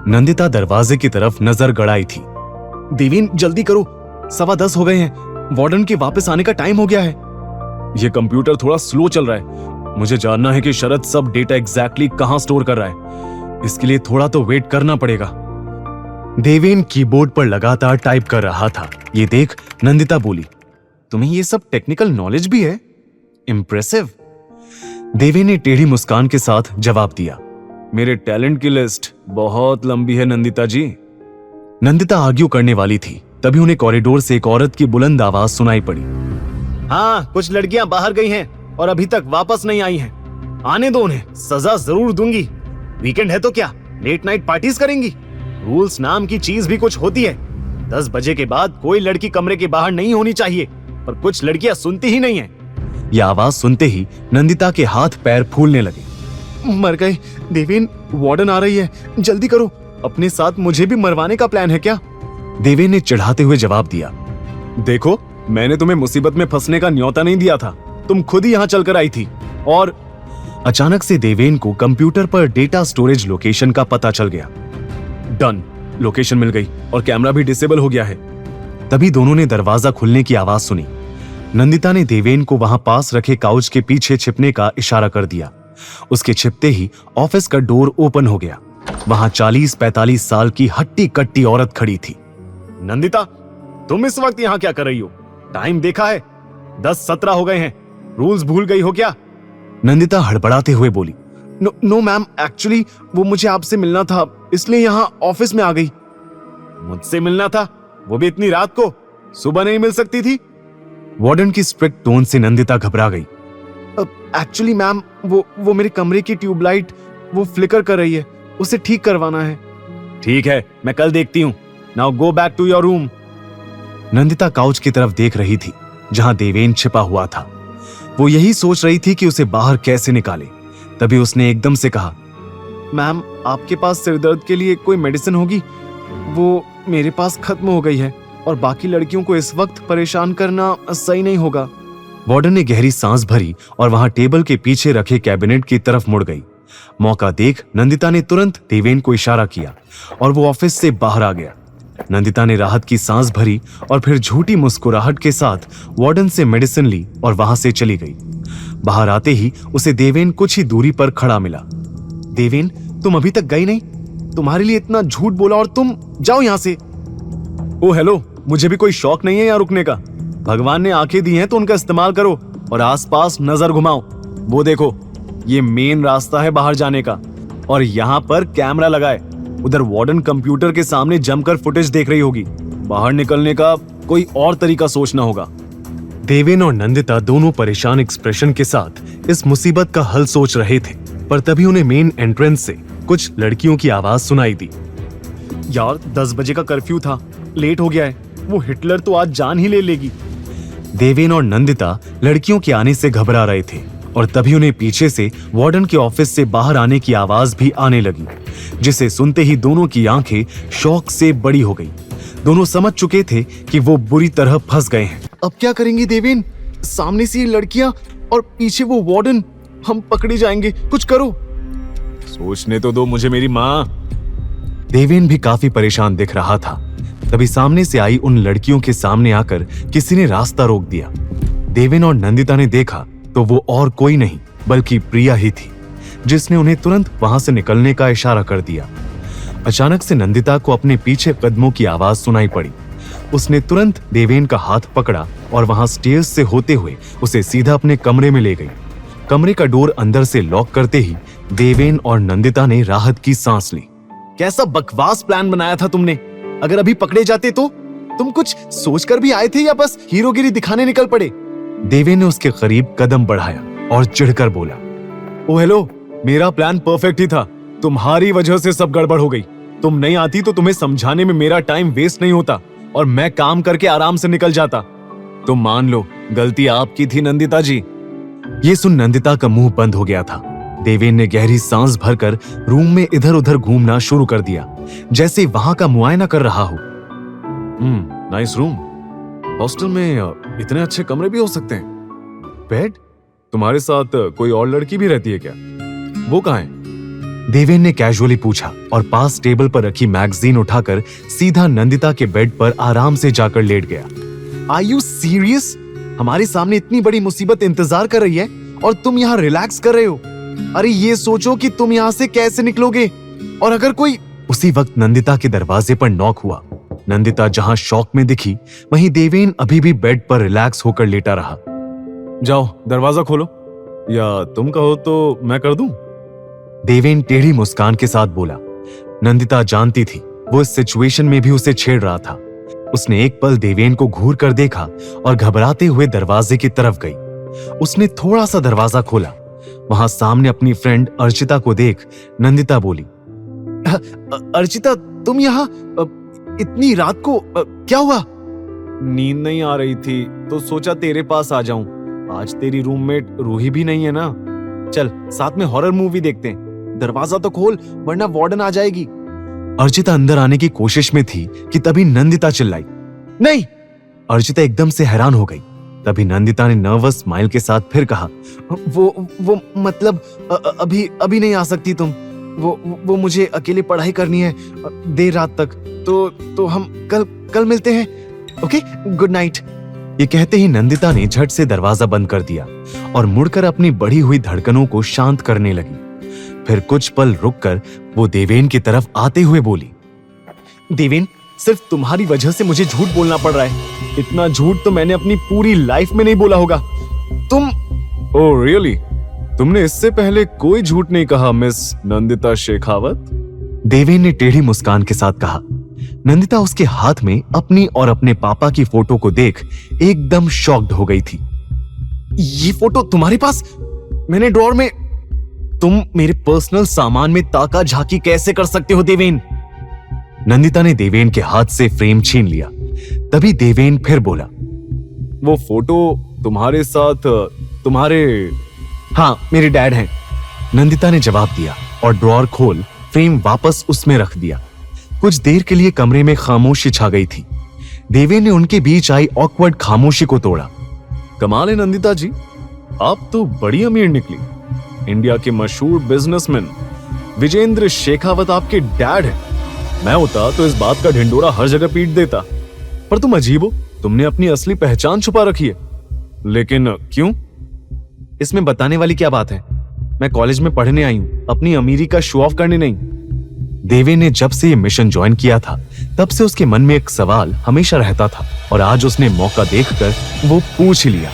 नंदिता दरवाजे की तरफ नजर गड़ाई थी। देवेन, जल्दी करो, 10:15 हो गए हैं। वार्डन के वापस आने का टाइम हो गया है। ये कंप्यूटर थोड़ा स्लो चल रहा है। मुझे जानना है कि शरद सब डेटा एग्जैक्टली कहां स्टोर कर रहा है। इसके लिए थोड़ा तो वेट करना पड़ेगा। देवेन कीबोर्ड पर लगातार टाइप कर रहा था। ये देख नंदिता बोली, तुम्हें ये सब टेक्निकल नॉलेज भी है? इंप्रेसिव। देवेन ने टेढ़ी मुस्कान के साथ जवाब दिया, मेरे टैलेंट की लिस्ट बहुत लंबी है नंदिता जी। नंदिता आर्ग्यू करने वाली थी, तभी उन्हें कॉरिडोर से एक औरत की बुलंद आवाज सुनाई पड़ी। हाँ, कुछ लड़कियां बाहर गई हैं और अभी तक वापस नहीं आई हैं। आने दो उन्हें, सजा जरूर दूंगी। वीकेंड है तो क्या लेट नाइट पार्टीज करेंगी? रूल्स नाम की चीज भी कुछ होती है। 10 बजे के बाद कोई लड़की कमरे के बाहर नहीं होनी चाहिए, पर कुछ लड़कियां सुनती ही नहीं है। यह आवाज सुनते ही नंदिता के हाथ पैर फूलने लगे। मर गए देवेन, वार्डन आ रही है, जल्दी करो। अपने साथ मुझे भी मरवाने का प्लान है क्या? देवेन ने चिढ़ाते हुए जवाब दिया, देखो, मैंने तुम्हें मुसीबत में फंसने का न्योता नहीं दिया था। तुम खुद ही यहाँ चलकर आई थी। और अचानक से देवेन को कंप्यूटर पर डेटा स्टोरेज लोकेशन का पता चल गया। डन, लोकेशन मिल गई और कैमरा भी डिसेबल हो गया है। तभी दोनों ने दरवाजा खुलने की आवाज सुनी। नंदिता ने देवेन को वहां पास रखे काउच के पीछे छिपने का इशारा कर दिया। उसके छिपते ही ऑफिस का डोर ओपन हो गया। वहां 40-45 साल की हट्टी कट्टी औरत खड़ी थी। नंदिता, तुम इस वक्त यहाँ क्या कर रही हो? टाइम देखा है? 10:17 हो गए हैं। रूल्स भूल गई हो क्या? नंदिता हड़बड़ाते हुए बोली, नो मैम, एक्चुअली वो मुझे आपसे मिलना था, इसलिए यहाँ ऑफिस में आ गई। मुझसे मिलना था? वो भी इतनी रात को? सुबह नहीं मिल सकती थी? वार्डन की स्ट्रिक्ट टोन से नंदिता घबरा गई। एक्चुअली मैम, वो मेरे कमरे की ट्यूबलाइट वो फ्लिकर कर रही है, उसे ठीक करवाना है। ठीक है, मैं कल देखती हूँ। Now go back to your room. Nandita couch की तरफ देख रही थी जहां देवेन छिपा हुआ था। वो यही सोच रही थी कि उसे बाहर कैसे निकाले। तभी उसने एकदम से कहा, मैम, आपके पास सिरदर्द के लिए कोई मेडिसिन होगी? वो मेरे पास खत्म हो गई है और बाकी लड़कियों को इस वक्त परेशान करना सही नहीं होगा। वार्डन ने गहरी सांस भरी और वहां टेबल के पीछे रखे कैबिनेट की तरफ मुड़ गई। मौका देख नंदिता ने तुरंत देवेन को इशारा किया और वो ऑफिस से बाहर आ गया। नंदिता ने राहत की सांस भरी और फिर झूठी मुस्कुराहट के साथ वार्डन से मेडिसिन ली और वहां से चली गई। बाहर आते ही उसे देवेन कुछ ही दूरी पर खड़ा मिला। देवेन, तुम अभी तक गई नहीं? तुम्हारे लिए इतना झूठ बोला और तुम जाओ यहां से। ओ हेलो, मुझे भी कोई शौक नहीं है यहाँ रुकने का। भगवान ने आंखें दी हैं तो उनका इस्तेमाल करो और आसपास नजर घुमाओ। वो देखो, ये मेन रास्ता है बाहर जाने का और यहाँ पर कैमरा लगा है। उधर वार्डन कंप्यूटर के सामने जमकर फुटेज देख रही होगी। बाहर निकलने का कोई और तरीका सोचना होगा। देवेन और नंदिता दोनों परेशान एक्सप्रेशन के साथ इस मुसीबत का हल सोच रहे थे, पर तभी उन्हें मेन एंट्रेंस से कुछ लड़कियों की आवाज सुनाई दी। यार, 10 बजे का कर्फ्यू था, लेट हो गया है। वो हिटलर तो आज जान ही ले लेगी। देवेन और नंदिता लड़कियों के आने से घबरा रहे थे और तभी उन्हें पीछे से वार्डन के ऑफिस से बाहर आने की आवाज भी आने लगी, जिसे सुनते ही दोनों की आंखें शौक से बड़ी हो गई। दोनों समझ चुके थे कि वो बुरी तरह फंस गए हैं। अब क्या करेंगे देवेन? सामने से ये लड़कियां और पीछे वो वार्डन, हम पकड़े जाएंगे। कुछ करो। सोचने तो दो मुझे मेरी माँ। देवेन भी काफी परेशान दिख रहा था। तभी सामने से आई उन लड़कियों के सामने आकर किसी ने रास्ता रोक दिया। देवेन और नंदिता ने देखा तो वो और कोई नहीं बल्कि प्रिया ही थी, जिसने उन्हें तुरंत वहां से निकलने का इशारा कर दिया। अचानक से नंदिता को अपने पीछे कदमों की आवाज सुनाई पड़ी। उसने तुरंत देवेन का हाथ पकड़ा और वहां स्टेयर्स से होते हुए उसे सीधा अपने कमरे में ले गई। कमरे का डोर अंदर से लॉक करते ही देवेन और नंदिता ने राहत की सांस ली। कैसा बकवास प्लान बनाया था तुमने। अगर अभी पकड़े जाते तो तुम कुछ सोचकर भी आए थे या बस हीरोगिरी दिखाने निकल पड़े? देवेन ने उसके करीब कदम बढ़ाया और चिढ़कर बोला, ओ हेलो, मेरा प्लान परफेक्ट ही था, तुम्हारी वजह से सब गड़बड़ हो गई। तुम नहीं आती तो तुम्हें समझाने में मेरा टाइम वेस्ट नहीं होता और मैं काम करके आराम से निकल जाता। तुम मान लो गलती आपकी थी नंदिता जी। ये सुन नंदिता का मुंह बंद हो गया था। देवेन ने गहरी सांस भरकर रूम में इधर उधर घूमना शुरू कर दिया, जैसे वहां का मुआयना कर रहा हो। Nice room. हॉस्टल में इतने अच्छे कमरे भी हो सकते हैं। बेड? तुम्हारे साथ कोई और लड़की भी रहती है क्या? वो कहाँ है? देवेन ने कैजुअली पूछा और पास टेबल पर रखी मैगजीन उठाकर सीधा नंदिता के बेड पर आराम से जाकर लेट गया। Are you serious? हमारे सामने इतनी बड़ी मुसीबत इंतजार कर रही है और तुम यहाँ रिलैक्स कर रहे हो। अरे ये सोचो कि तुम यहाँ से कैसे निकलोगे। और अगर कोई... उसी वक्त नंदिता के दरवाजे पर नॉक हुआ। नंदिता जहां शॉक में दिखी, वहीं देवेन अभी भी बेड पर रिलैक्स होकर लेटा रहा। जाओ दरवाजा खोलो, या तुम कहो तो मैं कर दूं? देवेन टेढ़ी मुस्कान के साथ बोला। नंदिता जानती थी वो इस सिचुएशन में भी उसे छेड़ रहा था। उसने एक पल देवेन को घूर कर देखा और घबराते हुए दरवाजे की तरफ गई। उसने थोड़ा सा दरवाजा खोला। वहां सामने अपनी फ्रेंड अर्चिता को देख नंदिता बोली, अर्चिता तुम यहाँ इतनी रात को क्या हुआ? नींद नहीं आ रही थी तो सोचा तेरे पास आ जाऊं। आज तेरी रूममेट रूही भी नहीं है ना। चल साथ में हॉरर मूवी देखते हैं। दरवाजा तो खोल वरना वार्डन आ जाएगी। अर्चिता अंदर आने की कोशिश में थी कि तभी नंदिता चिल्लाई, नहीं। अर्चिता एकदम से हैरान हो गई। तभी नंदिता ने नर्वस स्माइल के साथ फिर कहा, वो मतलब अभी नहीं आ सकती तुम। वो मुझे अकेले पढ़ाई करनी है देर रात तक। तो हम कल मिलते हैं। Okay, good night. ये कहते ही नंदिता ने झट से दरवाजा बंद कर दिया और मुड़कर अपनी बढ़ी हुई धड़कनों को शांत करने लगी। फिर कुछ पल रुककर वो देवेन की तरफ आते हुए बोली, देवेन, सिर्फ तुम्हारी वजह से मुझे झूठ बोलना पड़ रहा है। इतना झूठ तो मैंने अपनी पूरी लाइफ में नहीं बोला होगा। तुम... ओह रियली? तुमने इससे पहले कोई झूठ नहीं कहा मिस नंदिता शेखावत? देवेन ने टेढ़ी मुस्कान के साथ कहा। नंदिता उसके हाथ में अपनी और अपने पापा की फोटो को देख एकदम शॉक्ड हो गई थी। ये फोटो तुम्हारे पास? मैंने ड्रॉर में... तुम मेरे पर्सनल सामान में ताका झांकी कैसे कर सकते हो देवेन? नंदिता ने देवेन के हाथ से फ्रेम छीन लिया। तभी देवेन फिर बोला, वो फोटो तुम्हारे साथ तुम्हारे... हाँ, मेरे डैड हैं। नंदिता ने जवाब दिया और ड्रॉर खोल फ्रेम वापस उसमें रख दिया। कुछ देर के लिए कमरे में खामोशी छा गई थी। देवेन ने उनके बीच आई ऑकवर्ड खामोशी को तोड़ा। कमाल है नंदिता जी, आप तो बड़ी अमीर निकली। इंडिया के मशहूर बिजनेसमैन विजेंद्र शेखावत आपके डैड है। मैं होता तो इस बात का ढिंडोरा हर जगह पीट देता। पर तुम अजीब हो, तुमने अपनी असली पहचान छुपा रखी है। लेकिन क्यों? इसमें बताने वाली क्या बात है? मैं कॉलेज में पढ़ने आई हूं, अपनी अमीरी का शो ऑफ करने नहीं। देवेन ने जब से ये मिशन ज्वाइन किया था तब से उसके मन में एक सवाल हमेशा रहता था और आज उसने मौका देखकर वो पूछ ही लिया।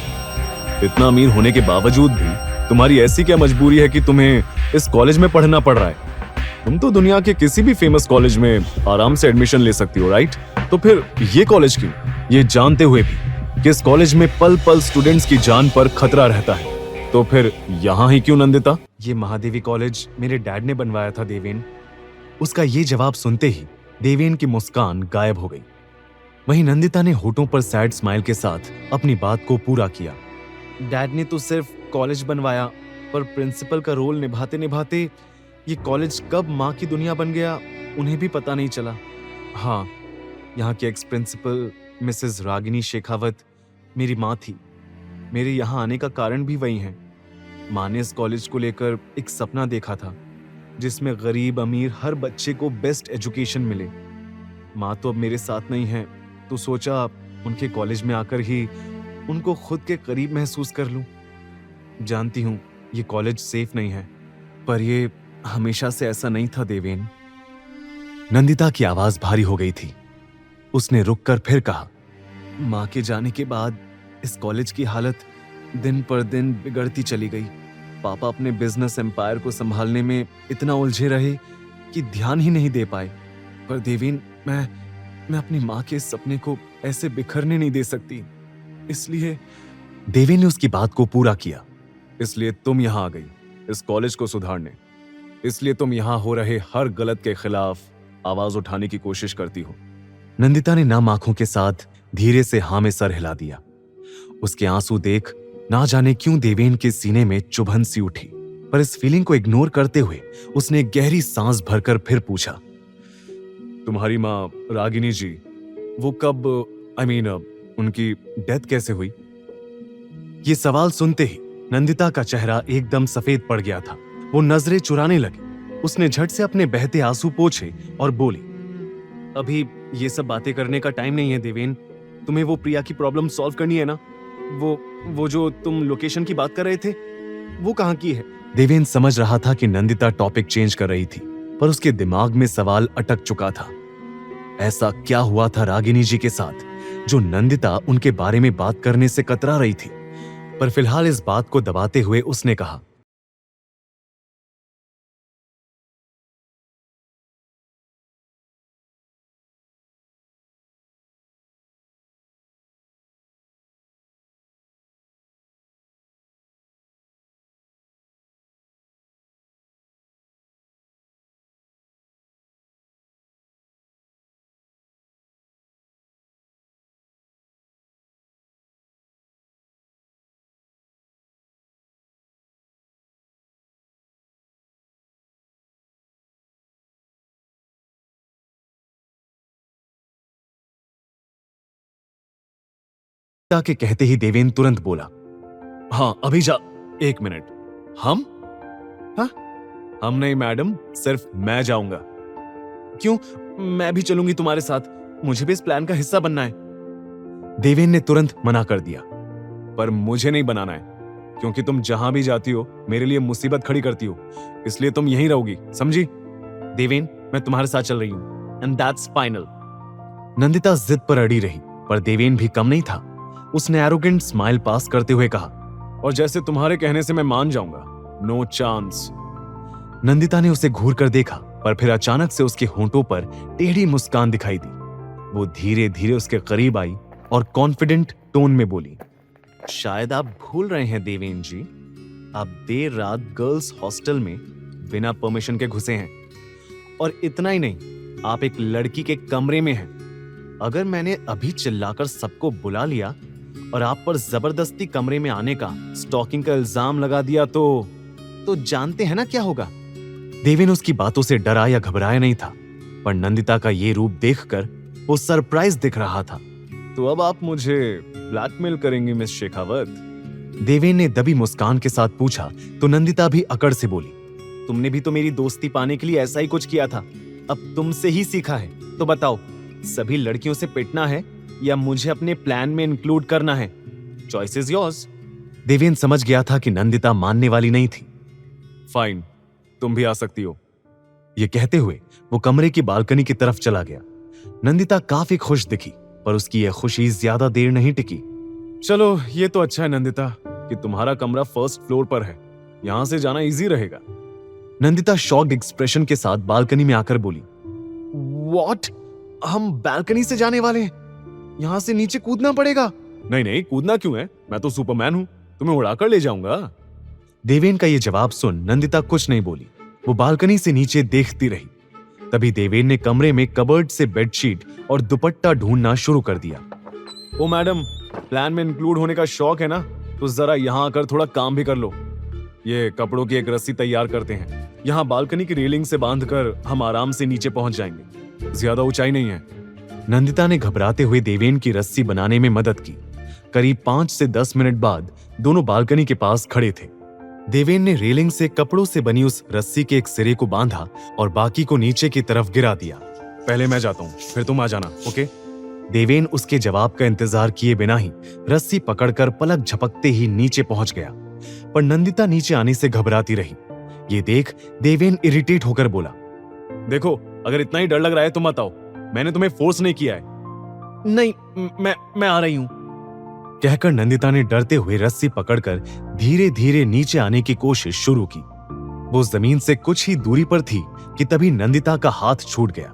इतना अमीर होने के बावजूद भी तुम्हारी ऐसी क्या मजबूरी है कि तुम्हें इस कॉलेज में पढ़ना पड़ रहा है? तुम तो दुनिया के किसी भी फेमस कॉलेज में आराम से एडमिशन ले सकती हो, राइट? तो फिर ये कॉलेज क्यों? ये जानते हुए भी कि इस कॉलेज में पल पल स्टूडेंट्स की जान पर खतरा रहता है, तो फिर यहाँ ही क्यों नंदिता? ये महादेवी कॉलेज मेरे डैड ने बनवाया था देवेन। उसका ये जवाब सुनते ही देवेन की मुस्कान गायब हो गई। वहीं नंदिता ने होठों पर सैड स्माइल के साथ अपनी बात को पूरा किया। डैड ने तो सिर्फ कॉलेज बनवाया, पर प्रिंसिपल का रोल निभाते निभाते ये कॉलेज कब माँ की दुनिया बन गया उन्हें भी पता नहीं चला। हाँ, यहाँ के ex principal Mrs Ragini Shekhawat मेरी माँ थी। मेरे यहाँ आने का कारण भी वही है। माँ ने इस कॉलेज को लेकर एक सपना देखा था जिसमें गरीब अमीर हर बच्चे को बेस्ट एजुकेशन मिले। माँ तो अब मेरे साथ नहीं है, तो सोचा उनके कॉलेज में आकर ही उनको खुद के करीब महसूस कर लूं। जानती हूं ये कॉलेज सेफ नहीं है, पर ये हमेशा से ऐसा नहीं था देवेन। नंदिता की आवाज भारी हो गई थी। उसने रुककर फिर कहा, माँ के जाने के बाद इस कॉलेज की हालत दिन पर दिन बिगड़ती चली गई। पापा अपने बिजनेस एम्पायर को संभालने में इतना उलझे रहे कि ध्यान ही नहीं दे पाए। पर देवेन, मैं अपनी माँ के सपने को ऐसे बिखरने नहीं दे सकती। इसलिए देवेन ने उसकी बात को पूरा किया। इसलिए तुम यहाँ आ गई इस कॉलेज को सुधारने। इसलिए तुम यहाँ हो रहे हर गलत के खिलाफ आवाज उठाने की कोशिश करती हो। नंदिता ने नम आंखों के साथ धीरे से हाँ में सर हिला दिया। उसके आंसू देख ना जाने क्यों देवेन के सीने में चुभन सी उठी, पर इस फीलिंग को इग्नोर करते हुए उसने गहरी सांस भरकर फिर पूछा, तुम्हारी माँ रागिनी जी, वो कब उनकी डेथ कैसे हुई? ये सवाल सुनते ही नंदिता का चेहरा एकदम सफेद पड़ गया था। वो नजरें चुराने लगी। उसने झट से अपने बहते आंसू पोंछे और बोली, अभी ये सब बातें करने का टाइम नहीं है देवेन। तुम्हें वो प्रिया की प्रॉब्लम सॉल्व करनी है ना? वो जो तुम लोकेशन की बात कर रहे थे, वो कहाँ की है? देवेन समझ रहा था कि नंदिता टॉपिक चेंज कर रही थी, पर उसके दिमाग में सवाल अटक चुका था। ऐसा क्या हुआ था रागिनी जी के साथ जो नंदिता उनके बारे में बात करने से कतरा रही थी? पर फिलहाल इस बात को दबाते हुए उसने कहा, के कहते ही देवेन तुरंत बोला, हाँ अभी जा। 1 मिनट। हम? हाँ? हम नहीं मैडम, सिर्फ मैं जाऊंगा। क्यों? मैं भी चलूंगी तुम्हारे साथ, मुझे भी इस प्लान का हिस्सा बनना है। देवेन ने तुरंत मना कर दिया, पर मुझे नहीं बनाना है, क्योंकि तुम जहां भी जाती हो मेरे लिए मुसीबत खड़ी करती हो, इसलिए तुम यहीं रहोगी, समझी? देवेन, मैं तुम्हारे साथ चल रही हूं, एंड दैट्स फाइनल। नंदिता जिद पर अड़ी रही, पर देवेन भी कम नहीं था। उसने एरोगेंट स्माइल पास करते हुए कहा, और जैसे तुम्हारे कहने से मैं मान जाऊंगा, नो चांस। नंदिता ने उसे घूर कर देखा, पर फिर अचानक से उसके होंठों पर टेढ़ी मुस्कान दिखाई दी। वो धीरे धीरे उसके करीब आई और कॉन्फिडेंट टोन में बोली, शायद आप भूल रहे हैं देवेन जी, आप देर रात गर्ल्स हॉस्टल में बिना परमिशन के घुसे हैं। और इतना ही नहीं, आप एक लड़की के कमरे में हैं। अगर मैंने अभी चिल्लाकर सबको बुला लिया और आप पर जबरदस्ती कमरे में आने का, स्टॉकिंग का इल्जाम लगा दिया तो जानते हैं ना क्या होगा। देवेन उसकी बातों से डरा या घबराया नहीं था, पर नंदिता का ये रूप देखकर वो सरप्राइज दिख रहा था। तो अब आप मुझे ब्लैकमेल करेंगी मिस शेखावत? देवेन ने दबी मुस्कान के साथ पूछा, तो नंदिता भी अकड़ से बोली, तुमने भी तो मेरी दोस्ती पाने के लिए ऐसा ही कुछ किया था, अब तुमसे ही सीखा है। तो बताओ, सभी लड़कियों से पिटना है या मुझे अपने प्लान में इंक्लूड करना है? Choice is yours. देवेन समझ गया था कि नंदिता मानने वाली नहीं थी। फाइन, तुम भी आ सकती हो। ये कहते हुए वो कमरे की बालकनी की तरफ चला गया। नंदिता काफी खुश दिखी, पर उसकी यह खुशी ज्यादा देर नहीं टिकी। चलो, ये तो अच्छा है नंदिता कि तुम्हारा कमरा फर्स्ट फ्लोर पर है, यहां से जाना इजी रहेगा। नंदिता शॉक्ड एक्सप्रेशन के साथ बालकनी में आकर बोली, व्हाट? हम बालकनी से जाने वाले हैं? यहां से नीचे कूदना पड़ेगा? नहीं नहीं, कूदना क्यों है, मैं तो सुपरमैन हूं, तुम्हें उड़ाकर ले जाऊंगा। देवेन का ये जवाब सुन नंदिता कुछ नहीं बोली। वो बालकनी से नीचे देखती रही। तभी देवेन ने कमरे में कबर्ड से बेडशीट और दुपट्टा ढूंढना शुरू कर दिया। ओ मैडम, प्लान में इंक्लूड होने का शौक है ना, तो जरा यहाँ आकर थोड़ा काम भी कर लो। ये कपड़ों की एक रस्सी तैयार करते हैं, यहाँ बालकनी की रेलिंग से बांधकर हम आराम से नीचे पहुंच जाएंगे, ज्यादा ऊंचाई नहीं है। नंदिता ने घबराते हुए देवेन की रस्सी बनाने में मदद की। करीब 5 से 10 मिनट बाद दोनों बालकनी के पास खड़े थे। देवेन ने रेलिंग से कपड़ों से बनी उस रस्सी के एक सिरे को बांधा और बाकी को नीचे की तरफ गिरा दिया। पहले मैं जाता हूँ, फिर तुम आ जाना, ओके? देवेन उसके जवाब का इंतजार किए बिना ही रस्सी पकड़कर पलक झपकते ही नीचे पहुंच गया, पर नंदिता नीचे आने से घबराती रही। ये देख देवेन इरिटेट होकर बोला, देखो, अगर इतना ही डर लग रहा है तो मत आओ, मैंने तुम्हें फोर्स नहीं किया है। नहीं, मैं आ रही हूं, कहकर नंदिता ने डरते हुए रस्सी पकड़कर धीरे धीरे नीचे आने की कोशिश शुरू की। वो जमीन से कुछ ही दूरी पर थी कि तभी नंदिता का हाथ छूट गया।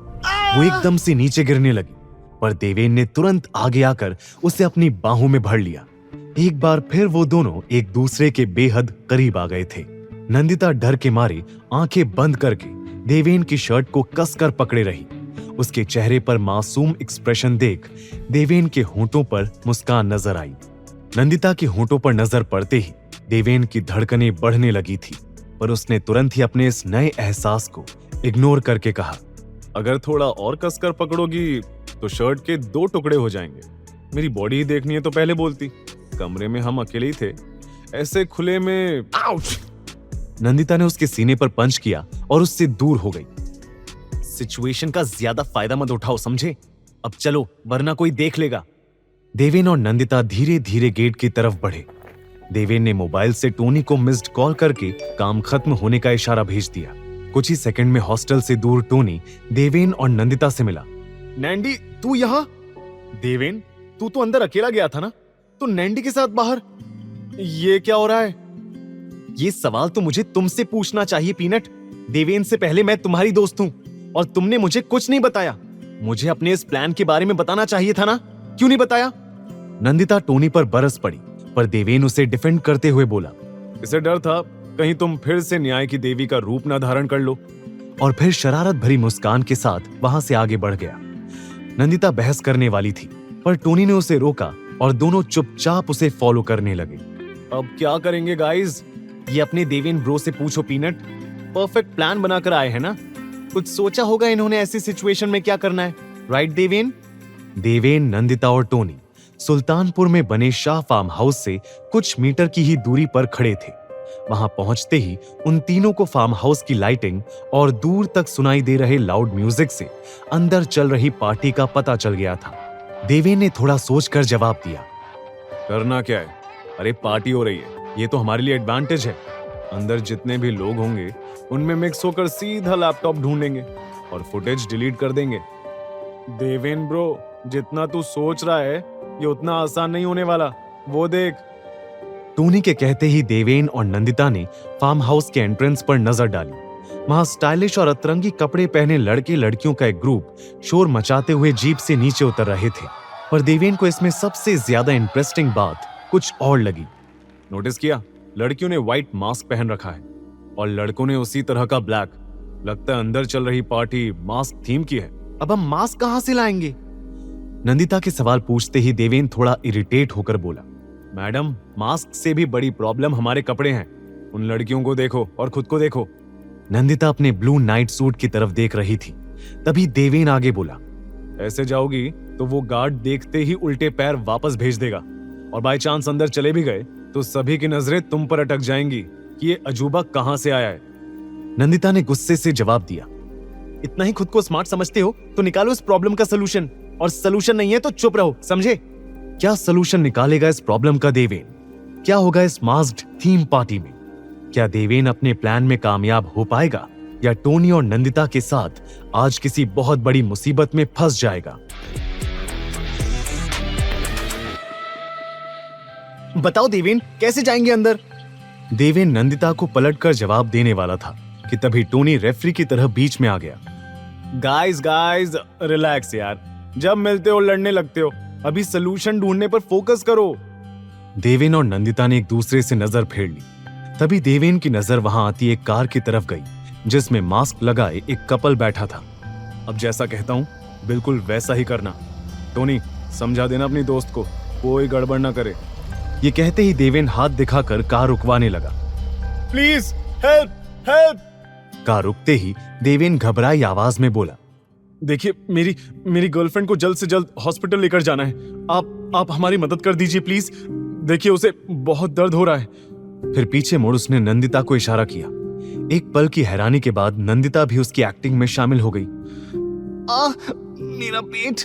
वो एकदम से नीचे गिरने लगी, पर देवेन ने तुरंत आगे आकर उसे अपनी बाहों में भर लिया। एक बार फिर वो दोनों एक दूसरे के बेहद करीब आ गए थे। नंदिता डर के मारे आंखें बंद करके देवेन की शर्ट को कसकर पकड़े रही। उसके चेहरे पर मासूम एक्सप्रेशन देख देवेन के होंठों पर मुस्कान नजर आई। नंदिता के होंठों पर नजर पड़ते ही देवेन की धड़कनें बढ़ने लगी थी, पर उसने तुरंत ही अपने इस नए एहसास को इग्नोर करके कहा, अगर थोड़ा और कसकर पकड़ोगी तो शर्ट के 2 टुकड़े हो जाएंगे। मेरी बॉडी ही देखनी है तो पहले बोलती। कमरे में हम अकेले ही थे, ऐसे खुले में। आउच! नंदिता ने उसके सीने पर पंच किया और उससे दूर हो गई। सिचुएशन का ज्यादा फायदा मत उठाओ, समझे? अब चलो, वरना कोई देख लेगा। देवेन और नंदिता धीरे धीरे गेट की तरफ बढ़े। देवेन ने मोबाइल से टोनी को मिस्ड कॉल करके काम खत्म होने का इशारा भेज दिया। कुछ ही सेकंड में हॉस्टल से दूर टोनी देवेन और नंदिता से मिला। नैंडी, तू यहाँ? देवेन, तू तो अंदर अकेला गया था ना, तो नैंडी के साथ बाहर ये क्या हो रहा है? ये सवाल तो मुझे तुमसे पूछना चाहिए पीनट। देवेन से पहले मैं तुम्हारी दोस्त हूँ और तुमने मुझे कुछ नहीं बताया। मुझे अपने इस प्लान के बारे में बताना चाहिए था ना, क्यों नहीं बताया? नंदिता टोनी पर बरस पड़ी, पर देवेन उसे डिफेंड करते हुए बोला, इसे डर था कहीं तुम फिर से न्याय की देवी का रूप ना धारण कर लो। और फिर शरारत भरी मुस्कान के साथ वहां से आगे बढ़ गया। नंदिता बहस करने वाली थी, पर टोनी ने उसे रोका और दोनों चुपचाप उसे फॉलो करने लगे। अब क्या करेंगे गाइस? ये अपने देवेन ब्रो से पूछो पीनट। परफेक्ट प्लान बनाकर आए हैं ना, कुछ सोचा होगा इन्होंने ऐसी सिचुएशन में क्या करना है, राइट देवेन? देवेन, नंदिता और टोनी सुल्तानपुर में बने शाह फार्म हाउस से कुछ मीटर की ही दूरी पर खड़े थे। वहां पहुंचते ही उन तीनों को फार्म हाउस की लाइटिंग और दूर तक सुनाई दे रहे लाउड म्यूजिक से अंदर चल रही पार्टी का पता चल गया था। देवेन ने थोड़ा सोचकर जवाब दिया, करना क्या है? अरे पार्टी हो रही है, ये तो हमारे लिए एडवांटेज है। अंदर जितने भी लोग होंगे उनमें मिक्स होकर सीधा लैपटॉप ढूंढेंगे और फुटेज डिलीट कर देंगे। देवेन ब्रो, जितना तू सोच रहा है ये उतना आसान नहीं होने वाला, वो देख। टोनी के कहते ही देवेन और नंदिता ने फार्म हाउस के एंट्रेंस पर नजर डाली। वहां स्टाइलिश और अतरंगी कपड़े पहने लड़के लड़कियों का एक ग्रुप शोर मचाते हुए जीप से नीचे उतर रहे थे। पर देवेन को इसमें सबसे ज्यादा इंटरेस्टिंग बात कुछ और लगी। नोटिस किया, लड़कियों ने व्हाइट मास्क पहन रखा है और लड़कों ने उसी तरह का ब्लैक। लगता है अंदर चल रही पार्टी मास्क थीम की है। अब हम मास्क कहां से लाएंगे? नंदिता के सवाल पूछते ही देवेन थोड़ा इरिटेट होकर बोला, मैडम, मास्क से भी बड़ी प्रॉब्लम हमारे कपड़े हैं। उन लड़कियों को देखो और खुद को देखो। नंदिता अपने ब्लू नाइट सूट की तरफ देख रही थी। तभी देवेन आगे बोला, ऐसे जाओगी तो वो गार्ड देखते ही उल्टे पैर वापस भेज देगा और बाय चांस अंदर चले भी गए तो सभी की नजरें तुम पर अटक जाएंगी कि ये अजूबा कहां से आया है। नंदिता ने गुस्से से जवाब दिया, इतना ही खुद को स्मार्ट समझते हो तो निकालो इस प्रॉब्लम का सलूशन, और सलूशन नहीं है तो चुप रहो, समझे? क्या सलूशन निकालेगा इस प्रॉब्लम का देवेन? क्या होगा इस मास्क्ड थीम पार्टी में? क्या देवेन अपने प्लान में कामयाब हो पाएगा या टोनी और नंदिता के साथ आज किसी बहुत बड़ी मुसीबत में फंस जाएगा? बताओ देवेन, कैसे जाएंगे अंदर? देवेन नंदिता को पलटकर जवाब देने वाला था कि तभी टोनी रेफरी की तरह बीच में आ गया। गाइस रिलैक्स यार, जब मिलते हो लड़ने लगते हो, अभी सलूशन ढूंढने पर फोकस करो। देवेन और नंदिता ने एक दूसरे से नजर फेर ली। तभी देवेन की नजर वहां आती एक कार की तरफ गई जिसमें मास्क लगाए एक कपल बैठा था। अब जैसा कहता हूं बिल्कुल वैसा ही करना। टोनी, समझा देना अपनी दोस्त को, कोई गड़बड़ ना करे। ये कहते ही देवेन हाथ दिखाकर कार रुकवाने लगा। Please help help. कार रुकते ही देवेन घबराई आवाज में बोला, देखिए मेरी गर्लफ्रेंड को जल्द से जल्द हॉस्पिटल लेकर जाना है। आप हमारी मदद कर दीजिए प्लीज। देखिए उसे बहुत दर्द हो रहा है। फिर पीछे मुड़ उसने नंदिता को इशारा किया। एक पल की हैरानी के बाद नंदिता भी उसकी एक्टिंग में शामिल हो गई। मेरा पेट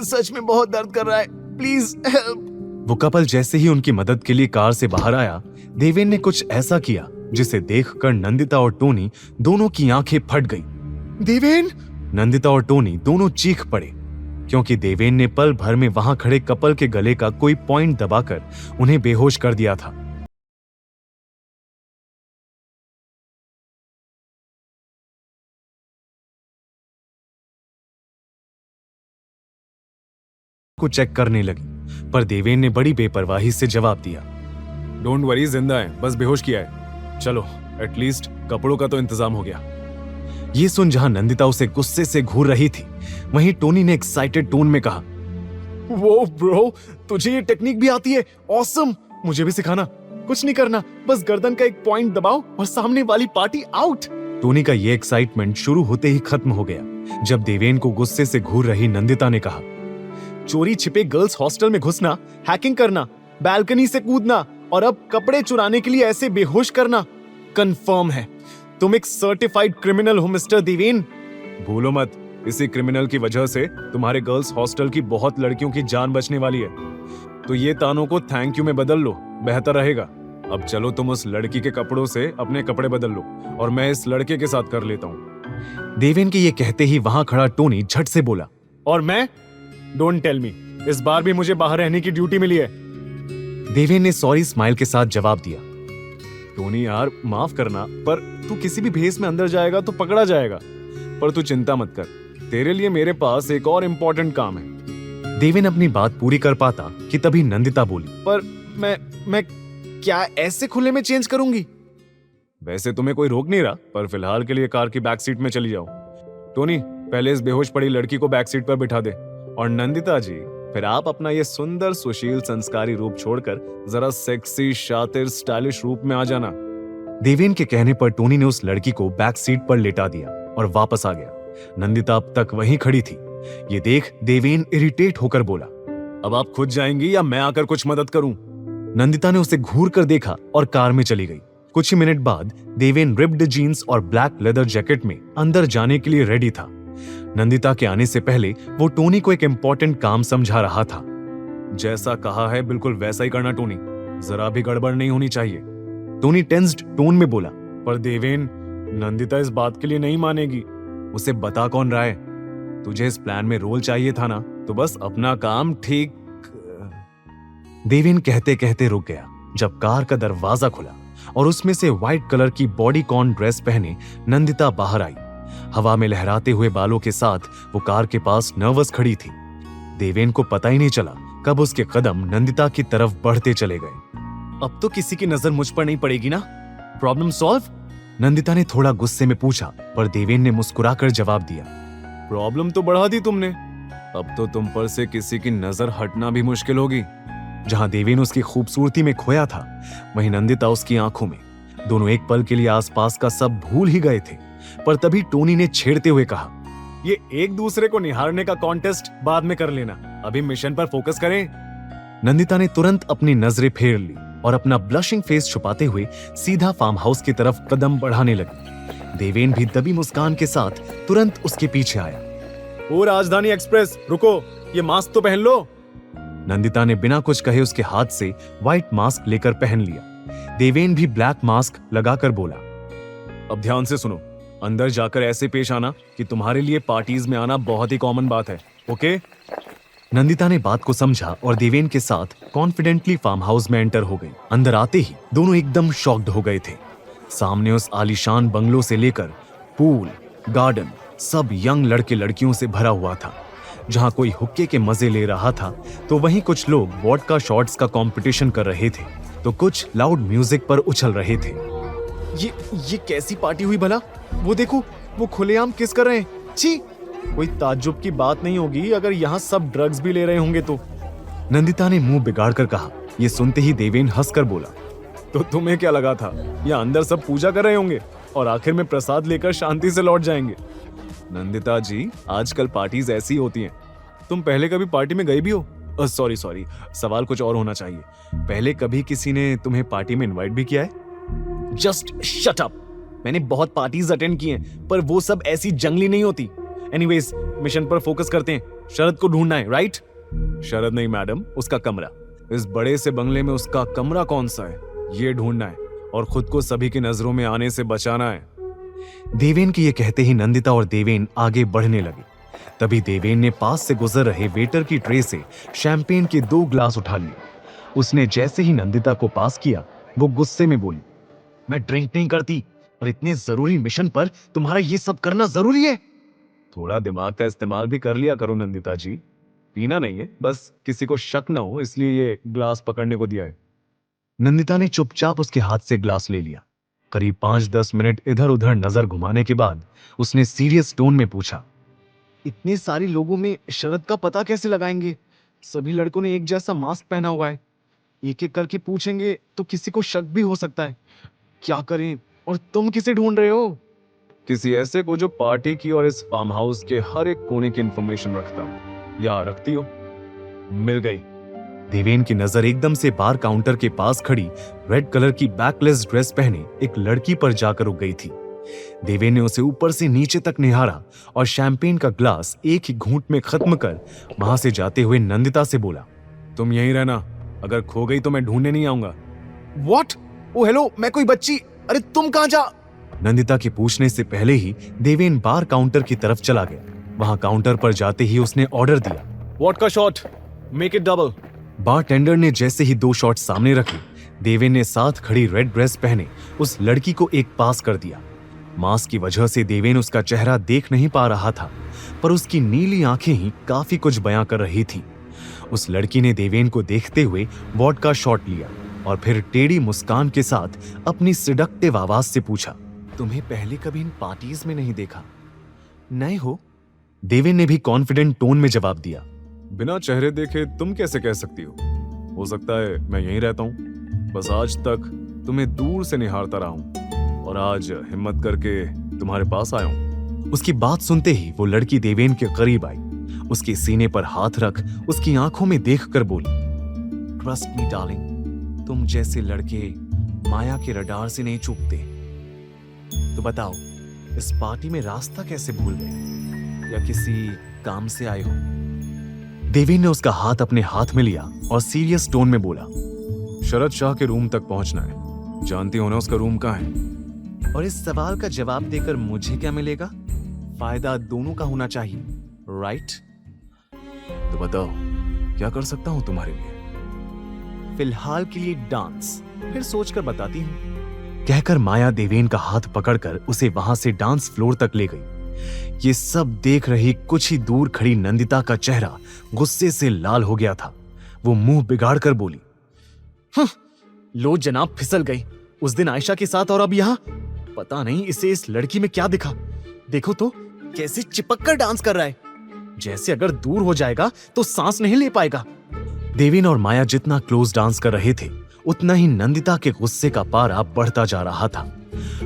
सच में बहुत दर्द कर रहा है, प्लीज हेल्प। वो कपल जैसे ही उनकी मदद के लिए कार से बाहर आया, देवेन ने कुछ ऐसा किया जिसे देखकर नंदिता और टोनी दोनों की आंखें फट गई। देवेन! नंदिता और टोनी दोनों चीख पड़े। क्योंकि देवेन ने पल भर में वहां खड़े कपल के गले का कोई पॉइंट दबाकर उन्हें बेहोश कर दिया था। को चेक करने लगी, पर देवेन ने बड़ी बेपरवाही से जवाब दिया, डोंट वरी, जिंदा है, बस बेहोश किया है। चलो, एटलीस्ट कपड़ों का तो इंतजाम हो गया। ये सुन जहां नंदिता उसे गुस्से से घूर रही थी, वहीं टोनी ने एक्साइटेड टोन में कहा, वो ब्रो, तुझे ये टेक्निक भी आती है? ऑसम, मुझे भी सिखाना। कुछ नहीं करना, बस गर्दन का एक पॉइंट दबाओ और सामने वाली पार्टी आउट। टोनी का ये एक्साइटमेंट शुरू होते ही खत्म हो गया जब देवेन को गुस्से से घूर रही नंदिता ने कहा, चोरी छिपे गर्ल्स हॉस्टल में घुसना, हैकिंग करना, बालकनी से कूदना और अब कपड़े चुराने के लिए ऐसे बेहोश करना, कंफर्म है तुम एक सर्टिफाइड क्रिमिनल हो मिस्टर देवेन। भूलो मत, इसी क्रिमिनल की वजह से तुम्हारे गर्ल्स हॉस्टल की बहुत लड़कियों की जान बचने वाली है। तो ये तानों को थैंक यू में बदल लो, बेहतर रहेगा। अब चलो, तुम उस लड़की के कपड़ों से अपने कपड़े बदल लो और मैं इस लड़के के साथ कर लेता हूँ। देवेन के ये कहते ही वहां खड़ा टोनी झट से बोला, और मैं? डोंट टेल मी, इस बार भी मुझे बाहर रहने की ड्यूटी मिली है। देवेन ने सॉरी स्माइल के साथ जवाब दिया, टोनी यार माफ करना, पर तू किसी भी भेस में अंदर जाएगा तो पकड़ा जाएगा। पर तू चिंता मत कर, तेरे लिए मेरे पास एक और इम्पोर्टेंट काम है। देवेन अपनी बात पूरी कर पाता कि तभी नंदिता बोली, पर मैं क्या ऐसे खुले में चेंज करूंगी? वैसे तुम्हें कोई रोक नहीं रहा, पर फिलहाल के लिए कार की बैक सीट में चली जाओ। टोनी, पहले इस बेहोश पड़ी लड़की को बैक सीट पर बिठा दे, और नंदिता जी, फिर आप अपना ये सुंदर सुशील संस्कारी रूप छोड़कर जरा सेक्सी, शातिर, स्टाइलिश रूप में आ जाना। देवेन के कहने पर टोनी ने उस लड़की को बैक सीट पर लेटा दिया और वापस आ गया। नंदिता अब तक वहीं खड़ी थी। ये देख देवेन इरिटेट होकर बोला, अब आप खुद जाएंगी या मैं आकर कुछ मदद करूं? नंदिता ने उसे घूर कर देखा और कार में चली गई। कुछ ही मिनट बाद देवेन रिप्ड जीन्स और ब्लैक लेदर जैकेट में अंदर जाने के लिए रेडी था। नंदिता के आने से पहले वो टोनी को एक इंपॉर्टेंट काम समझा रहा था। जैसा कहा है बिल्कुल वैसा ही करना टोनी, जरा भी गड़बड़ नहीं होनी चाहिए। टोनी टेंस्ड टोन में बोला, पर देवेन, नंदिता इस बात के लिए नहीं मानेगी। उसे बता कौन रहा है? तुझे इस प्लान में रोल चाहिए था ना, तो बस अपना काम ठीक। देवेन कहते कहते रुक गया जब कार का दरवाजा खुला और उसमें से व्हाइट कलर की बॉडीकॉन ड्रेस पहने नंदिता बाहर आई। हवा में लहराते हुए बालों के साथ वो कार के पास नर्वस खड़ी थी। देवेन को पता ही नहीं चला कब उसके कदम नंदिता की तरफ बढ़ते चले गए। अब तो किसी की नजर मुझ पर नहीं पड़ेगी ना? Problem solve? नंदिता ने थोड़ा गुस्से में पूछा, पर देवेन ने मुस्कुराकर जवाब दिया, प्रॉब्लम तो बढ़ा दी तुमने, अब तो तुम पर से किसी की नजर हटना भी मुश्किल होगी। जहां देवेन उसकी खूबसूरती में खोया था, वहीं नंदिता उसकी आंखों में। दोनों एक पल के लिए आसपास का सब भूल ही गए थे, पर तभी टोनी ने छेड़ते हुए कहा, ये एक दूसरे को निहारने का कॉन्टेस्ट बाद में कर लेना, अभी मिशन पर फोकस करें। नंदिता ने तुरंत अपनी नजरें फेर ली और अपना ब्लशिंग फेस छुपाते हुए सीधा फार्म हाउस की तरफ कदम बढ़ाने लगी। देवेन भी दबी मुस्कान के साथ तुरंत उसके पीछे आया। ओ राजधानी एक्सप्रेस, रुको, ये मास्क तो पहन लो। नंदिता ने बिना कुछ कहे उसके हाथ से व्हाइट मास्क लेकर पहन लिया। देवेन भी ब्लैक मास्क लगाकर बोला, अब ध्यान से सुनो, अंदर जाकर ऐसे पेश आना कि तुम्हारे लिए पार्टीज में आना बहुत ही कॉमन बात है, ओके? नंदिता ने बात को समझा और देवेन के साथ कॉन्फिडेंटली फार्म हाउस में एंटर हो गई। अंदर आते ही दोनों एकदम शॉक्ड हो गए थे। सामने उस आलीशान बंगलो से लेकर पूल, गार्डन, सब यंग लड़के लड़कियों से भरा हुआ था। जहां कोई हुक्के के मजे ले रहा था, तो वहीं कुछ लोग वोडका शॉट्स का कंपटीशन कर रहे थे, तो कुछ लाउड म्यूजिक पर उछल रहे थे। ये कैसी पार्टी हुई भला? वो देखो, वो खुलेआम किस कर रहे हैं। छी, कोई ताज्जुब की बात नहीं होगी अगर यहाँ सब ड्रग्स भी ले रहे होंगे तो। नंदिता ने मुंह बिगाड़ कर कहा। ये सुनते ही देवेन हंसकर बोला, तो तुम्हें क्या लगा था यहाँ अंदर सब पूजा कर रहे होंगे और आखिर में प्रसाद लेकर शांति से लौट जाएंगे? नंदिता जी, आजकल पार्टीज ऐसी होती हैं। तुम पहले कभी पार्टी में गई भी हो? सॉरी, सवाल कुछ और होना चाहिए। पहले कभी किसी ने तुम्हें पार्टी में इनवाइट भी किया है? Just shut up. मैंने बहुत पार्टीज अटेंड की हैं, पर वो सब ऐसी जंगली नहीं होती। एनीवेज, मिशन पर फोकस करते हैं। शरद को ढूंढना है, राइट? शरद नहीं मैडम, उसका कमरा। इस बड़े से बंगले में उसका कमरा कौन सा है, ये ढूंढना है और खुद को सभी की नजरों में आने से बचाना है। देवेन के ये कहते ही नंदिता और देवेन आगे बढ़ने लगे। तभी देवेन ने पास से गुजर रहे वेटर की ट्रे से शैंपेन के 2 ग्लास उठा लिए। उसने जैसे ही नंदिता को पास किया, वो गुस्से में बोली, मैं ड्रिंक नहीं करती और इतने जरूरी मिशन पर तुम्हारा ये सब करना जरूरी है? थोड़ा दिमाग का इस्तेमाल भी कर लिया करो नंदिता जी। पीना नहीं है, बस किसी को शक ना हो इसलिए ये ग्लास पकड़ने को दिया है। नंदिता ने चुपचाप उसके हाथ से ग्लास ले लिया। करीब 5-10 मिनट इधर उधर नजर घुमाने के बाद उसने सीरियस टोन में पूछा, इतने सारे लोगों में शरद का पता कैसे लगाएंगे? सभी लड़कों ने एक जैसा मास्क पहना हुआ है। एक एक करके पूछेंगे तो किसी को शक भी हो सकता है। क्या करें? और तुम किसे ढूंढ रहे हो? किसी ऐसे को जो पार्टी की और इस फार्म हाउस के हर एक कोने की इंफॉर्मेशन रखता हो या रखती हो। मिल गई। देवेन की नजर एकदम से बार काउंटर के पास खड़ी रेड कलर की बैकलेस ड्रेस पहने एक लड़की पर जाकर रुक गई थी। देवेन ने उसे ऊपर से नीचे तक निहारा और शैंपेन का ग्लास एक ही घूंट में खत्म कर वहां से जाते हुए नंदिता से बोला, तुम यहीं रहना, अगर खो गई तो मैं ढूंढने नहीं आऊंगा। व्हाट? ओ हेलो, मैं कोई बच्ची? अरे तुम कहां जा? नंदिता के पूछने से पहले ही देवेन बार काउंटर की तरफ चला गया। वहां काउंटर पर जाते ही उसने ऑर्डर दिया, वॉट का shot, make it double. Bartender ने जैसे ही 2 शॉट सामने रखे, देवेन ने साथ खड़ी रेड ड्रेस पहने उस लड़की को एक पास कर दिया। मास्क की वजह से देवेन उसका चेहरा देख नहीं पा रहा था, पर उसकी नीली आंखें ही काफी कुछ बयां कर रही थी। उस लड़की ने देवेन को देखते हुए वॉडका शॉट लिया और फिर टेढ़ी मुस्कान के साथ अपनी सिडक्टिव आवाज से पूछा, तुम्हें पहले कभी इन पार्टीज में नहीं देखा? नए हो? देवेन ने भी कॉन्फिडेंट टोन में जवाब दिया, बिना चेहरे देखे तुम कैसे कह सकती हो सकता है मैं यहीं रहता हूं, बस आज तक तुम्हें दूर से निहारता रहा हूं और आज हिम्मत करके तुम्हारे पास आया हूं। उसकी बात सुनते ही वो लड़की देवेन के करीब आई, उसके सीने पर हाथ रख उसकी आंखों में देखकर बोली, ट्रस्ट मी डार्लिंग, तुम जैसे लड़के माया के रडार से नहीं चूकते। तो बताओ, इस पार्टी में रास्ता कैसे भूल गए या किसी काम से आए हो? देवेन ने उसका हाथ अपने हाथ में लिया और सीरियस टोन में बोला, शरद शाह के रूम तक पहुंचना है, जानती हो ना उसका रूम कहाँ है? और इस सवाल का जवाब देकर मुझे क्या मिलेगा? फायदा दोनों का होना चाहिए, राइट? तो बताओ क्या कर सकता हूं तुम्हारे लिए? फिलहाल के लिए डांस, फिर सोचकर बताती हूं। कहकर माया देवेन का हाथ पकड़कर उसे वहां से डांस फ्लोर तक ले गई। ये सब देख रही कुछ ही दूर खड़ी नंदिता का चेहरा गुस्से से लाल हो गया था। वो मुंह बिगाड़ कर बोली, लो जनाब, फिसल गई। उस दिन आयशा के साथ और अब यहां। पता नहीं इसे इस लड़की में क्या दिखा। देखो तो कैसे चिपक कर डांस कर रहा है, जैसे अगर दूर हो जाएगा तो सांस नहीं ले पाएगा। देवेन और माया जितना क्लोज डांस कर रहे थे, उतना ही नंदिता के गुस्से का पारा बढ़ता जा रहा था।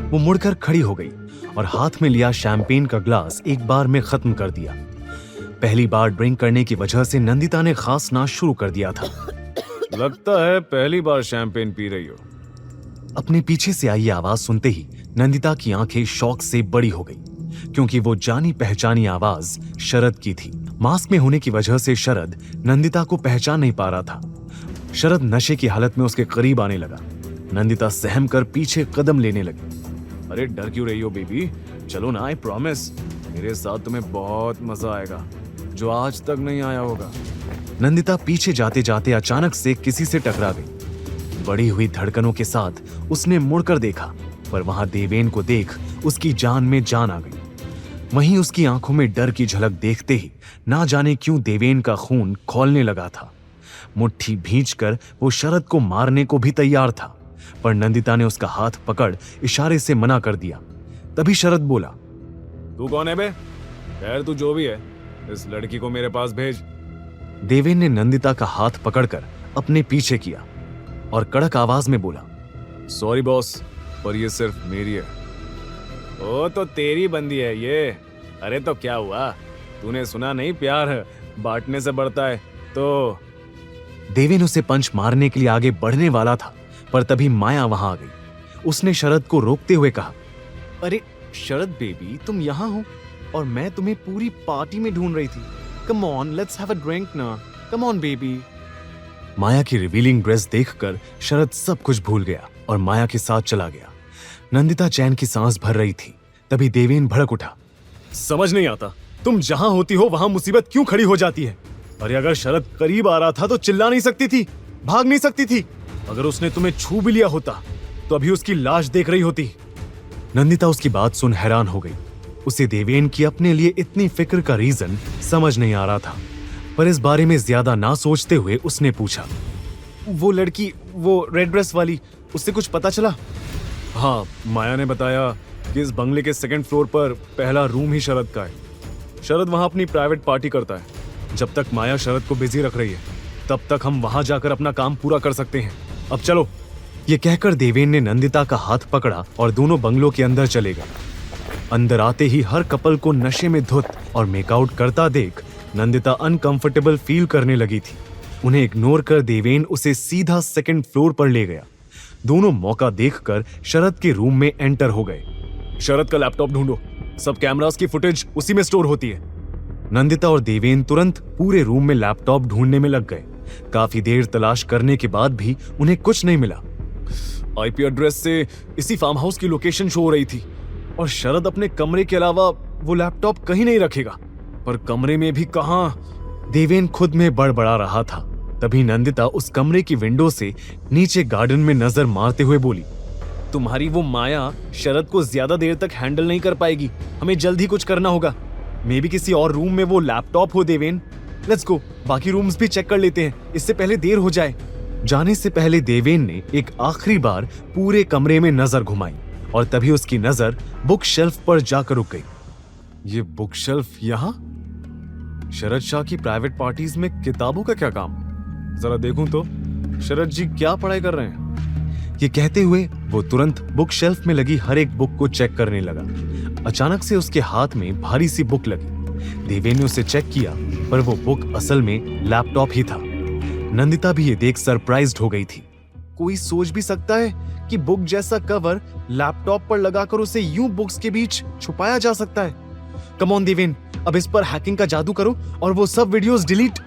वो मुड़कर खड़ी हो गई और हाथ में लिया शैंपेन का ग्लास एक बार में खत्म कर दिया। पहली बार ड्रिंक करने की वजह से नंदिता ने खांसना शुरू कर दिया था। लगता है पहली बार शैंपेन पी रही हो। अपने पीछे से आई आवाज सुनते ही नंदिता की आंखें शौक से बड़ी हो गई, क्योंकि वो जानी पहचानी आवाज शरद की थी। मास्क में होने की वजह से शरद नंदिता को पहचान नहीं पा रहा था। शरद नशे की हालत में उसके करीब आने लगा। नंदिता सहम कर पीछे कदम लेने लगी। अरे डर क्यों रही हो बेबी, चलो ना, आई प्रॉमिस मेरे साथ तुम्हें बहुत मजा आएगा, जो आज तक नहीं आया होगा। नंदिता पीछे जाते जाते अचानक से किसी से टकरा गई। बढ़ी हुई धड़कनों के साथ उसने मुड़कर देखा, पर वहां देवेन को देख उसकी जान में जान आ गई। वहीं उसकी आंखों में डर की झलक देखते ही ना जाने क्यों देवेन का खून खौलने लगा था। मुट्ठी भींचकर वो शरद को मारने को भी तैयार था, पर नंदिता ने उसका हाथ पकड़ इशारे से मना कर दिया। तभी शरद बोला, तू कौन है बे? खैर तू जो भी है, इस लड़की को मेरे पास भेज। देवेन ने नंदिता का हाथ पकड़कर अपने पीछे किया और कड़क आवाज में बोला, सॉरी बॉस, पर ये सिर्फ मेरी है। ओ तो तेरी बंदी है ये। अरे तो क्या हुआ, तूने सुना नहीं प्यार बांटने से बढ़ता है? तो देवेन उसे पंच मारने के लिए आगे बढ़ने वाला था, पर तभी माया वहां आ गई। उसने शरद को रोकते हुए कहा, अरे शरद बेबी, तुम यहाँ हो और मैं तुम्हें पूरी पार्टी में ढूंढ रही थी। Come on, let's have a drink ना, कम ऑन बेबी। माया की रिवीलिंग ड्रेस देखकर शरद सब कुछ भूल गया और माया के साथ चला गया। नंदिता चैन की सांस भर रही थी। तभी देवेन भड़क उठा, समझ नहीं आता, तुम जहां होती हो वहां मुसीबत क्यों खड़ी हो जाती है? अरे अगर शरद करीब आ रहा था तो चिल्ला नहीं सकती थी, भाग नहीं सकती थी। अगर उसने तुम्हें छू भी लिया होता तो अभी उसकी लाश देख रही होती। नंदिता उसकी बात सुन हैरान हो गई। उसे देवेन की अपने लिए इतनी फिक्र का रीजन समझ नहीं आ रहा था, पर इस बारे में ज्यादा ना सोचते हुए उसने पूछा, वो लड़की, वो रेड ड्रेस वाली, उससे कुछ पता चला? हाँ, माया ने बताया कि इस बंगले के सेकंड फ्लोर पर पहला रूम ही शरद का है। शरद वहां अपनी प्राइवेट पार्टी करता है। जब तक माया शरद को बिजी रख रही है तब तक हम वहां जाकर अपना काम पूरा कर सकते हैं। अब चलो। ये कहकर देवेन ने नंदिता का हाथ पकड़ा और दोनों बंगलों के अंदर चले गए। अंदर आते ही हर कपल को नशे में धुत और मेकआउट करता देख नंदिता अनकंफर्टेबल फील करने लगी थी। उन्हें इग्नोर कर देवेन उसे सीधा सेकंड फ्लोर पर ले गया। दोनों मौका देखकर शरद के रूम में एंटर हो गए। शरद का लैपटॉप ढूंढो, सब कैमरास की फुटेज उसी में स्टोर होती है। नंदिता और देवेन तुरंत पूरे रूम में लैपटॉप ढूंढने में लग गए। काफी देर तलाश करने के बाद भी उन्हें कुछ नहीं मिला। आईपी एड्रेस से इसी फार्म हाउस की लोकेशन शो हो रही थी और शरद अपने कमरे के अलावा वो लैपटॉप कहीं नहीं रखेगा। पर कमरे में भी कहां? देवेन खुद में बड़बड़ा रहा था। तभी नंदिता उस कमरे की विंडो से नीचे गार्डन में नजर मारते हुए बोली, तुम्हारी वो माया शरद को ज्यादा देर तक हैंडल नहीं कर पाएगी। हमें जल्द ही कुछ करना होगा। मे भी किसी और रूम में वो लैपटॉप हो। देवेन, लेट्स गो, बाकी रूम्स भी चेक कर लेते हैं, इससे पहले देर हो जाए। जाने से पहले देवेन ने एक आखिरी बार पूरे कमरे में नजर घुमाई और तभी उसकी नजर बुक शेल्फ पर जाकर रुक गई। ये बुक शेल्फ यहाँ? शरद शाह की प्राइवेट पार्टीज में किताबों का क्या काम? जरा देखूं तो शरद जी क्या पढ़ाई कर रहे हैं। ये कहते हुए वो तुरंत बुक शेल्फ में लगी हर एक बुक को चेक करने लगा। अचानक से उसके हाथ में भारी सी बुक लगी। देवेन ने उसे चेक किया पर वो बुक असल में लैपटॉप ही था। नंदिता भी ये देख सरप्राइज्ड हो गई थी। कोई सोच भी सकता है कि बुक जैसा कवर लैपटॉप पर लगाकर उसे यूं बुक्स के बीच छुपाया जा सकता है। कम ऑन देवेन, अब इस पर हैकिंग का जादू करो और वो सब वीडियोस डिलीट।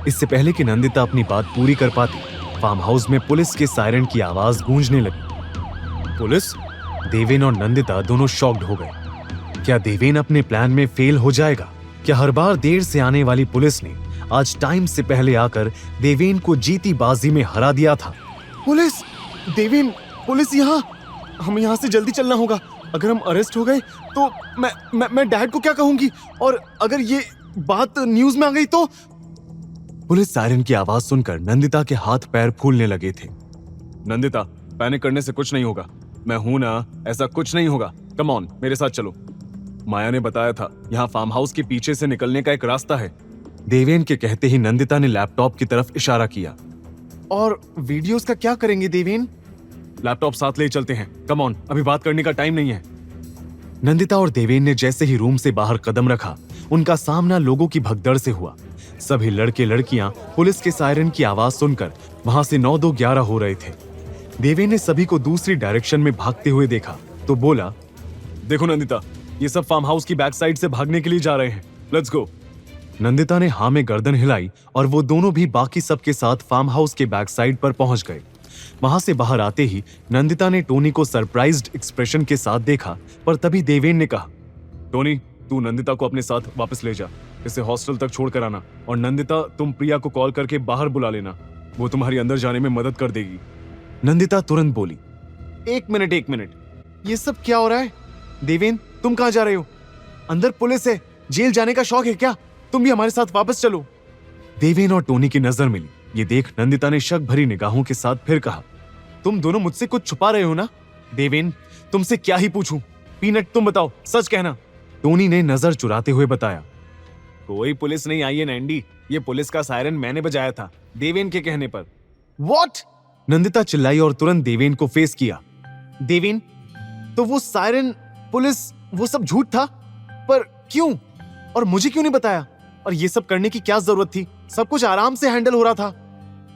इससे पहले कि नंदिता अपनी बात पूरी कर पाती, फार्म हाउस में पुलिस के सायरन की आवाज गूंजने लगी। पुलिस? देवेन और नंदिता दोनों शॉक्ड हो गए। क्या देवेन अपने प्लान में फेल हो जाएगा? क्या हर बार देर से आने वाली पुलिस ने आज टाइम से पहले आकर देवेन को जीती बाजी में हरा दिया था? पुलिस! देवेन, पुलिस यहाँ! हम यहाँ से जल्दी चलना होगा। अगर हम अरेस्ट हो गए तो मैं डैड को क्या कहूंगी? और अगर ये बात न्यूज में आ गई तो? पुलिस सायरन की आवाज सुनकर नंदिता के हाथ पैर फूलने लगे थे। नंदिता, पैनिक करने से कुछ नहीं होगा। मैं हूं ना, ऐसा कुछ नहीं होगा। कम ऑन, मेरे साथ चलो। माया ने बताया था यहाँ फार्म हाउस के पीछे से निकलने का एक रास्ता है। देवेन के कहते ही नंदिता ने लैपटॉप की तरफ इशारा किया। और वीडियोस का क्या करेंगे देवेन? लैपटॉप साथ ले चलते हैं। कम ऑन, अभी बात करने का टाइम नहीं है। नंदिता और देवेन ने जैसे ही रूम से बाहर कदम रखा, उनका सामना लोगों की भगदड़ से हुआ। सभी लड़के लड़कियां पुलिस के सायरन की आवाज सुनकर वहां से 9-2-11 हो रहे थे। देवेन ने सभी को दूसरी डायरेक्शन में भागते हुए देखा तो बोला, देखो नंदिता, ये सब फार्म हाउस की बैक साइड से भागने के लिए जा रहे हैं। Let's go. नंदिता ने हाँ में गर्दन हिलाई और वो दोनों भी बाकी सबके साथ फार्म हाउस के बैक साइड पर पहुंच गए। वहां से बाहर आते ही नंदिता ने टोनी को सरप्राइज्ड एक्सप्रेशन के साथ देखा, पर तभी देवेन ने कहा, टोनी, तू नंदिता को अपने साथ वापस ले जा, इसे हॉस्टल तक छोड़ कर आना। और नंदिता, तुम प्रिया को कॉल करके बाहर बुला लेना, वो तुम्हारी अंदर जाने में मदद कर देगी। नंदिता तुरंत बोली, एक मिनट, ये सब क्या हो रहा है? देवेन, तुम कहां जा रहे हो? अंदर पुलिस है, जेल जाने का शौक है क्या? तुम भी हमारे साथ वापस चलो। देवेन और टोनी की नजर मिली। ये देख नंदिता ने शक भरी निगाहों के साथ फिर कहा, तुम दोनों मुझसे कुछ छुपा रहे हो ना? देवेन, तुमसे क्या ही पूछूं? पीनट, तुम बताओ, सच कहना। टोनी ने नजर चुराते हुए बताया, कोई पुलिस नहीं आई है नैंडी, ये पुलिस का सायरन मैंने बजाया था देवेन के कहने पर। व्हाट? नंदिता चिल्लाई और तुरंत देवेन को फेस किया। देवेन, तो वो सायरन, पुलिस, वो सब झूठ था? पर क्यों? और मुझे क्यों नहीं बताया? और ये सब करने की क्या जरूरत थी? सब कुछ आराम से हैंडल हो रहा था।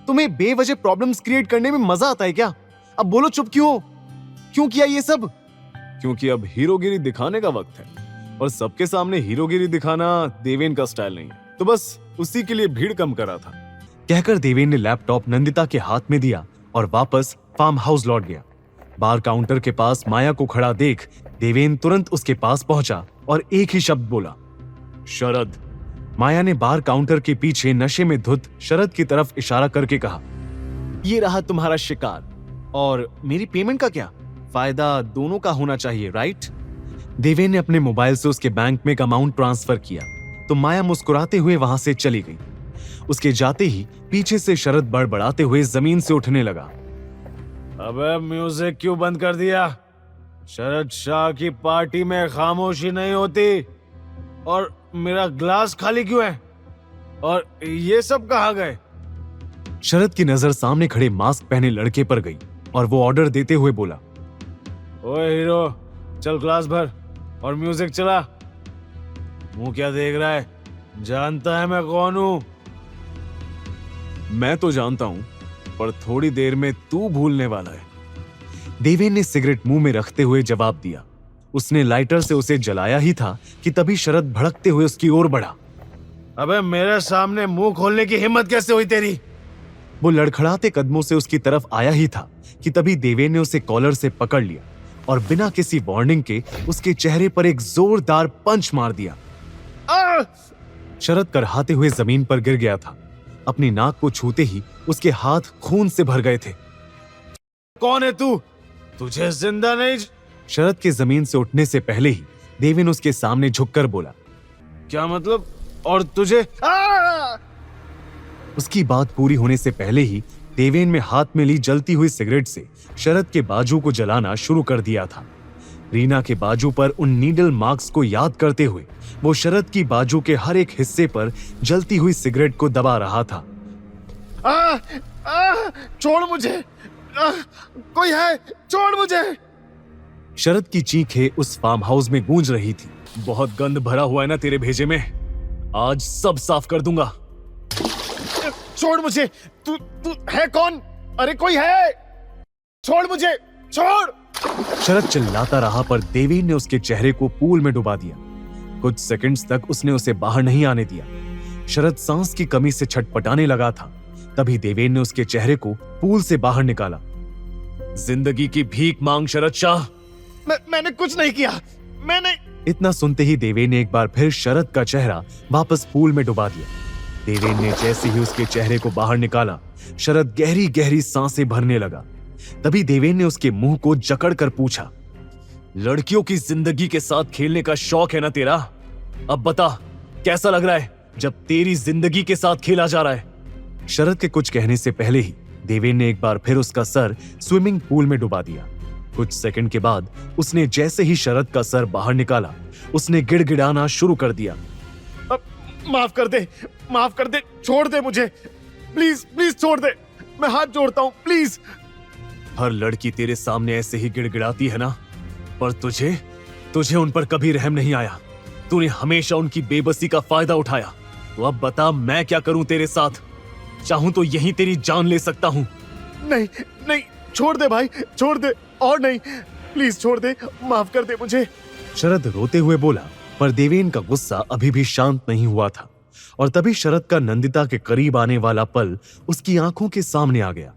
तुम्हें बेवजह प्रॉब्लम्स क्रिएट करने में मजा आता है क्या? अब बोलो, चुप क्यों? क्यों किया ये सब? क्योंकि अब हीरोगिरी दिखाने का वक्त है और सबके सामने हीरोगिरी दिखाना देवेन का स्टाइल नहीं है, तो बस उसी के लिए भीड़ कम करा था। कहकर देवेन ने लैपटॉप नंदिता के हाथ में दिया और वापस फार्म हाउस लौट गया। बार काउंटर के पास माया को खड़ा देख देवेन तुरंत उसके पास पहुंचा और एक ही शब्द बोला, शरद। माया ने बार काउंटर के पीछे नशे में धुत शरद की तरफ इशारा करके कहा, ये रहा तुम्हारा शिकार, और मेरी पेमेंट का क्या? फायदा दोनों का होना चाहिए, राइट? देवेन ने अपने मोबाइल से उसके बैंक में एक अमाउंट ट्रांसफर किया तो माया मुस्कुराते हुए वहां से चली गई। उसके जाते ही पीछे से शरद बड़बड़ाते हुए जमीन से उठने लगा। अबे म्यूजिक क्यों बंद कर दिया? शरद शाह की पार्टी में खामोशी नहीं होती। और मेरा ग्लास खाली क्यों है? और ये सब कहाँ गए? शरद की नजर सामने खड़े मास्क पहने लड़के पर गई और वो ऑर्डर देते हुए बोला, ओए हीरो, चल ग्लास भर और म्यूजिक चला। मुंह क्या देख रहा है? जानता है मैं कौन हूं? मैं तो जानता हूं, पर थोड़ी देर में तू भूलने वाला है। देवेन ने सिगरेट मुंह में रखते हुए जवाब दिया। उसने लाइटर से उसे जलाया ही था कि तभी शरद भड़कते हुए उसकी ओर बढ़ा। अबे मेरे सामने मुंह खोलने की हिम्मत कैसे हुई तेरी? वो लड़खड़ाते कदमों से उसकी तरफ आया ही था कि तभी देवेन ने उसे कॉलर से पकड़ लिया और बिना किसी वार्निंग के उसके चेहरे पर एक जोरदार पंच मार दिया। शरद करहाते हुए जमीन पर गिर गया था। अपनी नाक को छूते ही उसके हाथ खून से भर गए थे। कौन है तू? तुझे जिंदा नहीं। शरद के जमीन से उठने से पहले ही देवेन उसके सामने झुककर बोला, क्या मतलब? और तुझे? उसकी बात पूरी होने से पहले ही देवेन में हाथ में ली जलती हुई सिगरेट से शरद के बाजू को जलाना शुरू कर दिया था। रीना के बाजू पर उन नीडल मार्क्स को याद करते हुए वो शरद की बाजू के हर एक हिस्से पर जलती हुई सिगरेट को दबा रहा था। छोड़ मुझे! कोई है? छोड़ मुझे! शरद की चीखें उस फार्म हाउस में गूंज रही थी। बहुत गंद भरा हुआ है ना तेरे भेजे में, आज सब साफ कर दूंगा। छोड़ मुझे! तू है कौन? अरे कोई है? छोड़ मुझे! छोड़! शरद चिल्लाता रहा पर देवेन ने उसके चेहरे को पूल में डुबा दिया। कुछ सेकंड्स तक उसने उसे बाहर नहीं आने दिया। शरद सांस की कमी से छटपटाने लगा था। तभी देवेन ने उसके चेहरे को पूल से बाहर निकाला। जिंदगी की भीख मांग शरद शाह। मैंने कुछ नहीं किया। मैंने इतना सुनते ही देवेन ने एक बार फिर शरद का चेहरा वापस पूल में डुबा दिया। देवेन ने जैसे ही उसके चेहरे को बाहर निकाला, शरद गहरी गहरी सांसें भरने लगा। तभी देवेन ने उसके मुंह को जकड़कर पूछा, लड़कियों की जिंदगी के साथ खेलने का शौक है ना तेरा? अब बता, कैसा लग रहा है जब तेरी जिंदगी के साथ खेला जा रहा है? शरद के कुछ कहने से पहले ही देवेन ने एक बार फिर उसका सर स्विमिंग पूल में डुबा दिया। कुछ सेकंड के बाद उसने जैसे ही शरद का सर बाहर निकाला, उसने गिड़गिड़ाना शुरू कर दिया। माफ कर दे, माफ कर दे, छोड़ दे मुझे, प्लीज प्लीज छोड़ दे, मैं हाथ जोड़ता हूँ, प्लीज। हर लड़की तेरे सामने ऐसे ही गिड़गिड़ाती है ना, पर तुझे उन पर कभी रहम नहीं आया। तूने हमेशा उनकी बेबसी का फायदा उठाया। तो अब बता, मैं क्या करूं तेरे साथ? चाहूं तो यहीं तेरी जान ले सकता हूं। नहीं नहीं, छोड़ दे भाई, छोड़ दे, और नहीं, प्लीज छोड़ दे, माफ कर दे मुझे। शरद रोते हुए बोला, पर देवेन का गुस्सा अभी भी शांत नहीं हुआ था। और तभी शरद का नंदिता के करीब आने वाला पल उसकी आंखों के सामने आ गया।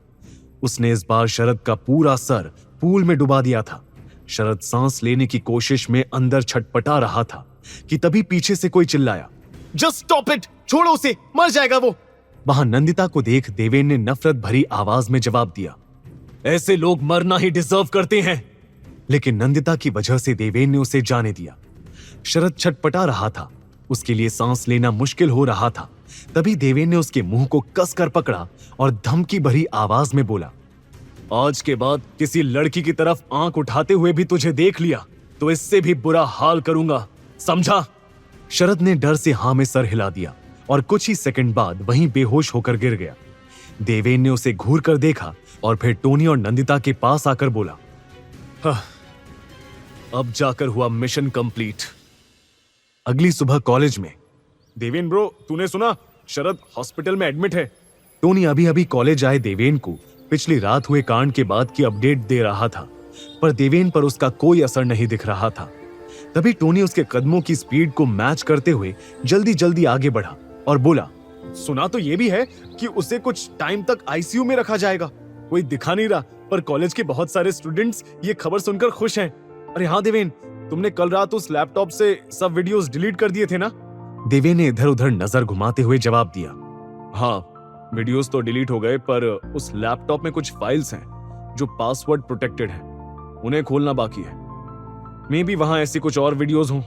उसने इस बार शरद का पूरा सर पूल में डुबा दिया था। शरद सांस लेने की कोशिश में अंदर छटपटा रहा था कि तभी पीछे से कोई चिल्लाया, जस्ट स्टॉप इट, छोड़ो उसे, मर जाएगा वो। वहां नंदिता को देख देवेन ने नफरत भरी आवाज में जवाब दिया, ऐसे लोग मरना ही डिजर्व करते हैं। लेकिन नंदिता की वजह से देवेन ने उसे जाने दिया। शरद छटपटा रहा था, उसके लिए सांस लेना मुश्किल हो रहा था। तभी देवेन ने उसके मुंह को कसकर पकड़ा और धमकी भरी आवाज में बोला, आज के बाद किसी लड़की की तरफ आंख उठाते हुए भी तुझे देख लिया तो इससे भी बुरा हाल करूंगा, समझा? शरद ने डर से हां में सर हिला दिया और कुछ ही सेकंड बाद वहीं बेहोश होकर गिर गया। देवेन ने उसे घूर कर देखा और फिर टोनी और नंदिता के पास आकर बोला, अब जाकर हुआ मिशन कंप्लीट। अगली सुबह कॉलेज में, देवेन ब्रो, तूने सुना? शरद हॉस्पिटल में एडमिट है। टोनी अभी अभी कॉलेज आए देवेन को पिछली रात हुए कांड के बाद की अपडेट दे रहा था, पर देवेन पर उसका कोई असर नहीं दिख रहा था। तभी टोनी उसके कदमों की स्पीड को मैच करते हुए जल्दी जल्दी आगे बढ़ा और बोला, सुना तो ये भी है कि उसे कुछ टाइम तक आईसीयू में रखा जाएगा। कोई दिखा नहीं रहा, पर कॉलेज के बहुत सारे स्टूडेंट्स ये खबर सुनकर खुश हैं। अरे हाँ देवेन, तुमने कल रात उस लैपटॉप से सब वीडियोस डिलीट कर दिए थे ना? देवेन ने इधर उधर नजर घुमाते हुए जवाब दिया, हाँ वीडियोस तो डिलीट हो गए, पर उस लैपटॉप में कुछ फाइल्स हैं जो पासवर्ड प्रोटेक्टेड हैं, उन्हें खोलना बाकी है। मे बी वहां ऐसी कुछ और वीडियोस हों,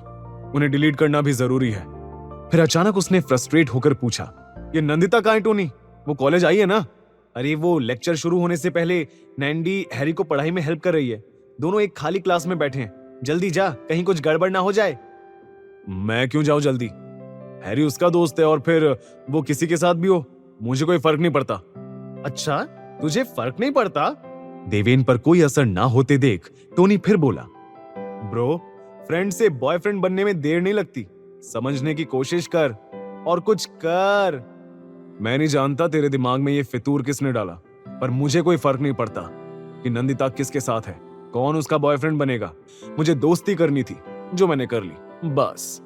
उन्हें डिलीट करना भी जरूरी है। फिर अचानक उसने फ्रस्ट्रेट होकर पूछा, ये नंदिता कहाँ है टोनी? वो कॉलेज आई है ना? अरे वो लेक्चर शुरू होने से पहले नैंडी हैरी को पढ़ाई में हेल्प कर रही है। दोनों एक खाली क्लास में बैठे हैं, जल्दी जा, कहीं कुछ गड़बड़ ना हो जाए। मैं क्यों जाऊं जल्दी? हैरी उसका दोस्त है और फिर वो किसी के साथ भी हो, मुझे कोई फर्क नहीं पड़ता। अच्छा, तुझे फर्क नहीं पड़ता? देवेन पर कोई असर ना होते देख टोनी फिर बोला, ब्रो, फ्रेंड से बॉयफ्रेंड बनने में देर नहीं लगती, समझने की कोशिश कर और कुछ कर। मैं नहीं जानता तेरे दिमाग में ये फितूर किसने डाला, पर मुझे कोई फर्क नहीं पड़ता कि नंदिता किसके साथ है, कौन उसका बॉयफ्रेंड बनेगा। मुझे दोस्ती करनी थी, जो मैंने कर ली, बस।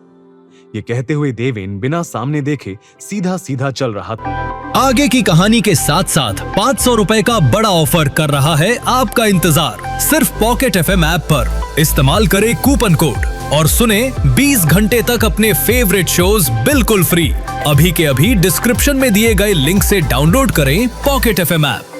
ये कहते हुए देवेन बिना सामने देखे सीधा सीधा चल रहा था। आगे की कहानी के साथ साथ 500 रुपए का बड़ा ऑफर कर रहा है आपका इंतजार सिर्फ पॉकेट FM ऐप पर। इस्तेमाल करें कूपन कोड और सुने 20 घंटे तक अपने फेवरेट शोज बिल्कुल फ्री। अभी के अभी डिस्क्रिप्शन में दिए गए लिंक से डाउनलोड करें पॉकेट FM ऐप।